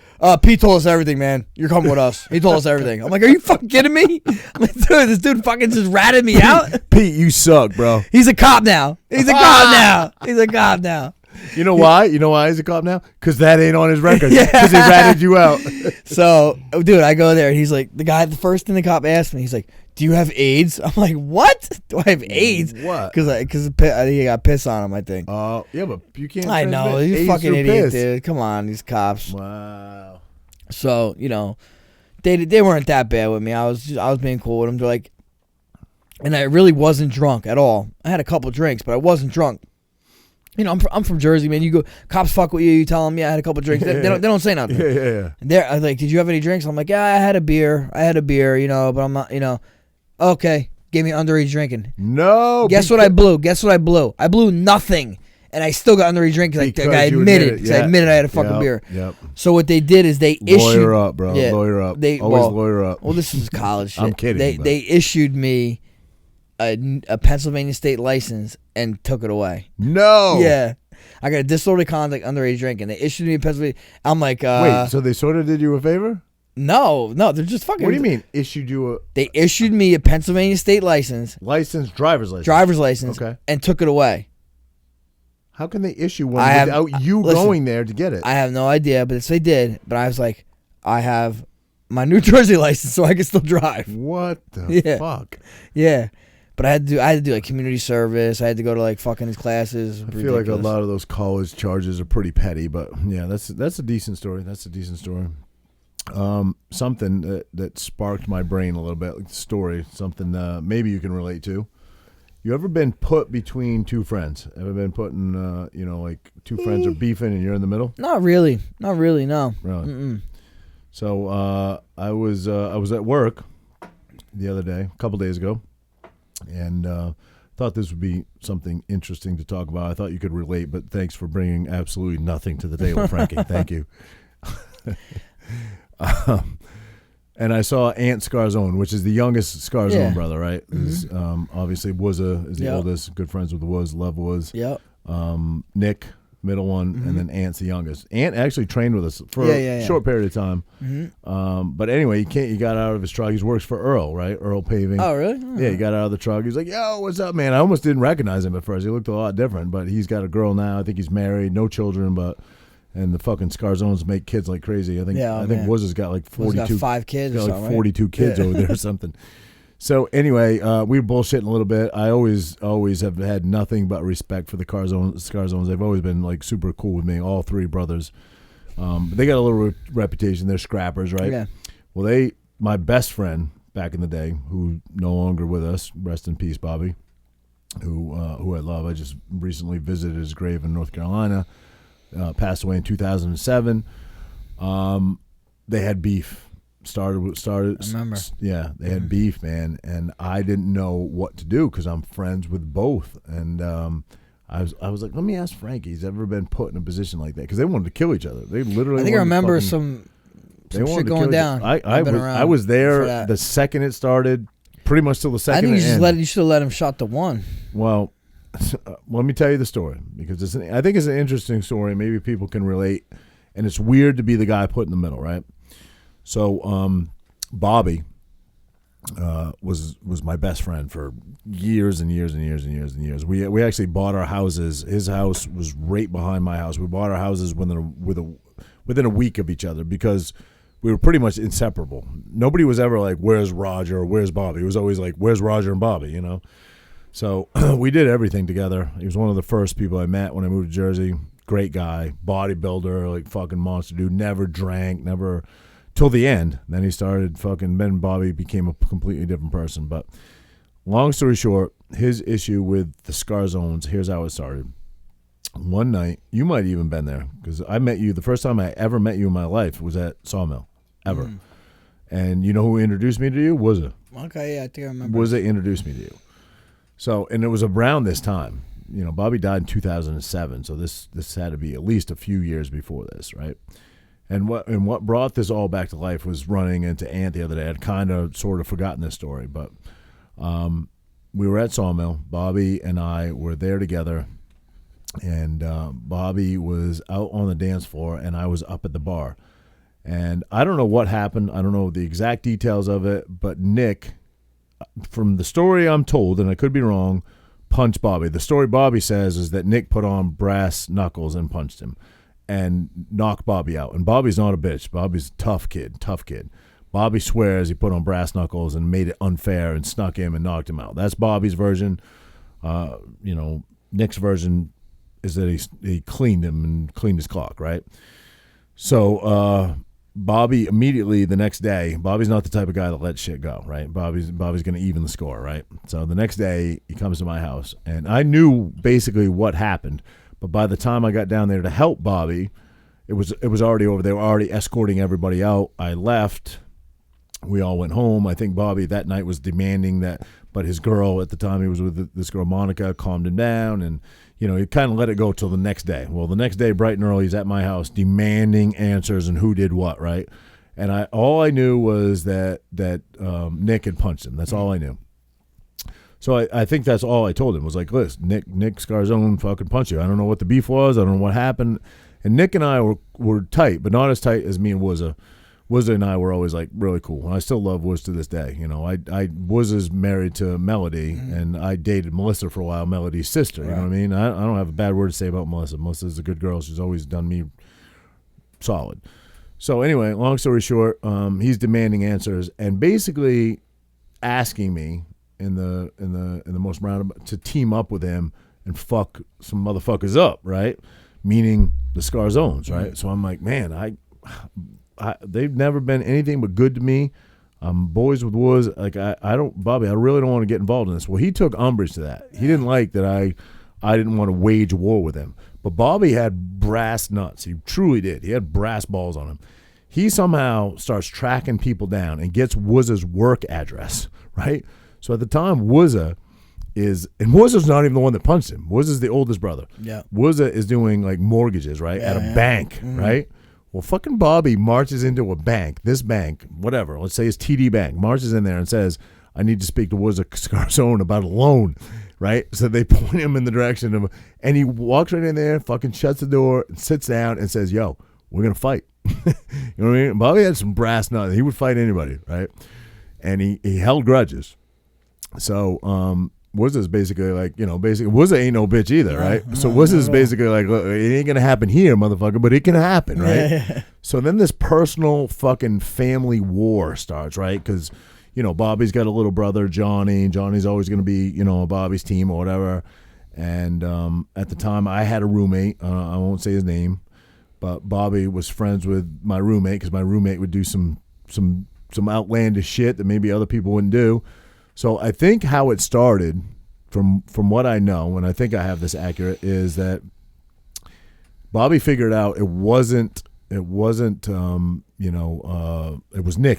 [SPEAKER 2] Pete told us everything, man. You're coming with us. He told us everything. I'm like, are you fucking kidding me? I'm like, dude, this dude fucking just ratted me out.
[SPEAKER 3] Pete, you suck, bro.
[SPEAKER 2] He's a cop now. He's a cop now.
[SPEAKER 3] You know why? He's a cop now? Because that ain't on his record. Because he ratted you out.
[SPEAKER 2] So, dude, I go there, and he's like, the first thing the cop asked me, he's like, do you have AIDS? I'm like, what? Do I have AIDS?
[SPEAKER 3] What?
[SPEAKER 2] Because I think he got piss on him, I think.
[SPEAKER 3] Oh, yeah, but you can't.
[SPEAKER 2] I know. He's a fucking idiot, dude. Come on, these cops.
[SPEAKER 3] Wow.
[SPEAKER 2] So, they weren't that bad with me. I was being cool with them. They're like, and I really wasn't drunk at all. I had a couple drinks, but I wasn't drunk. I'm from Jersey, man. You go, cops fuck with you. You tell them, yeah, I had a couple drinks. They don't say nothing.
[SPEAKER 3] Yeah.
[SPEAKER 2] And they're like, did you have any drinks? I'm like, yeah, I had a beer, but I'm not, okay. Gave me underage drinking.
[SPEAKER 3] No.
[SPEAKER 2] Guess what I blew? I blew nothing. And I still got underage drinking because I admitted. Because I admitted I had a fucking beer.
[SPEAKER 3] Yep.
[SPEAKER 2] So what they did is they issued.
[SPEAKER 3] Lawyer up, bro. Yeah, lawyer up. Always lawyer up.
[SPEAKER 2] Well, this is college shit.
[SPEAKER 3] I'm kidding.
[SPEAKER 2] They issued me a Pennsylvania state license and took it away.
[SPEAKER 3] No.
[SPEAKER 2] Yeah. I got a disorderly conduct underage drinking. They issued me a Pennsylvania. I'm like,
[SPEAKER 3] wait, so they sort of did you a favor?
[SPEAKER 2] No, they're just fucking.
[SPEAKER 3] What do you mean issued you a?
[SPEAKER 2] They issued me a Pennsylvania state license.
[SPEAKER 3] Driver's license.
[SPEAKER 2] Okay. And took it away.
[SPEAKER 3] How can they issue one without you going there to get it?
[SPEAKER 2] I have no idea, but they did. But I was like, I have my New Jersey license, so I can still drive.
[SPEAKER 3] What the fuck?
[SPEAKER 2] Yeah. But I had to do like community service. I had to go to like fucking these classes.
[SPEAKER 3] I feel like a lot of those college charges are pretty petty, but yeah, that's a decent story. Something that sparked my brain a little bit, like the story, something maybe you can relate to. You ever been put between two friends? Ever been put in, like two friends are beefing and you're in the middle?
[SPEAKER 2] Not really, no.
[SPEAKER 3] Really?
[SPEAKER 2] Mm-mm.
[SPEAKER 3] So I was at work the other day, a couple days ago, and thought this would be something interesting to talk about. I thought you could relate, but thanks for bringing absolutely nothing to the table, Frankie. Thank you. And I saw Aunt Scarzone, which is the youngest Scarzone brother, right?
[SPEAKER 2] Mm-hmm.
[SPEAKER 3] Obviously is the oldest, good friends with Love Yep. Nick, middle one, and then Ant's the youngest. Ant actually trained with us for a short period of time. But anyway, he got out of his truck. He works for Earl, right? Earl Paving.
[SPEAKER 2] Oh, really?
[SPEAKER 3] Yeah, he got out of the truck. He was like, yo, what's up, man? I almost didn't recognize him at first. He looked a lot different, but he's got a girl now. I think he's married, no children, and the fucking Scarzones make kids like crazy. I think Wiz has got like 42.
[SPEAKER 2] Got 5 kids or something,
[SPEAKER 3] like 42 kids over there or something. So anyway, we were bullshitting a little bit. I always have had nothing but respect for the Scarzones. They've always been like super cool with me, all 3 brothers. But they got a little reputation. They're scrappers, right?
[SPEAKER 2] Yeah.
[SPEAKER 3] Well, my best friend back in the day, who no longer with us, rest in peace, Bobby, who I love. I just recently visited his grave in North Carolina. Passed away in 2007. They had beef. Started.
[SPEAKER 2] I remember.
[SPEAKER 3] Yeah, they had beef, man, and I didn't know what to do because I'm friends with both, and I was like, let me ask Frankie. He's ever been put in a position like that? Because they wanted to kill each other. They literally.
[SPEAKER 2] I think I remember some shit going down.
[SPEAKER 3] I was there the second it started, pretty much till the second.
[SPEAKER 2] I think you should have let him shot the one.
[SPEAKER 3] Well, let me tell you the story because I think it's an interesting story. Maybe people can relate, and it's weird to be the guy put in the middle, right? So, Bobby was my best friend for years and years and years and years and years. We actually bought our houses. His house was right behind my house. We bought our houses within a week of each other because we were pretty much inseparable. Nobody was ever like, "Where's Roger?" or "Where's Bobby?" It was always like, "Where's Roger and Bobby?" You know. So we did everything together. He was one of the first people I met when I moved to Jersey. Great guy, bodybuilder, like fucking monster dude. Never drank, never. Till the end. Then he started then Bobby became a completely different person. But long story short, his issue with the Scarzones, here's how it started. One night, you might have even been there, because I met you, the first time I ever met you in my life was at Sawmill, ever. And you know who introduced me to you? Wuzza.
[SPEAKER 2] Okay, yeah, I think I remember.
[SPEAKER 3] Wuzza introduced me to you. So, and it was around this time. You know, Bobby died in 2007, so this had to be at least a few years before this, right? And what brought this all back to life was running into Ant the other day. I'd kind of sort of forgotten this story, but we were at Sawmill. Bobby and I were there together, and Bobby was out on the dance floor, and I was up at the bar. And I don't know what happened. I don't know the exact details of it, but Nick, from the story I'm told, and I could be wrong, punched Bobby. The story Bobby says is that Nick put on brass knuckles and punched him and knocked Bobby out. And Bobby's not a bitch. Bobby's a tough kid. Bobby swears he put on brass knuckles and made it unfair and snuck him and knocked him out. That's Bobby's version. Nick's version is that he cleaned him and cleaned his clock, right? So Bobby immediately the next day, Bobby's not the type of guy that lets shit go, right? Bobby's going to even the score, right? So the next day he comes to my house, and I knew basically what happened. But by the time I got down there to help Bobby, it was already over. They were already escorting everybody out. I left. We all went home. I think Bobby that night was demanding that, but his girl at the time, he was with this girl, Monica, calmed him down, and he kind of let it go till the next day. Well, the next day, bright and early, he's at my house demanding answers and who did what, right? And all I knew was that Nick had punched him. That's all I knew. So I think that's all I told him was like, listen, Nick Scarzone fucking punched you. I don't know what the beef was. I don't know what happened. And Nick and I were tight, but not as tight as me and Wuzza. Wuzza and I were always like really cool. And I still love Wuzza to this day. Wuzza's married to Melody, and I dated Melissa for a while, Melody's sister. Right. You know what I mean? I don't have a bad word to say about Melissa. Melissa's a good girl. She's always done me solid. So anyway, long story short, he's demanding answers and basically asking me in the most roundabout to team up with him and fuck some motherfuckers up, right? Meaning the Scarzones, right? Mm-hmm. So I'm like, man, they've never been anything but good to me. I'm boys with Woods. Like Bobby, I really don't want to get involved in this. Well, he took umbrage to that. He didn't like that I didn't want to wage war with him. But Bobby had brass nuts. He truly did. He had brass balls on him. He somehow starts tracking people down and gets Wuzza's work address, right? So at the time, Wuzza's not even the one that punched him. Wuzza's the oldest brother.
[SPEAKER 2] Yeah.
[SPEAKER 3] Wuzza is doing like mortgages, right?
[SPEAKER 2] Yeah,
[SPEAKER 3] at a bank,
[SPEAKER 2] mm-hmm.
[SPEAKER 3] right? Well, fucking Bobby marches into a bank, this bank, whatever, let's say it's TD Bank, marches in there and says, I need to speak to Wuzza Scarzone about a loan. right? So they point him in the direction of, and he walks right in there, fucking shuts the door, and sits down and says, "Yo, we're gonna fight." You know what I mean? Bobby had some brass nuts. He would fight anybody, right? And he held grudges. So Wuzza is basically like, basically Wuzza ain't no bitch either, right? So Wuzza is basically like, look, it ain't gonna happen here, motherfucker, but it can happen, right?
[SPEAKER 2] Yeah.
[SPEAKER 3] So then this personal fucking family war starts, right? Because Bobby's got a little brother, Johnny. Johnny's always gonna be, Bobby's team or whatever. And at the time, I had a roommate. I won't say his name, but Bobby was friends with my roommate because my roommate would do some outlandish shit that maybe other people wouldn't do. So I think how it started, from what I know, and I think I have this accurate, is that Bobby figured out it wasn't it was Nick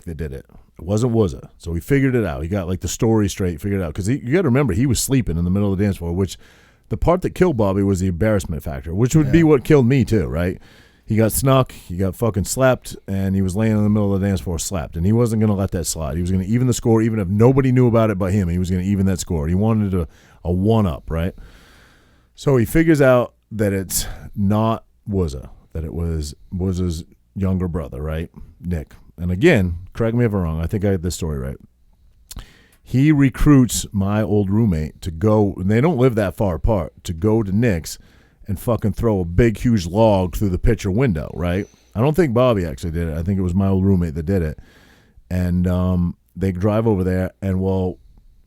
[SPEAKER 3] that did it. It wasn't Wuzza. So he figured it out. He got like the story straight, figured it out. Because you got to remember, he was sleeping in the middle of the dance floor, which the part that killed Bobby was the embarrassment factor, which would be what killed me too, right? He got snuck, he got fucking slapped, and he was laying in the middle of the dance floor slapped. And he wasn't going to let that slide. He was going to even the score, even if nobody knew about it but him. He was going to even that score. He wanted a one-up, right? So he figures out that it's not Wuzza, that it was Wuzza's younger brother, right? Nick. And again, correct me if I'm wrong, I think I had this story right. He recruits my old roommate to go, and they don't live that far apart, to go to Nick's and fucking throw a big, huge log through the picture window, right? I don't think Bobby actually did it. I think it was my old roommate that did it. And they drive over there, and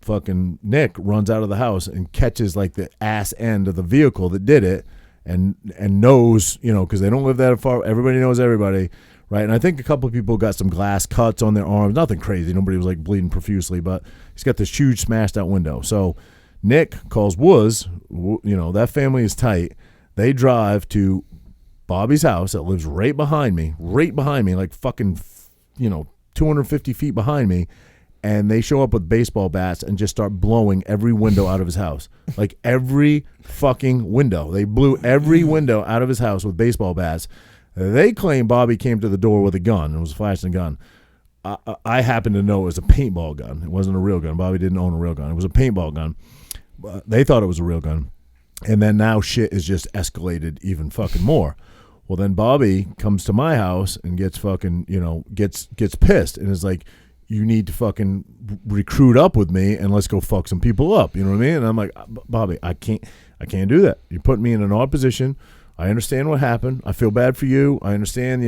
[SPEAKER 3] fucking Nick runs out of the house and catches like the ass end of the vehicle that did it, and knows, because they don't live that far. Everybody knows everybody, right? And I think a couple of people got some glass cuts on their arms. Nothing crazy. Nobody was like bleeding profusely, but he's got this huge smashed out window. So Nick calls Wuz, that family is tight. They drive to Bobby's house that lives right behind me, like fucking, 250 feet behind me. And they show up with baseball bats and just start blowing every window out of his house. Like every fucking window. They blew every window out of his house with baseball bats. They claim Bobby came to the door with a gun. It was a flashing gun. I happen to know it was a paintball gun. It wasn't a real gun. Bobby didn't own a real gun. It was a paintball gun. They thought it was a real gun. And then now shit is just escalated even fucking more. Well, then Bobby comes to my house and gets fucking, gets pissed and is like, you need to fucking recruit up with me and let's go fuck some people up. You know what I mean? And I'm like, Bobby, I can't do that. You're putting me in an odd position. I understand what happened. I feel bad for you. I understand,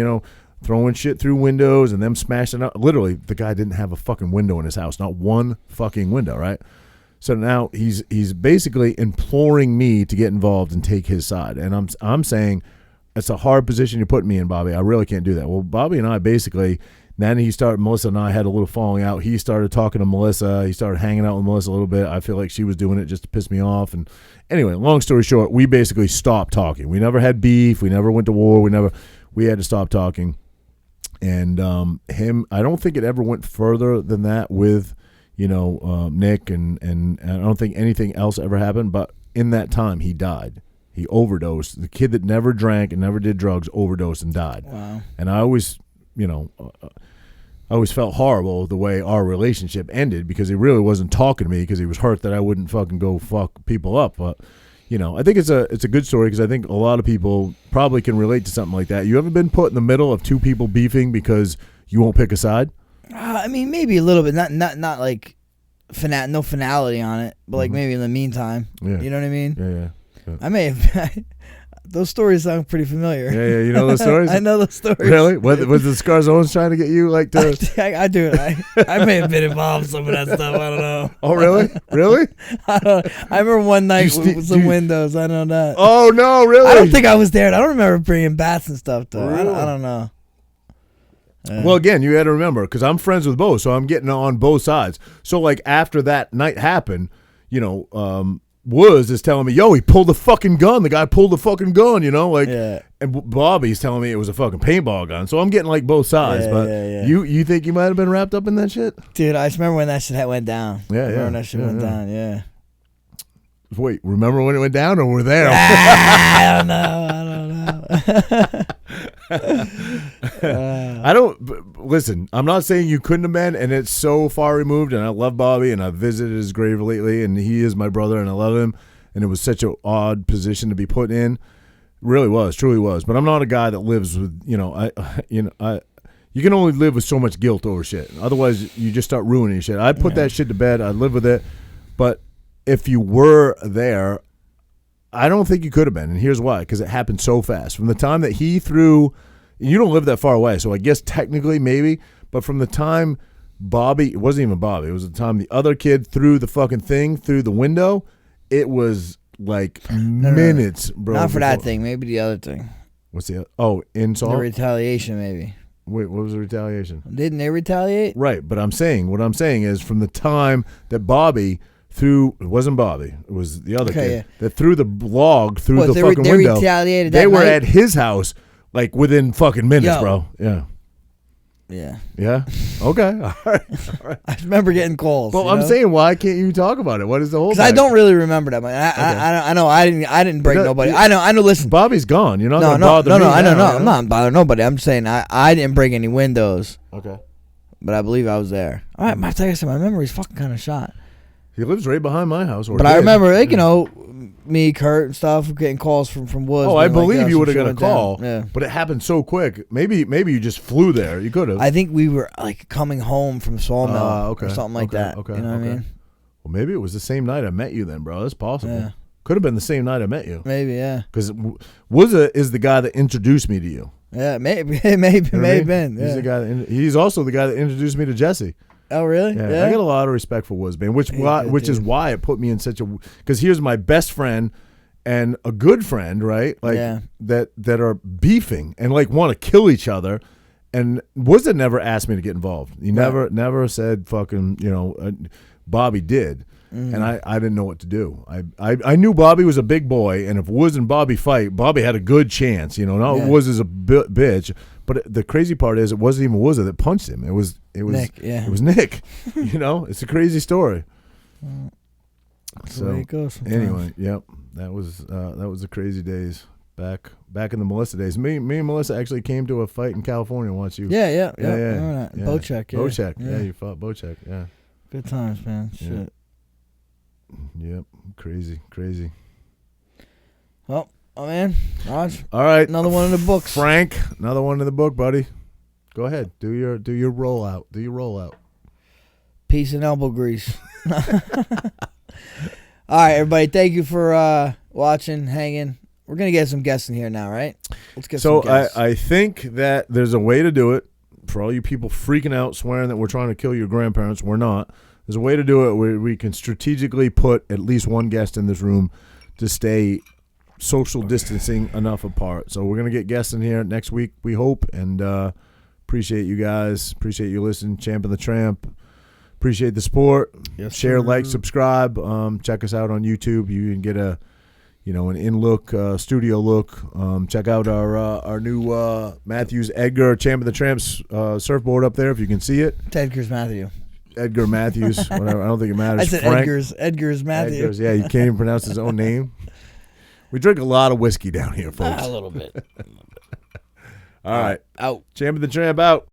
[SPEAKER 3] throwing shit through windows and them smashing out. Literally, the guy didn't have a fucking window in his house. Not one fucking window, right? So now he's basically imploring me to get involved and take his side. And I'm saying, it's a hard position you're putting me in, Bobby. I really can't do that. Well, Bobby and I basically, then Melissa and I had a little falling out. He started talking to Melissa. He started hanging out with Melissa a little bit. I feel like she was doing it just to piss me off. And anyway, long story short, we basically stopped talking. We never had beef. We never went to war. We had to stop talking. And I don't think it ever went further than that with, Nick. And I don't think anything else ever happened. But in that time, he died. He overdosed. The kid that never drank and never did drugs overdosed and died.
[SPEAKER 2] Wow.
[SPEAKER 3] And I always, I always felt horrible the way our relationship ended because he really wasn't talking to me because he was hurt that I wouldn't fucking go fuck people up. But, I think it's a good story because I think a lot of people probably can relate to something like that. You ever been put in the middle of two people beefing because you won't pick a side?
[SPEAKER 2] I mean, maybe a little bit. Not like no finality on it, but like maybe in the meantime.
[SPEAKER 3] Yeah.
[SPEAKER 2] You know what I mean?
[SPEAKER 3] Yeah.
[SPEAKER 2] I may have. Those stories sound pretty familiar.
[SPEAKER 3] Yeah, you know those stories?
[SPEAKER 2] I know those stories.
[SPEAKER 3] Really? Was the Scarzones trying to get you like to...
[SPEAKER 2] I do. I may have been involved in some of that stuff. I don't know.
[SPEAKER 3] Oh, really? Really?
[SPEAKER 2] I remember one night with some windows. I know that.
[SPEAKER 3] Oh, no, really?
[SPEAKER 2] I don't think I was there. I don't remember bringing bats and stuff, though.
[SPEAKER 3] Really?
[SPEAKER 2] I don't know.
[SPEAKER 3] Well, again, you got to remember, because I'm friends with both, so I'm getting on both sides. So, like, after that night happened, Wuz is telling me, yo, he pulled the fucking gun. The guy pulled the fucking gun, and Bobby's telling me it was a fucking paintball gun. So I'm getting like both sides. You think you might have been wrapped up in that shit?
[SPEAKER 2] Dude, I just remember when that shit went down. When that shit went down,
[SPEAKER 3] Wait, remember when it went down or were there?
[SPEAKER 2] I don't know.
[SPEAKER 3] I don't listen. I'm not saying you couldn't have been, and it's so far removed. And I love Bobby, and I've visited his grave lately, and he is my brother, and I love him. And it was such an odd position to be put in. Really was, truly was. But I'm not a guy that lives with you can only live with so much guilt over shit. Otherwise, you just start ruining shit. I'd put that shit to bed. I'd live with it. But if you were there, I don't think you could have been, and here's why, because it happened so fast. From the time that he threw, you don't live that far away, so I guess technically maybe, but from the time Bobby, it wasn't even Bobby, it was the time the other kid threw the fucking thing through the window, it was minutes, bro.
[SPEAKER 2] Not for that thing, maybe the other thing.
[SPEAKER 3] What's the other? Oh, insult?
[SPEAKER 2] The retaliation, maybe.
[SPEAKER 3] Wait, what was the retaliation?
[SPEAKER 2] Didn't they retaliate?
[SPEAKER 3] Right, but what I'm saying is from the time that Bobby threw, it wasn't Bobby, it was the other kid that threw the log through the fucking window.
[SPEAKER 2] They retaliated
[SPEAKER 3] They
[SPEAKER 2] that
[SPEAKER 3] were
[SPEAKER 2] night?
[SPEAKER 3] at his house like within fucking minutes, bro. Yeah.
[SPEAKER 2] Yeah.
[SPEAKER 3] Okay. All right.
[SPEAKER 2] I remember getting calls.
[SPEAKER 3] Well, I'm saying, why can't you talk about it? What is the whole?
[SPEAKER 2] Because I don't really remember that much. I know I didn't break nobody. I know. Listen,
[SPEAKER 3] Bobby's gone. You're not
[SPEAKER 2] gonna
[SPEAKER 3] bother me.
[SPEAKER 2] I know. I'm not bothering nobody. I'm saying I didn't break any windows.
[SPEAKER 3] Okay.
[SPEAKER 2] But I believe I was there. All right, like I said, my memory's fucking kind of shot.
[SPEAKER 3] He lives right behind my house.
[SPEAKER 2] But I remember, me, Kurt, and stuff getting calls from Woods.
[SPEAKER 3] Oh, I believe you would have got a call.
[SPEAKER 2] Yeah.
[SPEAKER 3] But it happened so quick. Maybe you just flew there. You could have.
[SPEAKER 2] I think we were like coming home from Sawmill
[SPEAKER 3] or
[SPEAKER 2] something like that.
[SPEAKER 3] Okay.
[SPEAKER 2] You know what I mean?
[SPEAKER 3] Well, maybe it was the same night I met you then, bro. That's possible.
[SPEAKER 2] Yeah.
[SPEAKER 3] Could have been the same night I met you.
[SPEAKER 2] Maybe, yeah.
[SPEAKER 3] Because Wuzza is the guy that introduced me to you.
[SPEAKER 2] Yeah, maybe have been. Yeah.
[SPEAKER 3] He's the guy. He's also the guy that introduced me to Jesse.
[SPEAKER 2] Oh, really?
[SPEAKER 3] Yeah. I got a lot of respect for Woods, man. Which is why it put me in such a. Because here's my best friend and a good friend, right? Like that are beefing and like want to kill each other. And Woods never asked me to get involved. He never said fucking. Bobby did. And I didn't know what to do. I knew Bobby was a big boy, and if Woods and Bobby fight, Bobby had a good chance. Woods is a bitch. But the crazy part is, it wasn't even Woods that punched him. It was
[SPEAKER 2] Nick. Yeah.
[SPEAKER 3] It was Nick. It's a crazy story.
[SPEAKER 2] That's the way it goes sometimes.
[SPEAKER 3] Anyway, yep, that was the crazy days back in the Melissa days. Me and Melissa actually came to a fight in California once.
[SPEAKER 2] Yeah. Bocek.
[SPEAKER 3] Bocek. Yeah, you fought Bocek. Yeah.
[SPEAKER 2] Good times, man. Shit.
[SPEAKER 3] Yep, crazy.
[SPEAKER 2] Well, man, Raj.
[SPEAKER 3] All right,
[SPEAKER 2] another one in the books.
[SPEAKER 3] Frank, another one in the book, buddy. Go ahead, do your rollout. Do your rollout.
[SPEAKER 2] Peace and elbow grease. All right, everybody. Thank you for watching, hanging. We're gonna get some guests in here now, right? Let's get some guests.
[SPEAKER 3] I think that there's a way to do it. For all you people freaking out, swearing that we're trying to kill your grandparents, we're not. There's a way to do it where we can strategically put at least one guest in this room to stay social distancing enough apart. So we're going to get guests in here next week, we hope, and appreciate you guys. Appreciate you listening. Champ and The Tramp. Appreciate the support.
[SPEAKER 2] Yes,
[SPEAKER 3] share,
[SPEAKER 2] sir.
[SPEAKER 3] like, subscribe. Check us out on YouTube. You can get an in-look, studio look. Check out our new Matthews Edgar Champ and The Tramp's surfboard up there if you can see it.
[SPEAKER 2] It's
[SPEAKER 3] Edgar Matthews, whatever. I don't think it matters.
[SPEAKER 2] I said
[SPEAKER 3] Frank.
[SPEAKER 2] Edgar's Matthews.
[SPEAKER 3] Edgar's, yeah, you can't even pronounce his own name. We drink a lot of whiskey down here, folks.
[SPEAKER 2] A little bit.
[SPEAKER 3] All right.
[SPEAKER 2] Out.
[SPEAKER 3] Champ and The Tramp out.